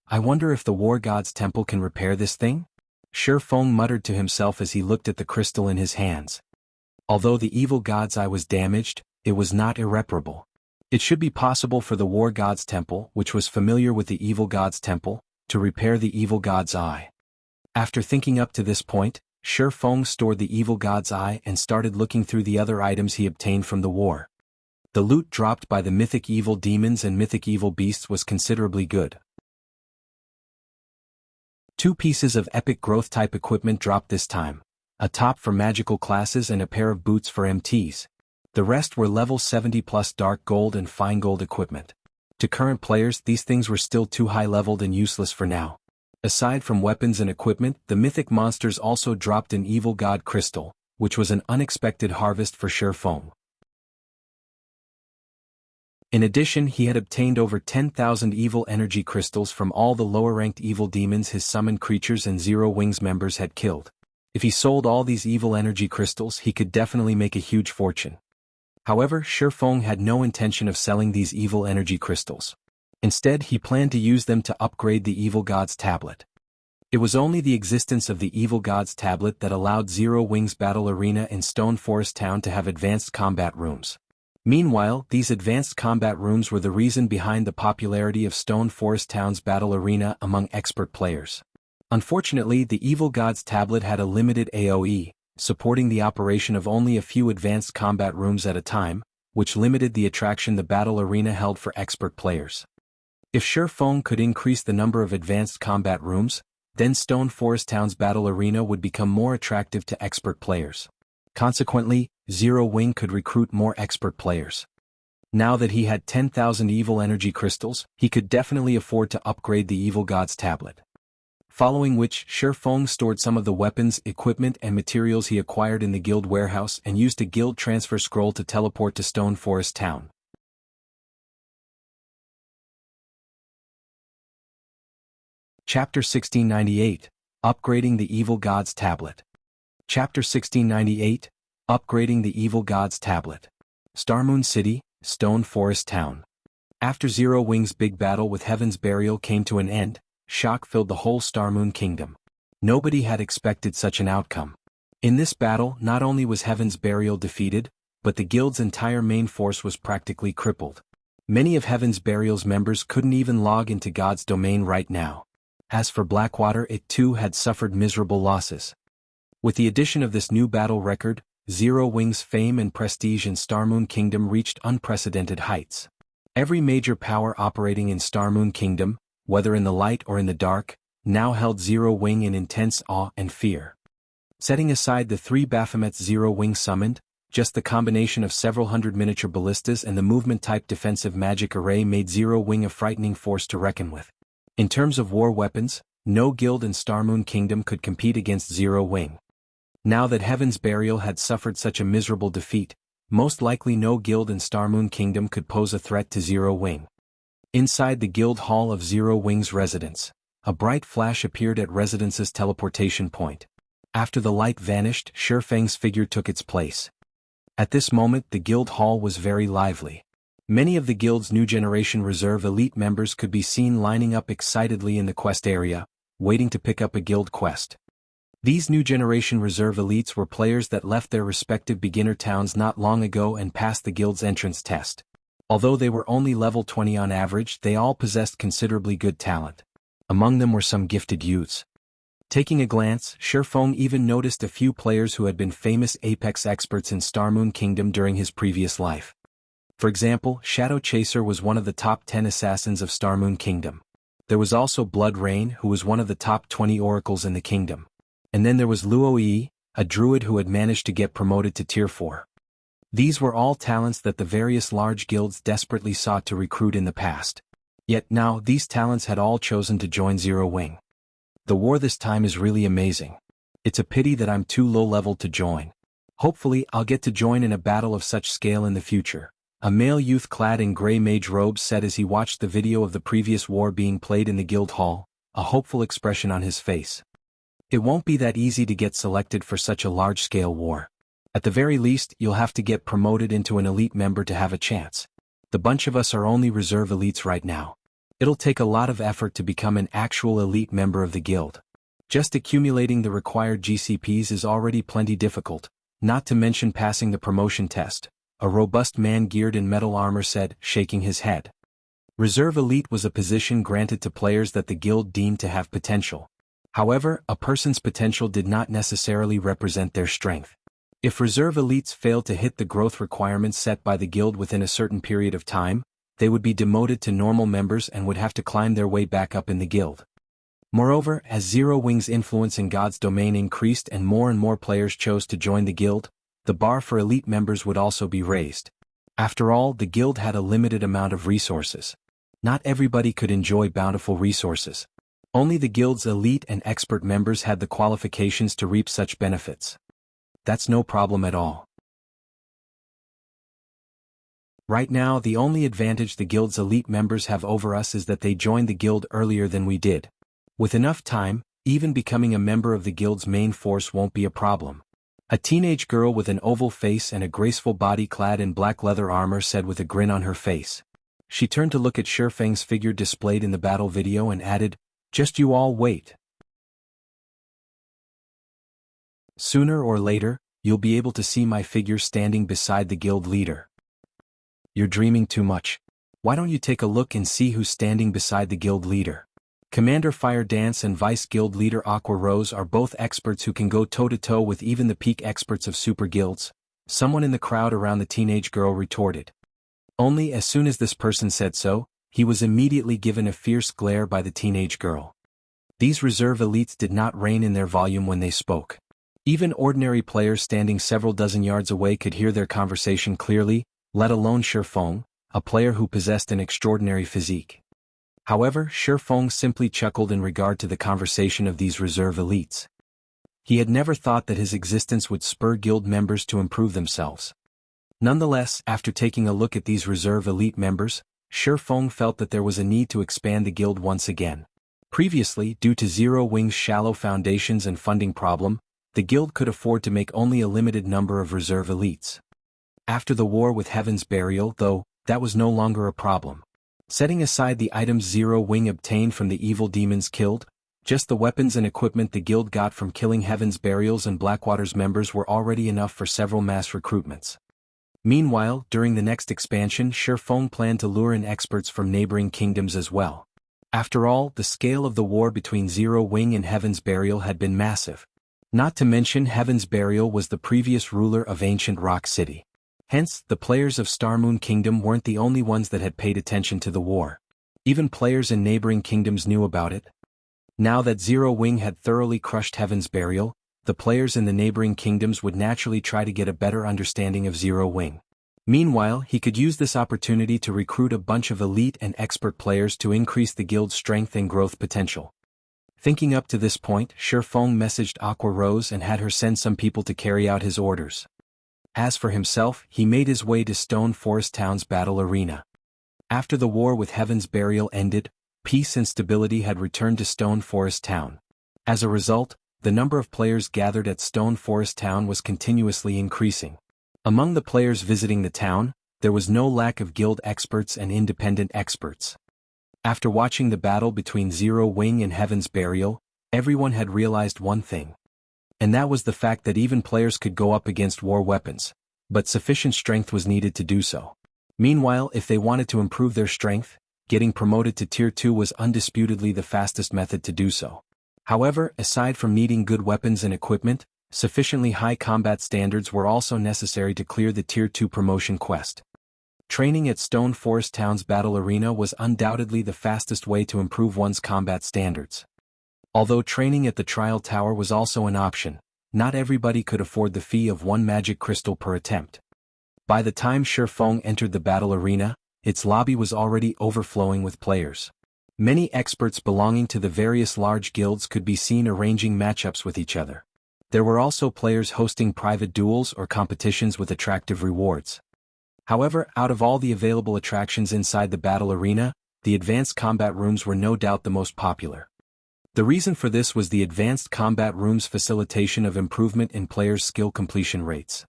I wonder if the War God's temple can repair this thing? Shifeng muttered to himself as he looked at the crystal in his hands. Although the evil god's eye was damaged, it was not irreparable. It should be possible for the War God's temple, which was familiar with the evil god's temple, to repair the evil god's eye. After thinking up to this point, Shifeng stored the evil god's eye and started looking through the other items he obtained from the war. The loot dropped by the mythic evil demons and mythic evil beasts was considerably good. 2 pieces of epic growth type equipment dropped this time, a top for magical classes and a pair of boots for MTs. The rest were level 70 plus dark gold and fine gold equipment. To current players, these things were still too high leveled and useless for now. Aside from weapons and equipment, the mythic monsters also dropped an evil god crystal, which was an unexpected harvest for Shifeng. In addition, he had obtained over 10,000 evil energy crystals from all the lower-ranked evil demons his summoned creatures and Zero Wings members had killed. If he sold all these evil energy crystals, he could definitely make a huge fortune. However, Shifeng had no intention of selling these evil energy crystals. Instead, he planned to use them to upgrade the evil god's tablet. It was only the existence of the evil god's tablet that allowed Zero Wings Battle Arena in Stone Forest Town to have advanced combat rooms. Meanwhile, these advanced combat rooms were the reason behind the popularity of Stone Forest Town's battle arena among expert players. Unfortunately, the evil god's tablet had a limited AoE, supporting the operation of only a few advanced combat rooms at a time, which limited the attraction the battle arena held for expert players. If Shifeng could increase the number of advanced combat rooms, then Stone Forest Town's battle arena would become more attractive to expert players. Consequently, Zero Wing could recruit more expert players. Now that he had 10,000 evil energy crystals, he could definitely afford to upgrade the evil god's tablet. Following which, Shifeng stored some of the weapons, equipment and materials he acquired in the guild warehouse and used a guild transfer scroll to teleport to Stone Forest Town. Chapter 1698, Upgrading the Evil God's Tablet. Chapter 1698, Upgrading the Evil God's Tablet. Starmoon City, Stone Forest Town. After Zero Wing's big battle with Heaven's Burial came to an end, shock filled the whole Starmoon Kingdom. Nobody had expected such an outcome. In this battle, not only was Heaven's Burial defeated, but the guild's entire main force was practically crippled. Many of Heaven's Burial's members couldn't even log into God's domain right now. As for Blackwater, it too had suffered miserable losses. With the addition of this new battle record, Zero Wing's fame and prestige in Starmoon Kingdom reached unprecedented heights. Every major power operating in Starmoon Kingdom, whether in the light or in the dark, now held Zero Wing in intense awe and fear. Setting aside the 3 Baphomet's Zero Wing summoned, just the combination of several hundred miniature ballistas and the movement-type defensive magic array made Zero Wing a frightening force to reckon with. In terms of war weapons, no guild in Starmoon Kingdom could compete against Zero Wing. Now that Heaven's Burial had suffered such a miserable defeat, most likely no guild in Starmoon Kingdom could pose a threat to Zero Wing. Inside the guild hall of Zero Wing's residence, a bright flash appeared at Residence's teleportation point. After the light vanished, Shifeng's figure took its place. At this moment the guild hall was very lively. Many of the guild's new generation reserve elite members could be seen lining up excitedly in the quest area, waiting to pick up a guild quest. These new generation reserve elites were players that left their respective beginner towns not long ago and passed the guild's entrance test. Although they were only level 20 on average, they all possessed considerably good talent. Among them were some gifted youths. Taking a glance, Shifeng even noticed a few players who had been famous Apex experts in Starmoon Kingdom during his previous life. For example, Shadow Chaser was one of the top 10 assassins of Starmoon Kingdom. There was also Blood Rain, who was one of the top 20 oracles in the kingdom. And then there was Luo Yi, a druid who had managed to get promoted to tier 4. These were all talents that the various large guilds desperately sought to recruit in the past. Yet now these talents had all chosen to join Zero Wing. The war this time is really amazing. It's a pity that I'm too low-leveled to join. Hopefully I'll get to join in a battle of such scale in the future, a male youth clad in grey mage robes said as he watched the video of the previous war being played in the guild hall, a hopeful expression on his face. It won't be that easy to get selected for such a large-scale war. At the very least, you'll have to get promoted into an elite member to have a chance. The bunch of us are only reserve elites right now. It'll take a lot of effort to become an actual elite member of the guild. Just accumulating the required GCPs is already plenty difficult, not to mention passing the promotion test, a robust man geared in metal armor said, shaking his head. Reserve elite was a position granted to players that the guild deemed to have potential. However, a person's potential did not necessarily represent their strength. If reserve elites failed to hit the growth requirements set by the guild within a certain period of time, they would be demoted to normal members and would have to climb their way back up in the guild. Moreover, as Zero Wing's influence in God's domain increased and more players chose to join the guild, the bar for elite members would also be raised. After all, the guild had a limited amount of resources. Not everybody could enjoy bountiful resources. Only the guild's elite and expert members had the qualifications to reap such benefits. That's no problem at all. Right now, the only advantage the guild's elite members have over us is that they joined the guild earlier than we did. With enough time, even becoming a member of the guild's main force won't be a problem. A teenage girl with an oval face and a graceful body clad in black leather armor said with a grin on her face. She turned to look at Shifeng's figure displayed in the battle video and added, "Just you all wait. Sooner or later, you'll be able to see my figure standing beside the guild leader." You're dreaming too much. Why don't you take a look and see who's standing beside the guild leader? Commander Fire Dance and Vice Guild Leader Aqua Rose are both experts who can go toe-to-toe with even the peak experts of super guilds, someone in the crowd around the teenage girl retorted. Only as soon as this person said so, he was immediately given a fierce glare by the teenage girl. These reserve elites did not rein in their volume when they spoke. Even ordinary players standing several dozen yards away could hear their conversation clearly, let alone Shifeng, a player who possessed an extraordinary physique. However, Shifeng simply chuckled in regard to the conversation of these reserve elites. He had never thought that his existence would spur guild members to improve themselves. Nonetheless, after taking a look at these reserve elite members, Shifeng felt that there was a need to expand the guild once again. Previously, due to Zero Wing's shallow foundations and funding problem, the guild could afford to make only a limited number of reserve elites. After the war with Heaven's Burial, though, that was no longer a problem. Setting aside the items Zero Wing obtained from the evil demons killed, just the weapons and equipment the guild got from killing Heaven's Burials and Blackwater's members were already enough for several mass recruitments. Meanwhile, during the next expansion, Shifeng planned to lure in experts from neighboring kingdoms as well. After all, the scale of the war between Zero Wing and Heaven's Burial had been massive. Not to mention Heaven's Burial was the previous ruler of ancient Rock City. Hence, the players of Starmoon Kingdom weren't the only ones that had paid attention to the war. Even players in neighboring kingdoms knew about it. Now that Zero Wing had thoroughly crushed Heaven's Burial, the players in the neighboring kingdoms would naturally try to get a better understanding of Zero Wing. Meanwhile, he could use this opportunity to recruit a bunch of elite and expert players to increase the guild's strength and growth potential. Thinking up to this point, Shifeng messaged Aqua Rose and had her send some people to carry out his orders. As for himself, he made his way to Stone Forest Town's battle arena. After the war with Heaven's Burial ended, peace and stability had returned to Stone Forest Town. As a result, the number of players gathered at Stone Forest Town was continuously increasing. Among the players visiting the town, there was no lack of guild experts and independent experts. After watching the battle between Zero Wing and Heaven's Burial, everyone had realized one thing. And that was the fact that even players could go up against war weapons, but sufficient strength was needed to do so. Meanwhile, if they wanted to improve their strength, getting promoted to Tier 2 was undisputedly the fastest method to do so. However, aside from needing good weapons and equipment, sufficiently high combat standards were also necessary to clear the Tier 2 promotion quest. Training at Stone Forest Town's battle arena was undoubtedly the fastest way to improve one's combat standards. Although training at the Trial Tower was also an option, not everybody could afford the fee of 1 magic crystal per attempt. By the time Shifeng entered the battle arena, its lobby was already overflowing with players. Many experts belonging to the various large guilds could be seen arranging matchups with each other. There were also players hosting private duels or competitions with attractive rewards. However, out of all the available attractions inside the battle arena, the advanced combat rooms were no doubt the most popular. The reason for this was the advanced combat rooms' facilitation of improvement in players' skill completion rates.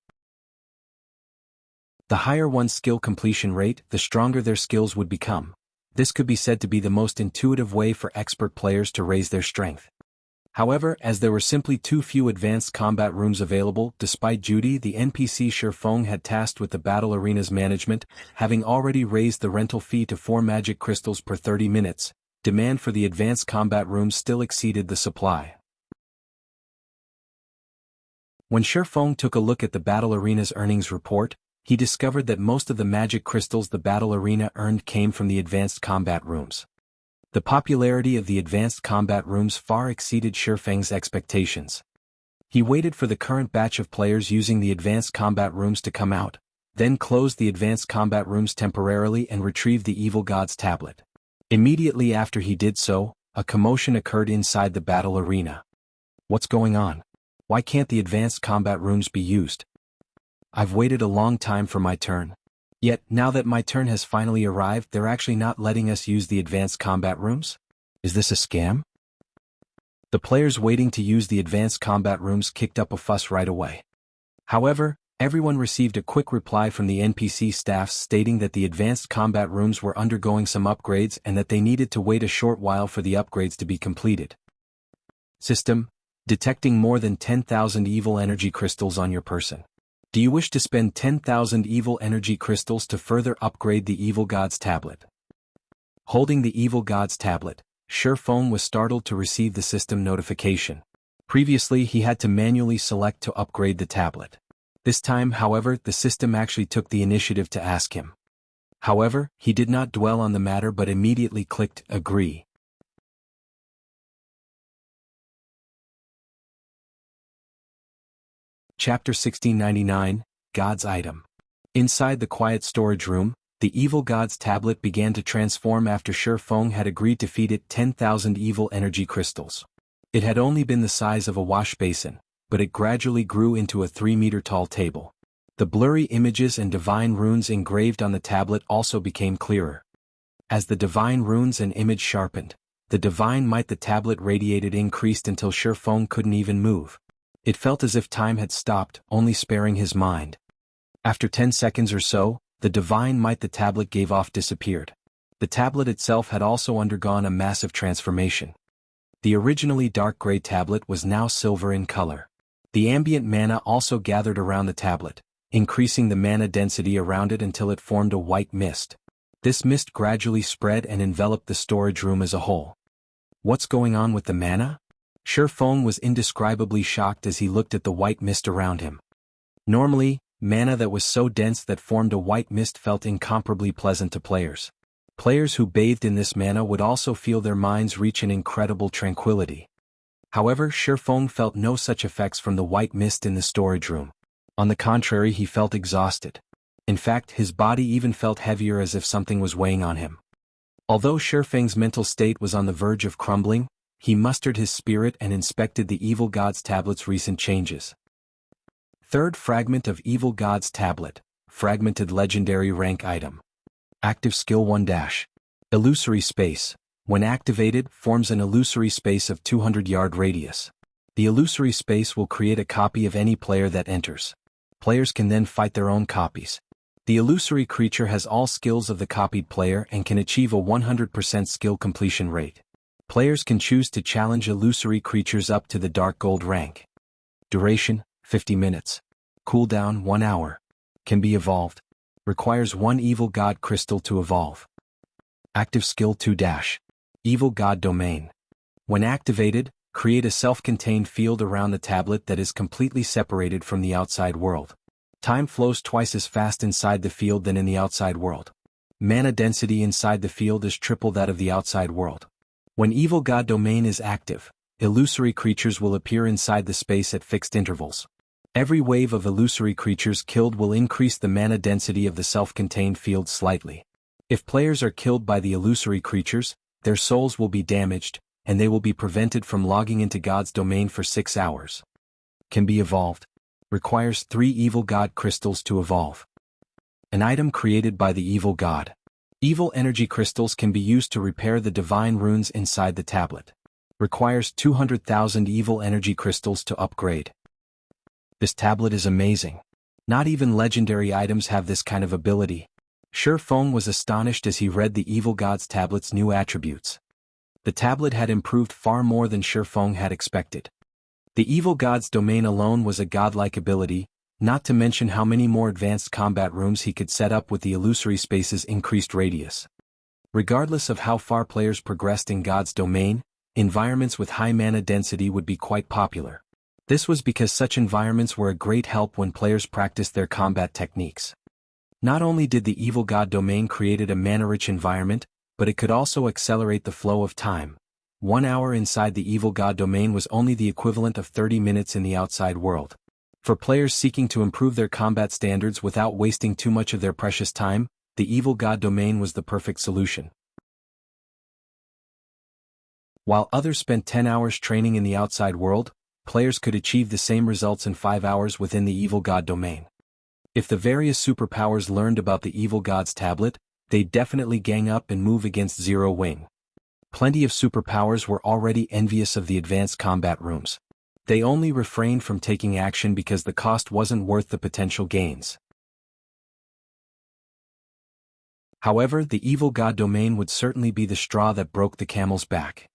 The higher one's skill completion rate, the stronger their skills would become. This could be said to be the most intuitive way for expert players to raise their strength. However, as there were simply too few advanced combat rooms available, despite Judy, the NPC Shifeng had tasked with the battle arena's management, having already raised the rental fee to 4 magic crystals per 30 minutes, demand for the advanced combat rooms still exceeded the supply. When Shifeng took a look at the battle arena's earnings report, he discovered that most of the magic crystals the battle arena earned came from the advanced combat rooms. The popularity of the advanced combat rooms far exceeded Shifeng's expectations. He waited for the current batch of players using the advanced combat rooms to come out, then closed the advanced combat rooms temporarily and retrieved the Evil God's tablet. Immediately after he did so, a commotion occurred inside the battle arena. What's going on? Why can't the advanced combat rooms be used? I've waited a long time for my turn. Yet, now that my turn has finally arrived, they're actually not letting us use the advanced combat rooms? Is this a scam? The players waiting to use the advanced combat rooms kicked up a fuss right away. However, everyone received a quick reply from the NPC staffs stating that the advanced combat rooms were undergoing some upgrades and that they needed to wait a short while for the upgrades to be completed. System: detecting more than 10,000 evil energy crystals on your person. Do you wish to spend 10,000 evil energy crystals to further upgrade the Evil God's tablet? Holding the Evil God's tablet, Shifeng was startled to receive the system notification. Previously, he had to manually select to upgrade the tablet. This time, however, the system actually took the initiative to ask him. However, he did not dwell on the matter but immediately clicked Agree. Chapter 1699, God's Item. Inside the quiet storage room, the Evil God's tablet began to transform after Shifeng had agreed to feed it 10,000 evil energy crystals. It had only been the size of a wash basin, but it gradually grew into a 3-meter-tall table. The blurry images and divine runes engraved on the tablet also became clearer. As the divine runes and image sharpened, the divine might the tablet radiated increased until Shifeng couldn't even move. It felt as if time had stopped, only sparing his mind. After 10 seconds or so, the divine might the tablet gave off disappeared. The tablet itself had also undergone a massive transformation. The originally dark gray tablet was now silver in color. The ambient mana also gathered around the tablet, increasing the mana density around it until it formed a white mist. This mist gradually spread and enveloped the storage room as a whole. What's going on with the mana? Shifeng was indescribably shocked as he looked at the white mist around him. Normally, mana that was so dense that formed a white mist felt incomparably pleasant to players. Players who bathed in this mana would also feel their minds reach an incredible tranquility. However, Shifeng felt no such effects from the white mist in the storage room. On the contrary, he felt exhausted. In fact, his body even felt heavier, as if something was weighing on him. Although Shifeng's mental state was on the verge of crumbling, he mustered his spirit and inspected the Evil God's tablet's recent changes. Third fragment of Evil God's tablet, fragmented legendary rank item. Active skill 1-. Illusory space. When activated, forms an illusory space of 200-yard radius. The illusory space will create a copy of any player that enters. Players can then fight their own copies. The illusory creature has all skills of the copied player and can achieve a 100% skill completion rate. Players can choose to challenge illusory creatures up to the Dark Gold rank. Duration, 50 minutes. Cooldown, 1 hour. Can be evolved. Requires 1 Evil God crystal to evolve. Active skill 2-. Evil God domain. When activated, create a self-contained field around the tablet that is completely separated from the outside world. Time flows twice as fast inside the field than in the outside world. Mana density inside the field is triple that of the outside world. When Evil God domain is active, illusory creatures will appear inside the space at fixed intervals. Every wave of illusory creatures killed will increase the mana density of the self-contained field slightly. If players are killed by the illusory creatures, their souls will be damaged, and they will be prevented from logging into God's domain for 6 hours. Can be evolved. Requires 3 Evil God crystals to evolve. An item created by the Evil God. Evil energy crystals can be used to repair the divine runes inside the tablet. Requires 200,000 evil energy crystals to upgrade. This tablet is amazing. Not even legendary items have this kind of ability. Shifeng was astonished as he read the Evil God's tablet's new attributes. The tablet had improved far more than Shifeng had expected. The Evil God's domain alone was a godlike ability, not to mention how many more advanced combat rooms he could set up with the illusory space's increased radius. Regardless of how far players progressed in God's domain, environments with high mana density would be quite popular. This was because such environments were a great help when players practiced their combat techniques. Not only did the Evil God domain create a mana-rich environment, but it could also accelerate the flow of time. 1 hour inside the Evil God domain was only the equivalent of 30 minutes in the outside world. For players seeking to improve their combat standards without wasting too much of their precious time, the Evil God domain was the perfect solution. While others spent 10 hours training in the outside world, players could achieve the same results in 5 hours within the Evil God domain. If the various superpowers learned about the Evil God's tablet, they'd definitely gang up and move against Zero Wing. Plenty of superpowers were already envious of the advanced combat rooms. They only refrained from taking action because the cost wasn't worth the potential gains. However, the Evil God domain would certainly be the straw that broke the camel's back.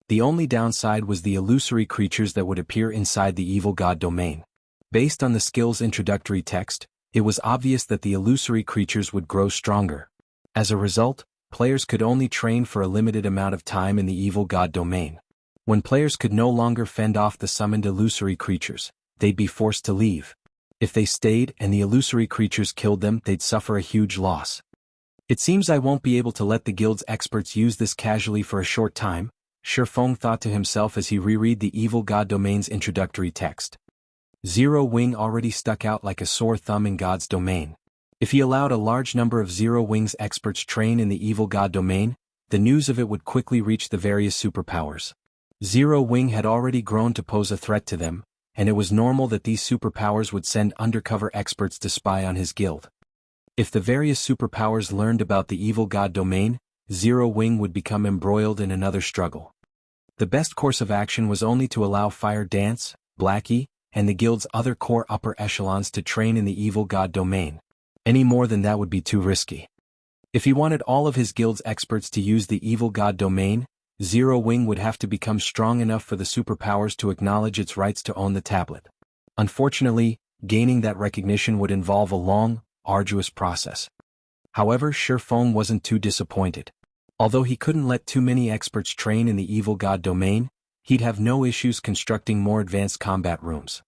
The only downside was the illusory creatures that would appear inside the Evil God domain. Based on the skill's introductory text, it was obvious that the illusory creatures would grow stronger. As a result, players could only train for a limited amount of time in the Evil God domain. When players could no longer fend off the summoned illusory creatures, they'd be forced to leave. If they stayed and the illusory creatures killed them, they'd suffer a huge loss. It seems I won't be able to let the guild's experts use this casually for a short time, Shifeng thought to himself as he reread the Evil God domain's introductory text. Zero Wing already stuck out like a sore thumb in God's domain. If he allowed a large number of Zero Wing's experts train in the Evil God domain, the news of it would quickly reach the various superpowers. Zero Wing had already grown to pose a threat to them, and it was normal that these superpowers would send undercover experts to spy on his guild. If the various superpowers learned about the Evil God domain, Zero Wing would become embroiled in another struggle. The best course of action was only to allow Fire Dance, Blackie, and the guild's other core upper echelons to train in the Evil God domain. Any more than that would be too risky. If he wanted all of his guild's experts to use the Evil God domain, Zero Wing would have to become strong enough for the superpowers to acknowledge its rights to own the tablet. Unfortunately, gaining that recognition would involve a long, arduous process. However, Shifeng wasn't too disappointed. Although he couldn't let too many experts train in the Evil God domain, he'd have no issues constructing more advanced combat rooms.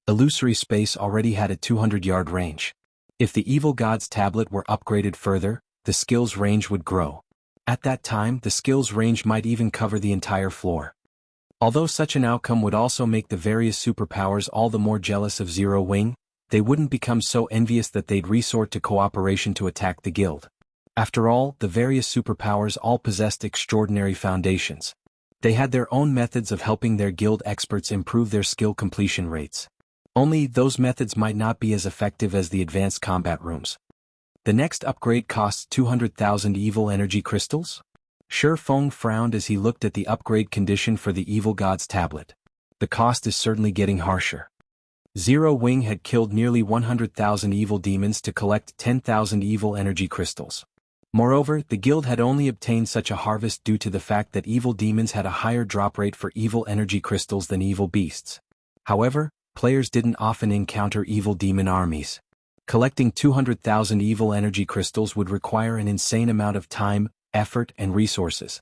Illusory space already had a 200-yard range. If the Evil God's tablet were upgraded further, the skill's range would grow. At that time, the skill's range might even cover the entire floor. Although such an outcome would also make the various superpowers all the more jealous of Zero Wing, they wouldn't become so envious that they'd resort to cooperation to attack the guild. After all, the various superpowers all possessed extraordinary foundations. They had their own methods of helping their guild experts improve their skill completion rates. Only those methods might not be as effective as the advanced combat rooms. The next upgrade costs 200,000 evil energy crystals? Shi Feng frowned as he looked at the upgrade condition for the Evil God's tablet. The cost is certainly getting harsher. Zero Wing had killed nearly 100,000 evil demons to collect 10,000 evil energy crystals. Moreover, the guild had only obtained such a harvest due to the fact that evil demons had a higher drop rate for evil energy crystals than evil beasts. However, players didn't often encounter evil demon armies. Collecting 200,000 evil energy crystals would require an insane amount of time, effort, and resources.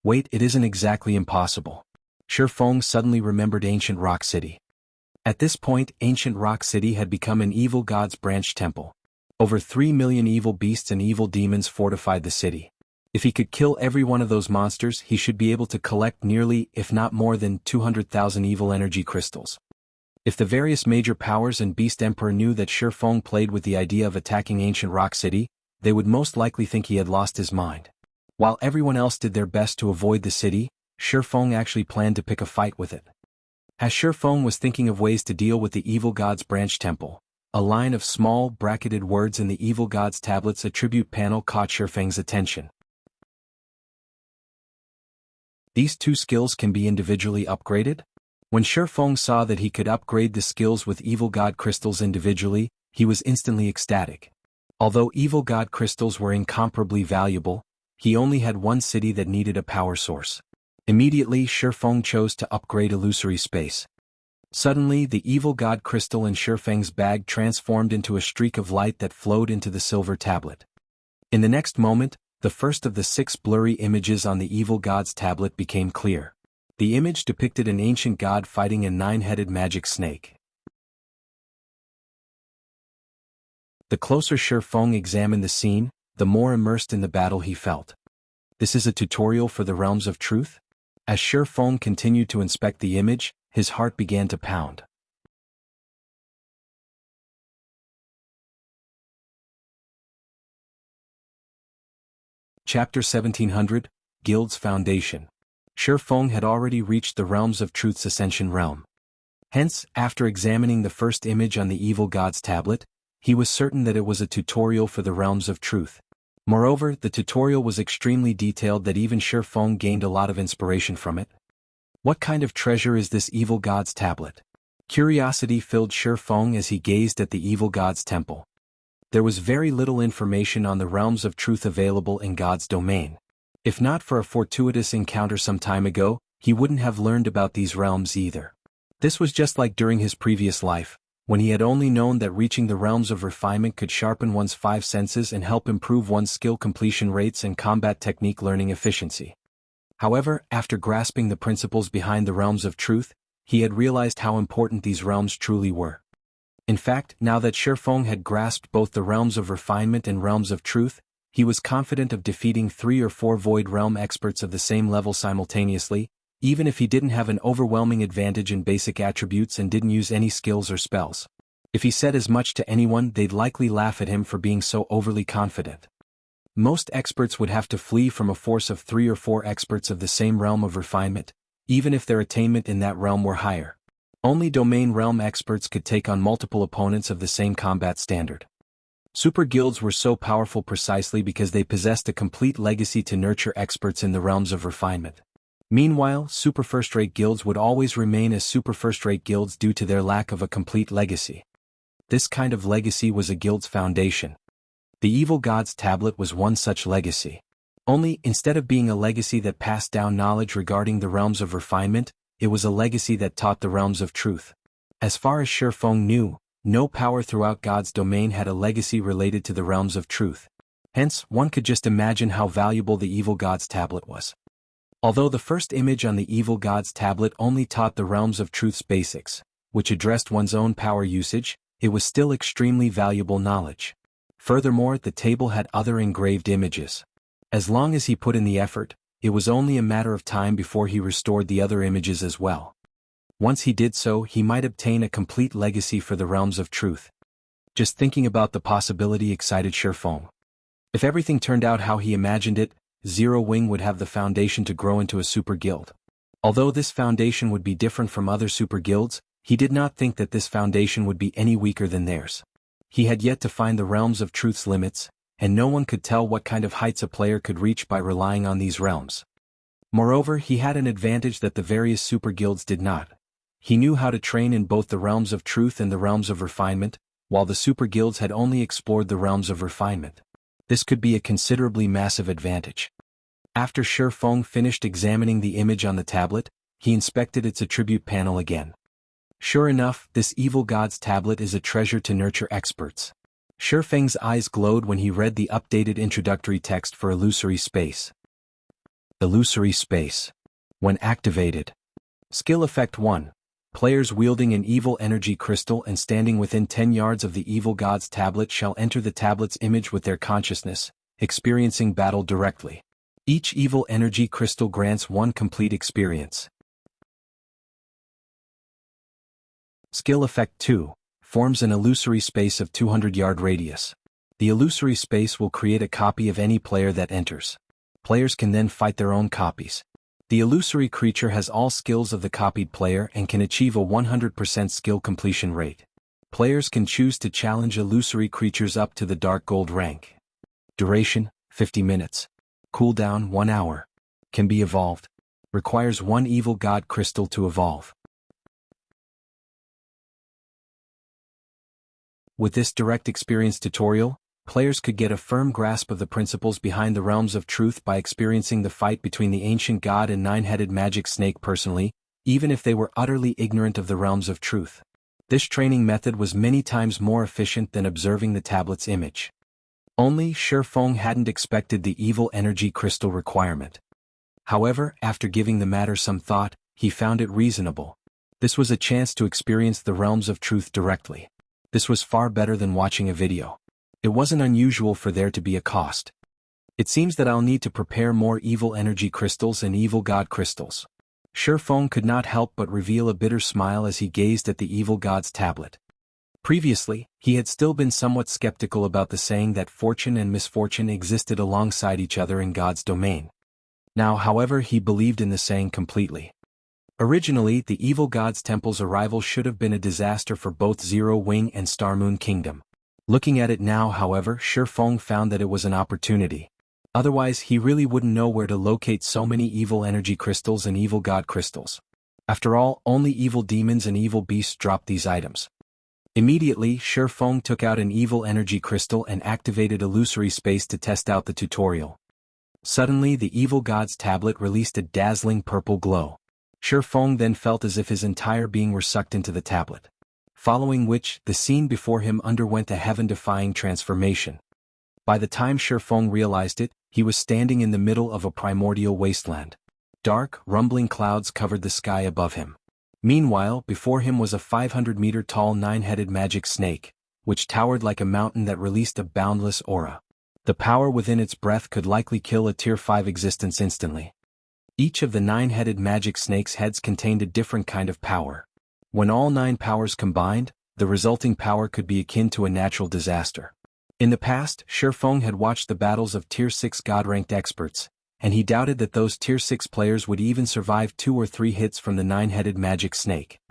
Wait, it isn't exactly impossible. Shi Feng suddenly remembered Ancient Rock City. At this point, Ancient Rock City had become an evil god's branch temple. Over 3 million evil beasts and evil demons fortified the city. If he could kill every one of those monsters, he should be able to collect nearly, if not more than, 200,000 evil energy crystals. If the various major powers and Beast Emperor knew that Shi Feng played with the idea of attacking Ancient Rock City, they would most likely think he had lost his mind. While everyone else did their best to avoid the city, Shi Feng actually planned to pick a fight with it. As Shi Feng was thinking of ways to deal with the evil god's branch temple, a line of small, bracketed words in the Evil God's Tablet's attribute panel caught Shi Feng's attention. These two skills can be individually upgraded? When Shi Feng saw that he could upgrade the skills with Evil God crystals individually, he was instantly ecstatic. Although Evil God crystals were incomparably valuable, he only had one city that needed a power source. Immediately, Shi Feng chose to upgrade Illusory Space. Suddenly, the Evil God crystal in Shi Feng's bag transformed into a streak of light that flowed into the silver tablet. In the next moment, the first of the 6 blurry images on the Evil God's tablet became clear. The image depicted an ancient god fighting a 9-headed magic snake. The closer Shi Feng examined the scene, the more immersed in the battle he felt. This is a tutorial for the realms of truth? As Shi Feng continued to inspect the image, his heart began to pound. Chapter 1700, Guild's Foundation. Shi Feng had already reached the realms of truth's ascension realm. Hence, after examining the first image on the Evil God's tablet, he was certain that it was a tutorial for the realms of truth. Moreover, the tutorial was extremely detailed that even Shi Feng gained a lot of inspiration from it. What kind of treasure is this Evil God's tablet? Curiosity filled Shi Feng as he gazed at the Evil God's temple. There was very little information on the realms of truth available in God's domain. If not for a fortuitous encounter some time ago, he wouldn't have learned about these realms either. This was just like during his previous life, when he had only known that reaching the realms of refinement could sharpen one's 5 senses and help improve one's skill completion rates and combat technique learning efficiency. However, after grasping the principles behind the realms of truth, he had realized how important these realms truly were. In fact, now that Shi Feng had grasped both the realms of refinement and realms of truth, he was confident of defeating 3 or 4 Void Realm experts of the same level simultaneously, even if he didn't have an overwhelming advantage in basic attributes and didn't use any skills or spells. If he said as much to anyone, they'd likely laugh at him for being so overly confident. Most experts would have to flee from a force of 3 or 4 experts of the same realm of refinement, even if their attainment in that realm were higher. Only domain realm experts could take on multiple opponents of the same combat standard. Super guilds were so powerful precisely because they possessed a complete legacy to nurture experts in the realms of refinement. Meanwhile, super first-rate guilds would always remain as super first-rate guilds due to their lack of a complete legacy. This kind of legacy was a guild's foundation. The Evil God's Tablet was one such legacy. Only, instead of being a legacy that passed down knowledge regarding the realms of refinement, it was a legacy that taught the realms of truth. As far as Shi Feng knew, no power throughout God's domain had a legacy related to the realms of truth. Hence, one could just imagine how valuable the Evil God's Tablet was. Although the first image on the Evil God's Tablet only taught the realms of truth's basics, which addressed one's own power usage, it was still extremely valuable knowledge. Furthermore, the table had other engraved images. As long as he put in the effort, it was only a matter of time before he restored the other images as well. Once he did so, he might obtain a complete legacy for the realms of truth. Just thinking about the possibility excited Shifeng. If everything turned out how he imagined it, Zero Wing would have the foundation to grow into a super guild. Although this foundation would be different from other super guilds, he did not think that this foundation would be any weaker than theirs. He had yet to find the realms of truth's limits, and no one could tell what kind of heights a player could reach by relying on these realms. Moreover, he had an advantage that the various super guilds did not. He knew how to train in both the realms of truth and the realms of refinement, while the super guilds had only explored the realms of refinement. This could be a considerably massive advantage. After Shifeng finished examining the image on the tablet, he inspected its attribute panel again. Sure enough, this evil god's tablet is a treasure to nurture experts. Shifeng's eyes glowed when he read the updated introductory text for Illusory Space. Illusory Space. When activated. Skill Effect 1. Players wielding an evil energy crystal and standing within 10 yards of the evil god's tablet shall enter the tablet's image with their consciousness, experiencing battle directly. Each evil energy crystal grants one complete experience. Skill Effect 2. Forms an illusory space of 200-yard radius. The illusory space will create a copy of any player that enters. Players can then fight their own copies. The illusory creature has all skills of the copied player and can achieve a 100% skill completion rate. Players can choose to challenge illusory creatures up to the Dark Gold rank. Duration, 50 minutes. Cooldown, 1 hour. Can be evolved. Requires 1 evil god crystal to evolve. With this direct experience tutorial, players could get a firm grasp of the principles behind the realms of truth by experiencing the fight between the ancient god and nine-headed magic snake personally, even if they were utterly ignorant of the realms of truth. This training method was many times more efficient than observing the tablet's image. Only Shifeng hadn't expected the evil energy crystal requirement. However, after giving the matter some thought, he found it reasonable. This was a chance to experience the realms of truth directly. This was far better than watching a video. It wasn't unusual for there to be a cost. It seems that I'll need to prepare more evil energy crystals and evil god crystals. Shifeng could not help but reveal a bitter smile as he gazed at the evil god's tablet. Previously, he had still been somewhat skeptical about the saying that fortune and misfortune existed alongside each other in God's domain. Now, however, he believed in the saying completely. Originally, the evil god's temple's arrival should have been a disaster for both Zero Wing and Star Moon Kingdom. Looking at it now, however, Shifeng found that it was an opportunity. Otherwise, he really wouldn't know where to locate so many evil energy crystals and evil god crystals. After all, only evil demons and evil beasts drop these items. Immediately, Shifeng took out an evil energy crystal and activated Illusory Space to test out the tutorial. Suddenly, the evil god's tablet released a dazzling purple glow. Shifeng then felt as if his entire being were sucked into the tablet. Following which, the scene before him underwent a heaven-defying transformation. By the time Shifeng realized it, he was standing in the middle of a primordial wasteland. Dark, rumbling clouds covered the sky above him. Meanwhile, before him was a 500-meter-tall nine-headed magic snake, which towered like a mountain that released a boundless aura. The power within its breath could likely kill a Tier 5 existence instantly. Each of the nine-headed magic snake's heads contained a different kind of power. When all 9 powers combined, the resulting power could be akin to a natural disaster. In the past, Shifeng had watched the battles of Tier 6 God-ranked experts, and he doubted that those Tier 6 players would even survive 2 or 3 hits from the nine-headed magic snake.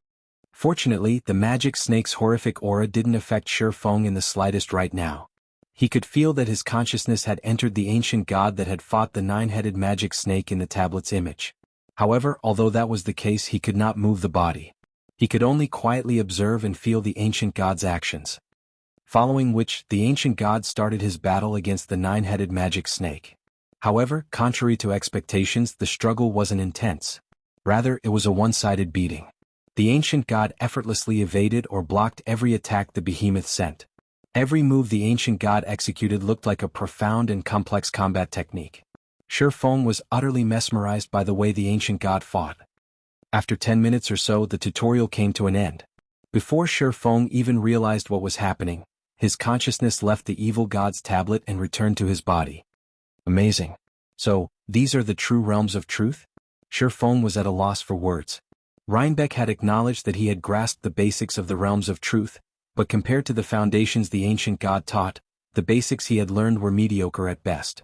Fortunately, the magic snake's horrific aura didn't affect Shifeng in the slightest right now. He could feel that his consciousness had entered the ancient god that had fought the nine-headed magic snake in the tablet's image. However, although that was the case, he could not move the body. He could only quietly observe and feel the ancient god's actions. Following which, the ancient god started his battle against the nine-headed magic snake. However, contrary to expectations, the struggle wasn't intense. Rather, it was a one-sided beating. The ancient god effortlessly evaded or blocked every attack the behemoth sent. Every move the ancient god executed looked like a profound and complex combat technique. Shifeng was utterly mesmerized by the way the ancient god fought. After 10 minutes or so, the tutorial came to an end. Before Shifeng even realized what was happening, his consciousness left the evil god's tablet and returned to his body. Amazing. So, these are the true realms of truth? Shifeng was at a loss for words. Rhinebeck had acknowledged that he had grasped the basics of the realms of truth, but compared to the foundations the ancient god taught, the basics he had learned were mediocre at best.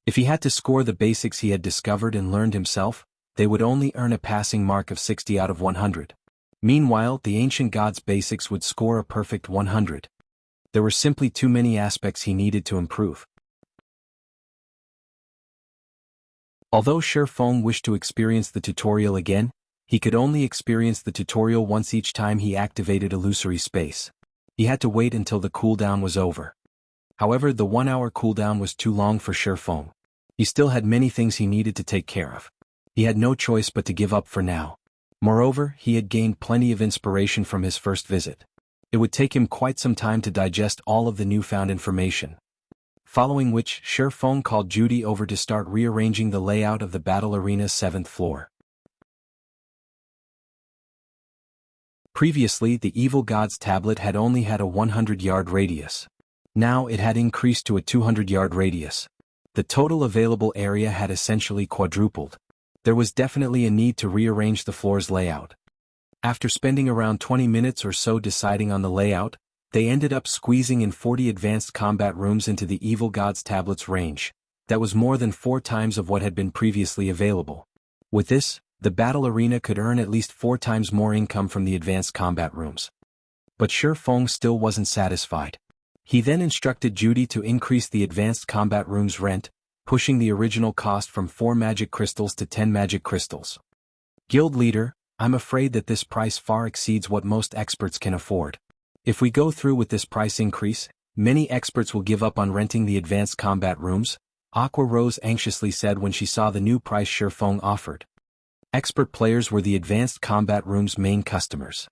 If he had to score the basics he had discovered and learned himself, they would only earn a passing mark of 60 out of 100. Meanwhile, the ancient god's basics would score a perfect 100. There were simply too many aspects he needed to improve. Although Shifeng wished to experience the tutorial again, he could only experience the tutorial once each time he activated illusory space. He had to wait until the cooldown was over. However, the 1-hour cooldown was too long for Shifeng. He still had many things he needed to take care of. He had no choice but to give up for now. Moreover, he had gained plenty of inspiration from his first visit. It would take him quite some time to digest all of the newfound information. Following which, Shifeng called Judy over to start rearranging the layout of the battle arena's 7th floor. Previously, the evil god's tablet had only had a 100-yard radius. Now it had increased to a 200-yard radius. The total available area had essentially quadrupled. There was definitely a need to rearrange the floor's layout. After spending around 20 minutes or so deciding on the layout, they ended up squeezing in 40 advanced combat rooms into the evil god's tablet's range. That was more than 4 times of what had been previously available. With this, the battle arena could earn at least 4 times more income from the advanced combat rooms. But Shifeng still wasn't satisfied. He then instructed Judy to increase the advanced combat room's rent, pushing the original cost from 4 magic crystals to 10 magic crystals. Guild leader, I'm afraid that this price far exceeds what most experts can afford. If we go through with this price increase, many experts will give up on renting the advanced combat rooms, Aqua Rose anxiously said when she saw the new price Shifeng offered. Expert players were the advanced combat room's main customers.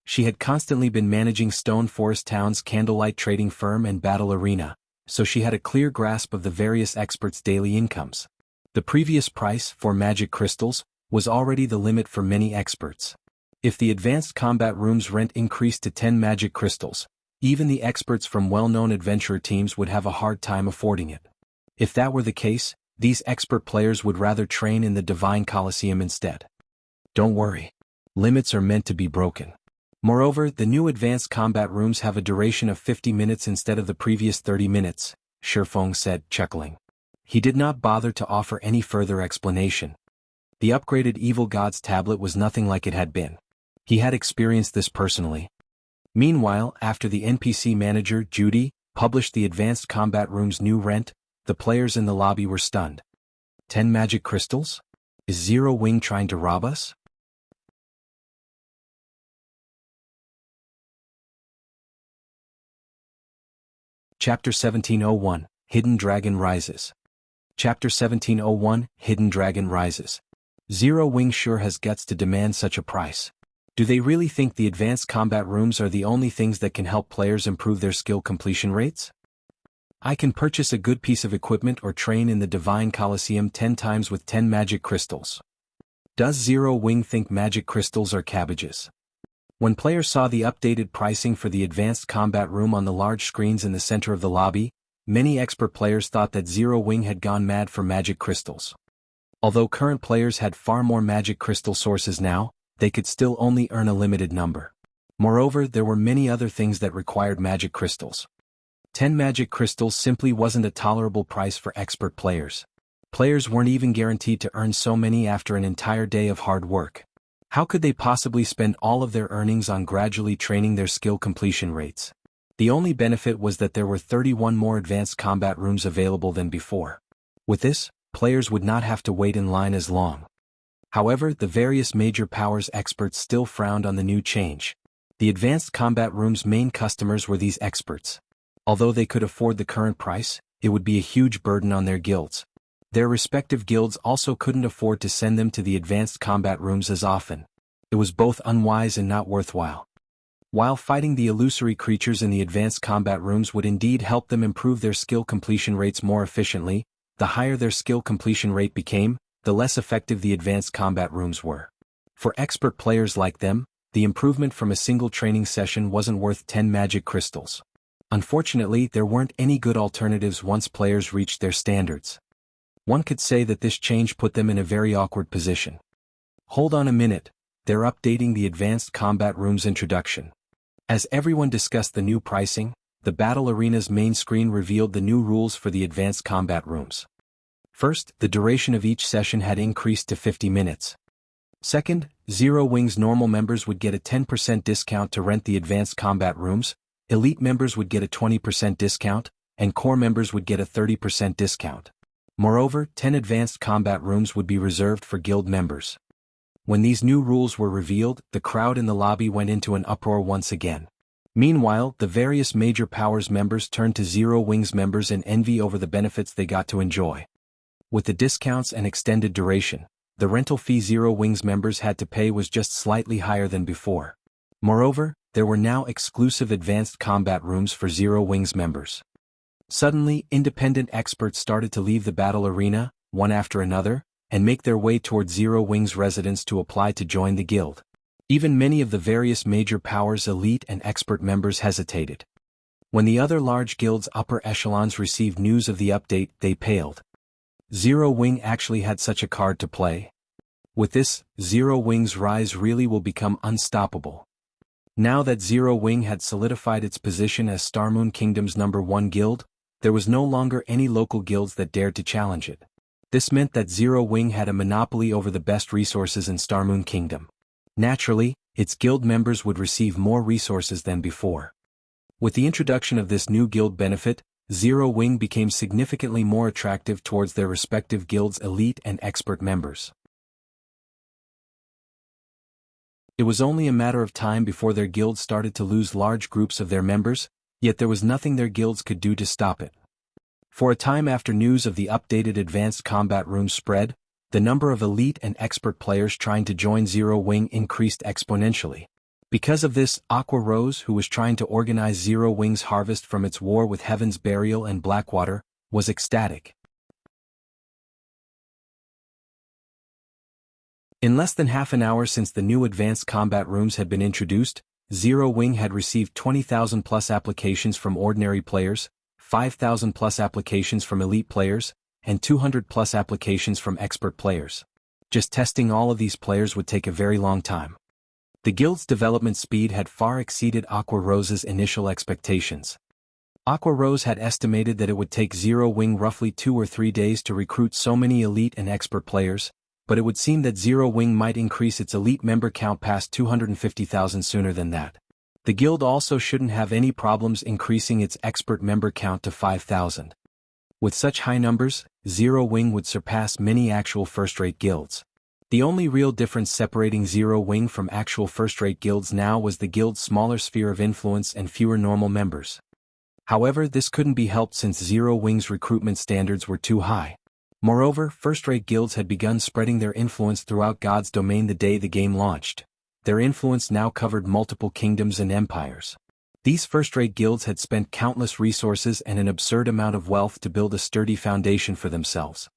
She had constantly been managing Stone Forest Town's candlelight trading firm and battle arena, so she had a clear grasp of the various experts' daily incomes. The previous price, for magic crystals, was already the limit for many experts. If the advanced combat room's rent increased to 10 magic crystals, even the experts from well-known adventurer teams would have a hard time affording it. If that were the case, these expert players would rather train in the Divine Colosseum instead. Don't worry. Limits are meant to be broken. Moreover, the new advanced combat rooms have a duration of 50 minutes instead of the previous 30 minutes, Shifeng said, chuckling. He did not bother to offer any further explanation. The upgraded evil god's tablet was nothing like it had been. He had experienced this personally. Meanwhile, after the NPC manager, Judy, published the advanced combat room's new rent, the players in the lobby were stunned. 10 magic crystals? Is Zero Wing trying to rob us? Chapter 1701, Hidden Dragon Rises. Chapter 1701, Hidden Dragon Rises. Zero Wing sure has guts to demand such a price. Do they really think the advanced combat rooms are the only things that can help players improve their skill completion rates? I can purchase a good piece of equipment or train in the Divine Colosseum 10 times with 10 magic crystals. Does Zero Wing think magic crystals are cabbages? When players saw the updated pricing for the advanced combat room on the large screens in the center of the lobby, many expert players thought that Zero Wing had gone mad for magic crystals. Although current players had far more magic crystal sources now, they could still only earn a limited number. Moreover, there were many other things that required magic crystals. 10 magic crystals simply wasn't a tolerable price for expert players. Players weren't even guaranteed to earn so many after an entire day of hard work. How could they possibly spend all of their earnings on gradually training their skill completion rates? The only benefit was that there were 31 more advanced combat rooms available than before. With this, players would not have to wait in line as long. However, the various major powers experts still frowned on the new change. The advanced combat room's main customers were these experts. Although they could afford the current price, it would be a huge burden on their guilds. Their respective guilds also couldn't afford to send them to the advanced combat rooms as often. It was both unwise and not worthwhile. While fighting the illusory creatures in the advanced combat rooms would indeed help them improve their skill completion rates more efficiently, the higher their skill completion rate became, the less effective the advanced combat rooms were. For expert players like them, the improvement from a single training session wasn't worth 10 magic crystals. Unfortunately, there weren't any good alternatives once players reached their standards. One could say that this change put them in a very awkward position. Hold on a minute, they're updating the Advanced Combat Room's introduction. As everyone discussed the new pricing, the Battle Arena's main screen revealed the new rules for the Advanced Combat Rooms. First, the duration of each session had increased to 50 minutes. Second, Zero Wing's normal members would get a 10% discount to rent the Advanced Combat Rooms, Elite members would get a 20% discount, and Core members would get a 30% discount. Moreover, 10 Advanced Combat Rooms would be reserved for Guild members. When these new rules were revealed, the crowd in the lobby went into an uproar once again. Meanwhile, the various major powers members turned to Zero Wing's members in envy over the benefits they got to enjoy. With the discounts and extended duration, the rental fee Zero Wing's members had to pay was just slightly higher than before. Moreover, there were now exclusive Advanced Combat Rooms for Zero Wing's members. Suddenly, independent experts started to leave the battle arena, one after another, and make their way toward Zero Wing's residence to apply to join the guild. Even many of the various major powers' elite and expert members hesitated. When the other large guilds' upper echelons received news of the update, they paled. Zero Wing actually had such a card to play. With this, Zero Wing's rise really will become unstoppable. Now that Zero Wing had solidified its position as Starmoon Kingdom's #1 guild, there was no longer any local guilds that dared to challenge it. This meant that Zero Wing had a monopoly over the best resources in Starmoon Kingdom. Naturally, its guild members would receive more resources than before. With the introduction of this new guild benefit, Zero Wing became significantly more attractive towards their respective guilds' elite and expert members. It was only a matter of time before their guilds started to lose large groups of their members, yet there was nothing their guilds could do to stop it. For a time after news of the updated Advanced Combat Room spread, the number of elite and expert players trying to join Zero Wing increased exponentially. Because of this, Aqua Rose, who was trying to organize Zero Wing's harvest from its war with Heaven's Burial and Blackwater, was ecstatic. In less than half an hour since the new Advanced Combat Rooms had been introduced, Zero Wing had received 20,000 plus applications from ordinary players, 5,000 plus applications from elite players, and 200 plus applications from expert players. Just testing all of these players would take a very long time. The guild's development speed had far exceeded Aqua Rose's initial expectations. Aqua Rose had estimated that it would take Zero Wing roughly 2 or 3 days to recruit so many elite and expert players, but it would seem that Zero Wing might increase its elite member count past 250,000 sooner than that. The guild also shouldn't have any problems increasing its expert member count to 5,000. With such high numbers, Zero Wing would surpass many actual first-rate guilds. The only real difference separating Zero Wing from actual first-rate guilds now was the guild's smaller sphere of influence and fewer normal members. However, this couldn't be helped since Zero Wing's recruitment standards were too high. Moreover, first-rate guilds had begun spreading their influence throughout God's domain the day the game launched. Their influence now covered multiple kingdoms and empires. These first-rate guilds had spent countless resources and an absurd amount of wealth to build a sturdy foundation for themselves.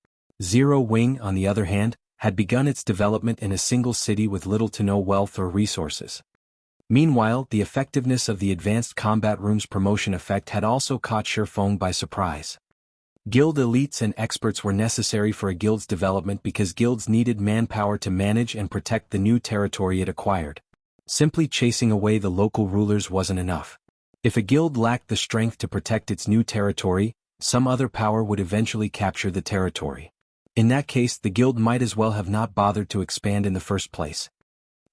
Zero Wing, on the other hand, had begun its development in a single city with little to no wealth or resources. Meanwhile, the effectiveness of the Advanced Combat Room's promotion effect had also caught Shifeng by surprise. Guild elites and experts were necessary for a guild's development because guilds needed manpower to manage and protect the new territory it acquired. Simply chasing away the local rulers wasn't enough. If a guild lacked the strength to protect its new territory, some other power would eventually capture the territory. In that case, the guild might as well have not bothered to expand in the first place.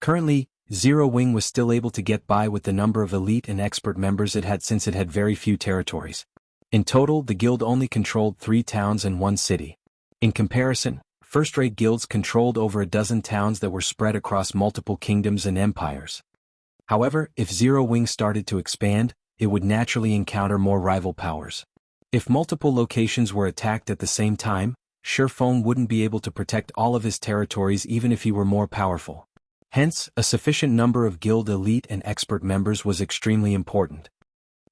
Currently, Zero Wing was still able to get by with the number of elite and expert members it had since it had very few territories. In total, the guild only controlled 3 towns and 1 city. In comparison, first-rate guilds controlled over a dozen towns that were spread across multiple kingdoms and empires. However, if Zero Wing started to expand, it would naturally encounter more rival powers. If multiple locations were attacked at the same time, Shifeng wouldn't be able to protect all of his territories even if he were more powerful. Hence, a sufficient number of guild elite and expert members was extremely important.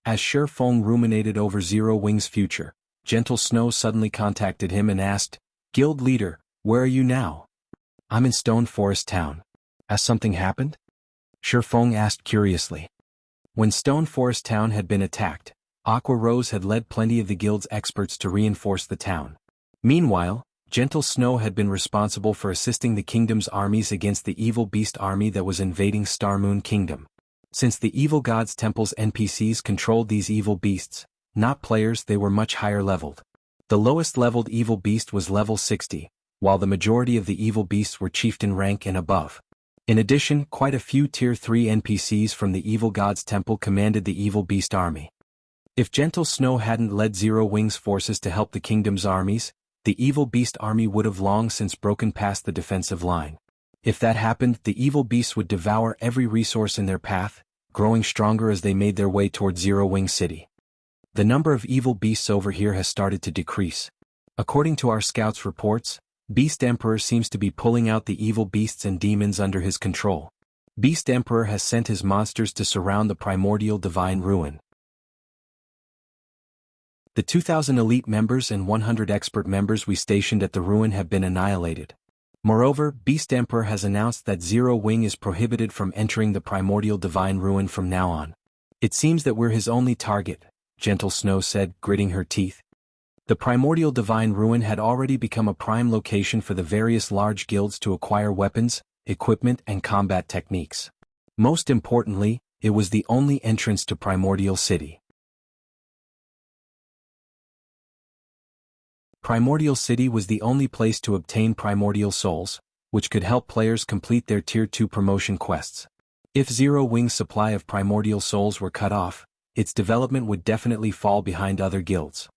As Shifeng ruminated over Zero Wing's future, Gentle Snow suddenly contacted him and asked, "Guild leader, where are you now?" "I'm in Stone Forest Town." "Has something happened?" Shifeng asked curiously. When Stone Forest Town had been attacked, Aqua Rose had led plenty of the guild's experts to reinforce the town. Meanwhile, Gentle Snow had been responsible for assisting the kingdom's armies against the evil beast army that was invading Star Moon Kingdom. Since the evil god's temple's NPCs controlled these evil beasts, not players, they were much higher leveled. The lowest leveled evil beast was level 60, while the majority of the evil beasts were chieftain rank and above. In addition, quite a few tier 3 NPCs from the evil god's temple commanded the evil beast army. If Gentle Snow hadn't led Zero Wing's forces to help the kingdom's armies, the evil beast army would have long since broken past the defensive line. If that happened, the evil beasts would devour every resource in their path, growing stronger as they made their way toward Zero Wing City. The number of evil beasts over here has started to decrease. According to our scouts' reports, Beast Emperor seems to be pulling out the evil beasts and demons under his control. Beast Emperor has sent his monsters to surround the primordial divine ruin. The 2,000 elite members and 100 expert members we stationed at the ruin have been annihilated. Moreover, Beast Emperor has announced that Zero Wing is prohibited from entering the primordial divine ruin from now on. It seems that we're his only target, Gentle Snow said, gritting her teeth. The primordial divine ruin had already become a prime location for the various large guilds to acquire weapons, equipment and combat techniques. Most importantly, it was the only entrance to Primordial City. Primordial City was the only place to obtain primordial souls, which could help players complete their Tier 2 promotion quests. If Zero Wing's supply of primordial souls were cut off, its development would definitely fall behind other guilds.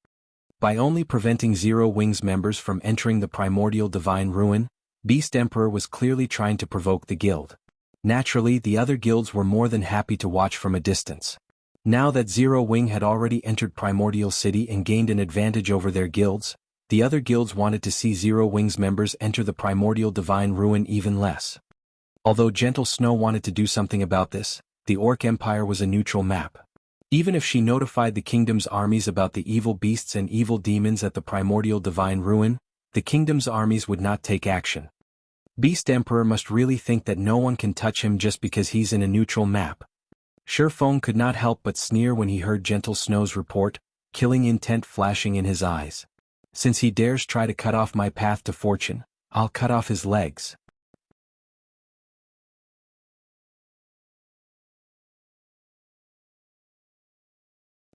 By only preventing Zero Wing's members from entering the primordial divine ruin, Beast Emperor was clearly trying to provoke the guild. Naturally, the other guilds were more than happy to watch from a distance. Now that Zero Wing had already entered Primordial City and gained an advantage over their guilds, the other guilds wanted to see Zero Wing's members enter the primordial divine ruin even less. Although Gentle Snow wanted to do something about this, the Orc Empire was a neutral map. Even if she notified the kingdom's armies about the evil beasts and evil demons at the primordial divine ruin, the kingdom's armies would not take action. Beast Emperor must really think that no one can touch him just because he's in a neutral map. Shurfeng could not help but sneer when he heard Gentle Snow's report, killing intent flashing in his eyes. Since he dares try to cut off my path to fortune, I'll cut off his legs.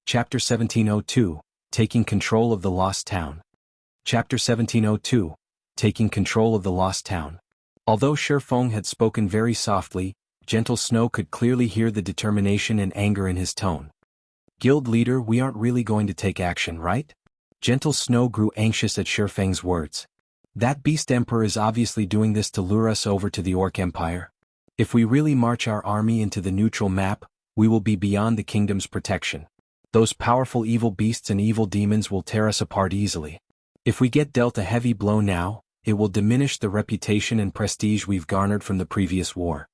Chapter 1702, Taking Control of the Lost Town. Chapter 1702, Taking Control of the Lost Town. Although Shurfeng had spoken very softly, Gentle Snow could clearly hear the determination and anger in his tone. Guild leader, we aren't really going to take action, right? Gentle Snow grew anxious at Shurfeng's words. That Beast Emperor is obviously doing this to lure us over to the Orc Empire. If we really march our army into the neutral map, we will be beyond the kingdom's protection. Those powerful evil beasts and evil demons will tear us apart easily. If we get dealt a heavy blow now, it will diminish the reputation and prestige we've garnered from the previous war.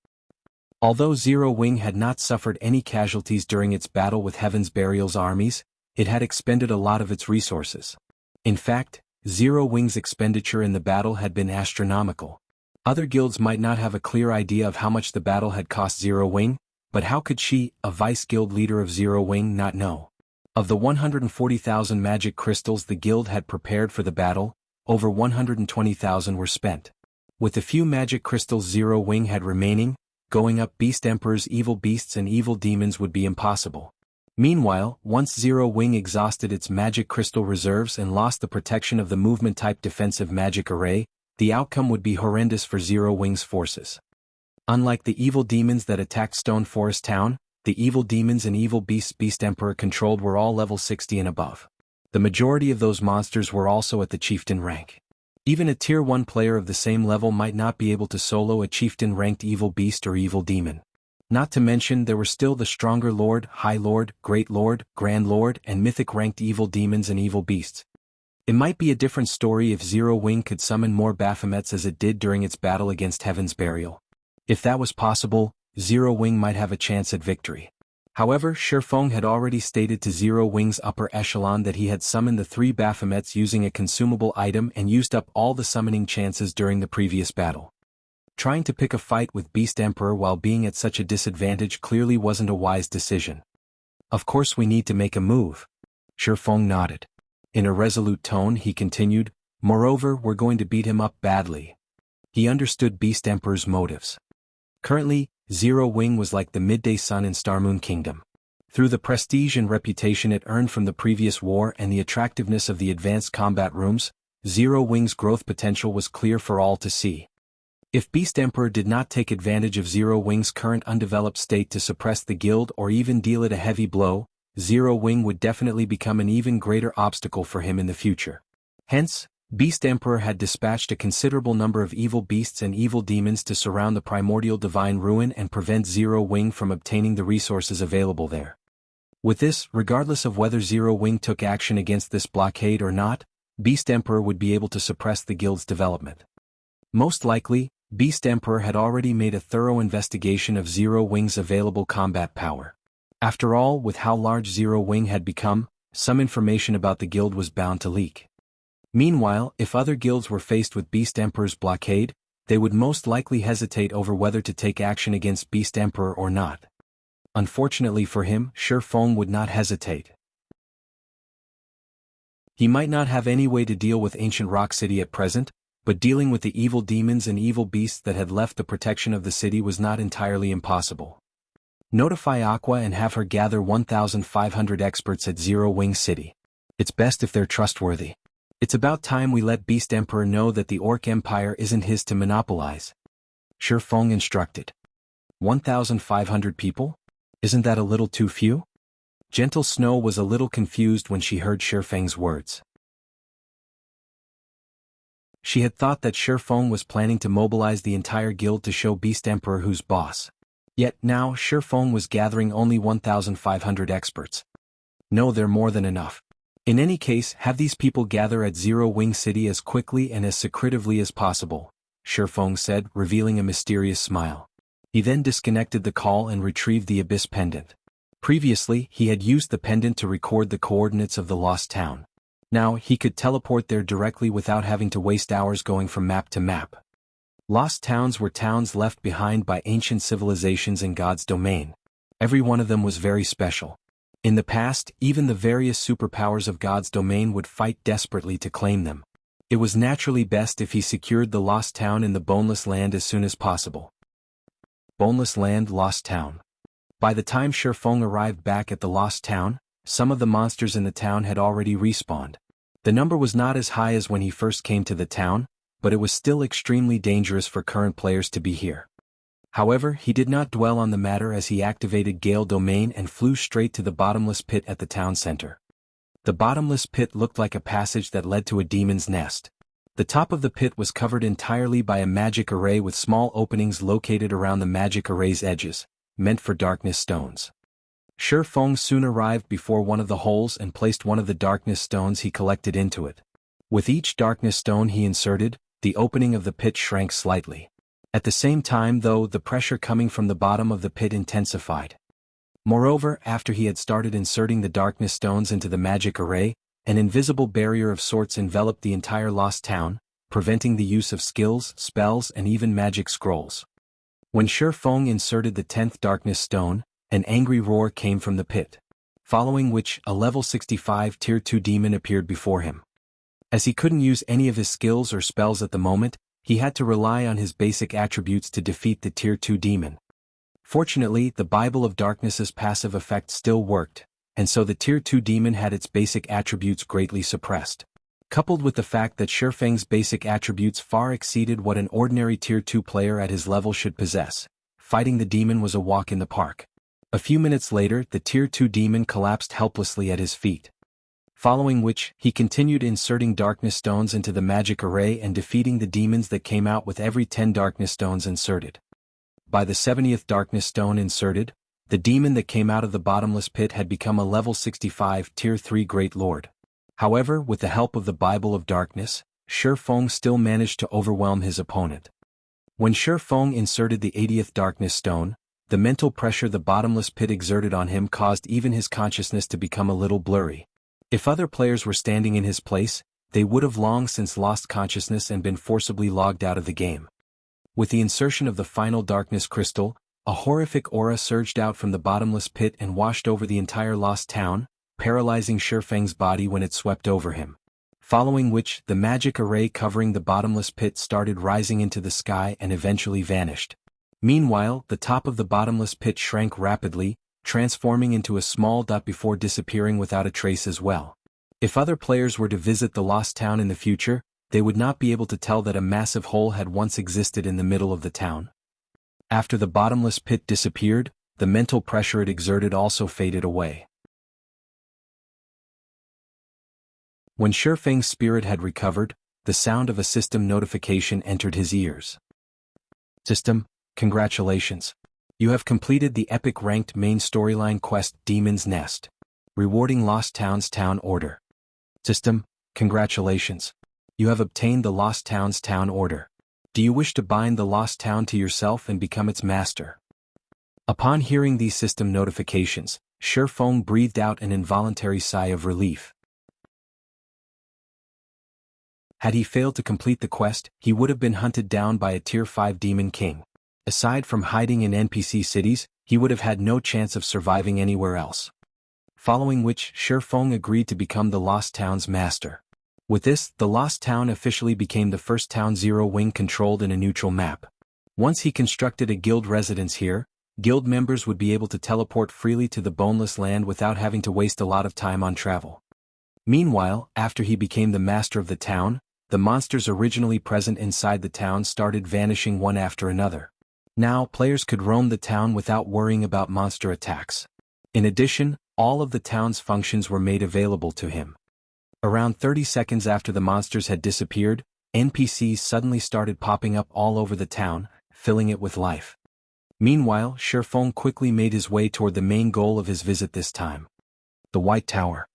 Although Zero Wing had not suffered any casualties during its battle with Heaven's Burial's armies, it had expended a lot of its resources. In fact, Zero Wing's expenditure in the battle had been astronomical. Other guilds might not have a clear idea of how much the battle had cost Zero Wing, but how could she, a vice-guild leader of Zero Wing, not know? Of the 140,000 magic crystals the guild had prepared for the battle, over 120,000 were spent. With the few magic crystals Zero Wing had remaining, going up Beast Emperor's evil beasts and evil demons would be impossible. Meanwhile, once Zero Wing exhausted its magic crystal reserves and lost the protection of the movement-type defensive magic array, the outcome would be horrendous for Zero Wing's forces. Unlike the evil demons that attacked Stone Forest Town, the evil demons and evil beasts Beast Emperor controlled were all level 60 and above. The majority of those monsters were also at the chieftain rank. Even a tier 1 player of the same level might not be able to solo a chieftain-ranked evil beast or evil demon. Not to mention there were still the stronger Lord, High Lord, Great Lord, Grand Lord, and Mythic-ranked evil demons and evil beasts. It might be a different story if Zero Wing could summon more Baphomets as it did during its battle against Heaven's Burial. If that was possible, Zero Wing might have a chance at victory. However, Shurfeng had already stated to Zero Wing's upper echelon that he had summoned the 3 Baphomets using a consumable item and used up all the summoning chances during the previous battle. Trying to pick a fight with Beast Emperor while being at such a disadvantage clearly wasn't a wise decision. Of course we need to make a move. Shurfeng nodded. In a resolute tone he continued, Moreover, we're going to beat him up badly. He understood Beast Emperor's motives. Currently, Zero Wing was like the midday sun in Starmoon Kingdom. Through the prestige and reputation it earned from the previous war and the attractiveness of the advanced combat rooms, Zero Wing's growth potential was clear for all to see. If Beast Emperor did not take advantage of Zero Wing's current undeveloped state to suppress the guild or even deal it a heavy blow, Zero Wing would definitely become an even greater obstacle for him in the future. Hence, Beast Emperor had dispatched a considerable number of evil beasts and evil demons to surround the primordial divine ruin and prevent Zero Wing from obtaining the resources available there. With this, regardless of whether Zero Wing took action against this blockade or not, Beast Emperor would be able to suppress the guild's development. Most likely, Beast Emperor had already made a thorough investigation of Zero Wing's available combat power. After all, with how large Zero Wing had become, some information about the guild was bound to leak. Meanwhile, if other guilds were faced with Beast Emperor's blockade, they would most likely hesitate over whether to take action against Beast Emperor or not. Unfortunately for him, Shifeng would not hesitate. He might not have any way to deal with Ancient Rock City at present, but dealing with the evil demons and evil beasts that had left the protection of the city was not entirely impossible. Notify Aqua and have her gather 1,500 experts at Zero Wing City. It's best if they're trustworthy. It's about time we let Beast Emperor know that the Orc Empire isn't his to monopolize. Shifeng instructed. 1,500 people? Isn't that a little too few? Gentle Snow was a little confused when she heard Shifeng's words. She had thought that Shifeng was planning to mobilize the entire guild to show Beast Emperor who's boss. Yet now Shifeng was gathering only 1,500 experts. No, they're more than enough. In any case, have these people gather at Zero Wing City as quickly and as secretively as possible, Shifeng said, revealing a mysterious smile. He then disconnected the call and retrieved the Abyss pendant. Previously, he had used the pendant to record the coordinates of the lost town. Now, he could teleport there directly without having to waste hours going from map to map. Lost towns were towns left behind by ancient civilizations in God's domain. Every one of them was very special. In the past, even the various superpowers of God's domain would fight desperately to claim them. It was naturally best if he secured the lost town in the Boneless Land as soon as possible. Boneless Land, Lost Town. By the time Shifeng arrived back at the lost town, some of the monsters in the town had already respawned. The number was not as high as when he first came to the town, but it was still extremely dangerous for current players to be here. However, he did not dwell on the matter as he activated Gale Domain and flew straight to the bottomless pit at the town center. The bottomless pit looked like a passage that led to a demon's nest. The top of the pit was covered entirely by a magic array with small openings located around the magic array's edges, meant for darkness stones. Shifeng soon arrived before one of the holes and placed one of the darkness stones he collected into it. With each darkness stone he inserted, the opening of the pit shrank slightly. At the same time, though, the pressure coming from the bottom of the pit intensified. Moreover, after he had started inserting the darkness stones into the magic array, an invisible barrier of sorts enveloped the entire lost town, preventing the use of skills, spells, and even magic scrolls. When Shifeng inserted the 10th darkness stone, an angry roar came from the pit, following which a level 65 tier 2 demon appeared before him. As he couldn't use any of his skills or spells at the moment, he had to rely on his basic attributes to defeat the tier 2 demon. Fortunately, the Bible of Darkness's passive effect still worked, and so the tier 2 demon had its basic attributes greatly suppressed. Coupled with the fact that Shifeng's basic attributes far exceeded what an ordinary tier 2 player at his level should possess, fighting the demon was a walk in the park. A few minutes later, the tier 2 demon collapsed helplessly at his feet. Following which, he continued inserting darkness stones into the magic array and defeating the demons that came out with every 10 darkness stones inserted. By the 70th darkness stone inserted, the demon that came out of the bottomless pit had become a level 65 tier 3 Great Lord. However, with the help of the Bible of Darkness, Shifeng still managed to overwhelm his opponent. When Shifeng inserted the 80th darkness stone, the mental pressure the bottomless pit exerted on him caused even his consciousness to become a little blurry. If other players were standing in his place, they would have long since lost consciousness and been forcibly logged out of the game. With the insertion of the final darkness crystal, a horrific aura surged out from the bottomless pit and washed over the entire lost town, paralyzing Shifeng's body when it swept over him. following which the magic array covering the bottomless pit started rising into the sky and eventually vanished. Meanwhile, the top of the bottomless pit shrank rapidly, transforming into a small dot before disappearing without a trace as well. If other players were to visit the lost town in the future, they would not be able to tell that a massive hole had once existed in the middle of the town. After the bottomless pit disappeared, the mental pressure it exerted also faded away. When Shifeng's spirit had recovered, the sound of a system notification entered his ears. System, congratulations. You have completed the epic ranked main storyline quest Demon's Nest. Rewarding Lost Town's Town Order. System, congratulations. You have obtained the Lost Town's Town Order. Do you wish to bind the Lost Town to yourself and become its master? Upon hearing these system notifications, Shifeng breathed out an involuntary sigh of relief. Had he failed to complete the quest, he would have been hunted down by a Tier 5 Demon King. Aside from hiding in NPC cities, he would have had no chance of surviving anywhere else. Following which, Shifeng agreed to become the Lost Town's master. With this, the Lost Town officially became the first town Zero Wing controlled in a neutral map. Once he constructed a guild residence here, guild members would be able to teleport freely to the Boneless Land without having to waste a lot of time on travel. Meanwhile, after he became the master of the town, the monsters originally present inside the town started vanishing one after another. Now, players could roam the town without worrying about monster attacks. In addition, all of the town's functions were made available to him. Around 30 seconds after the monsters had disappeared, NPCs suddenly started popping up all over the town, filling it with life. Meanwhile, Shifeng quickly made his way toward the main goal of his visit this time. The White Tower.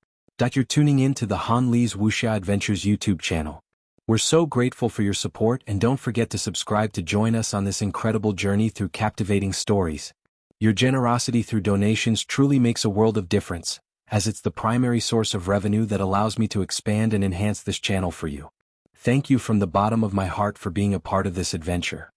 You're tuning in to the Han Li's Wuxia Adventures YouTube channel. We're so grateful for your support, and don't forget to subscribe to join us on this incredible journey through captivating stories. Your generosity through donations truly makes a world of difference, as it's the primary source of revenue that allows me to expand and enhance this channel for you. Thank you from the bottom of my heart for being a part of this adventure.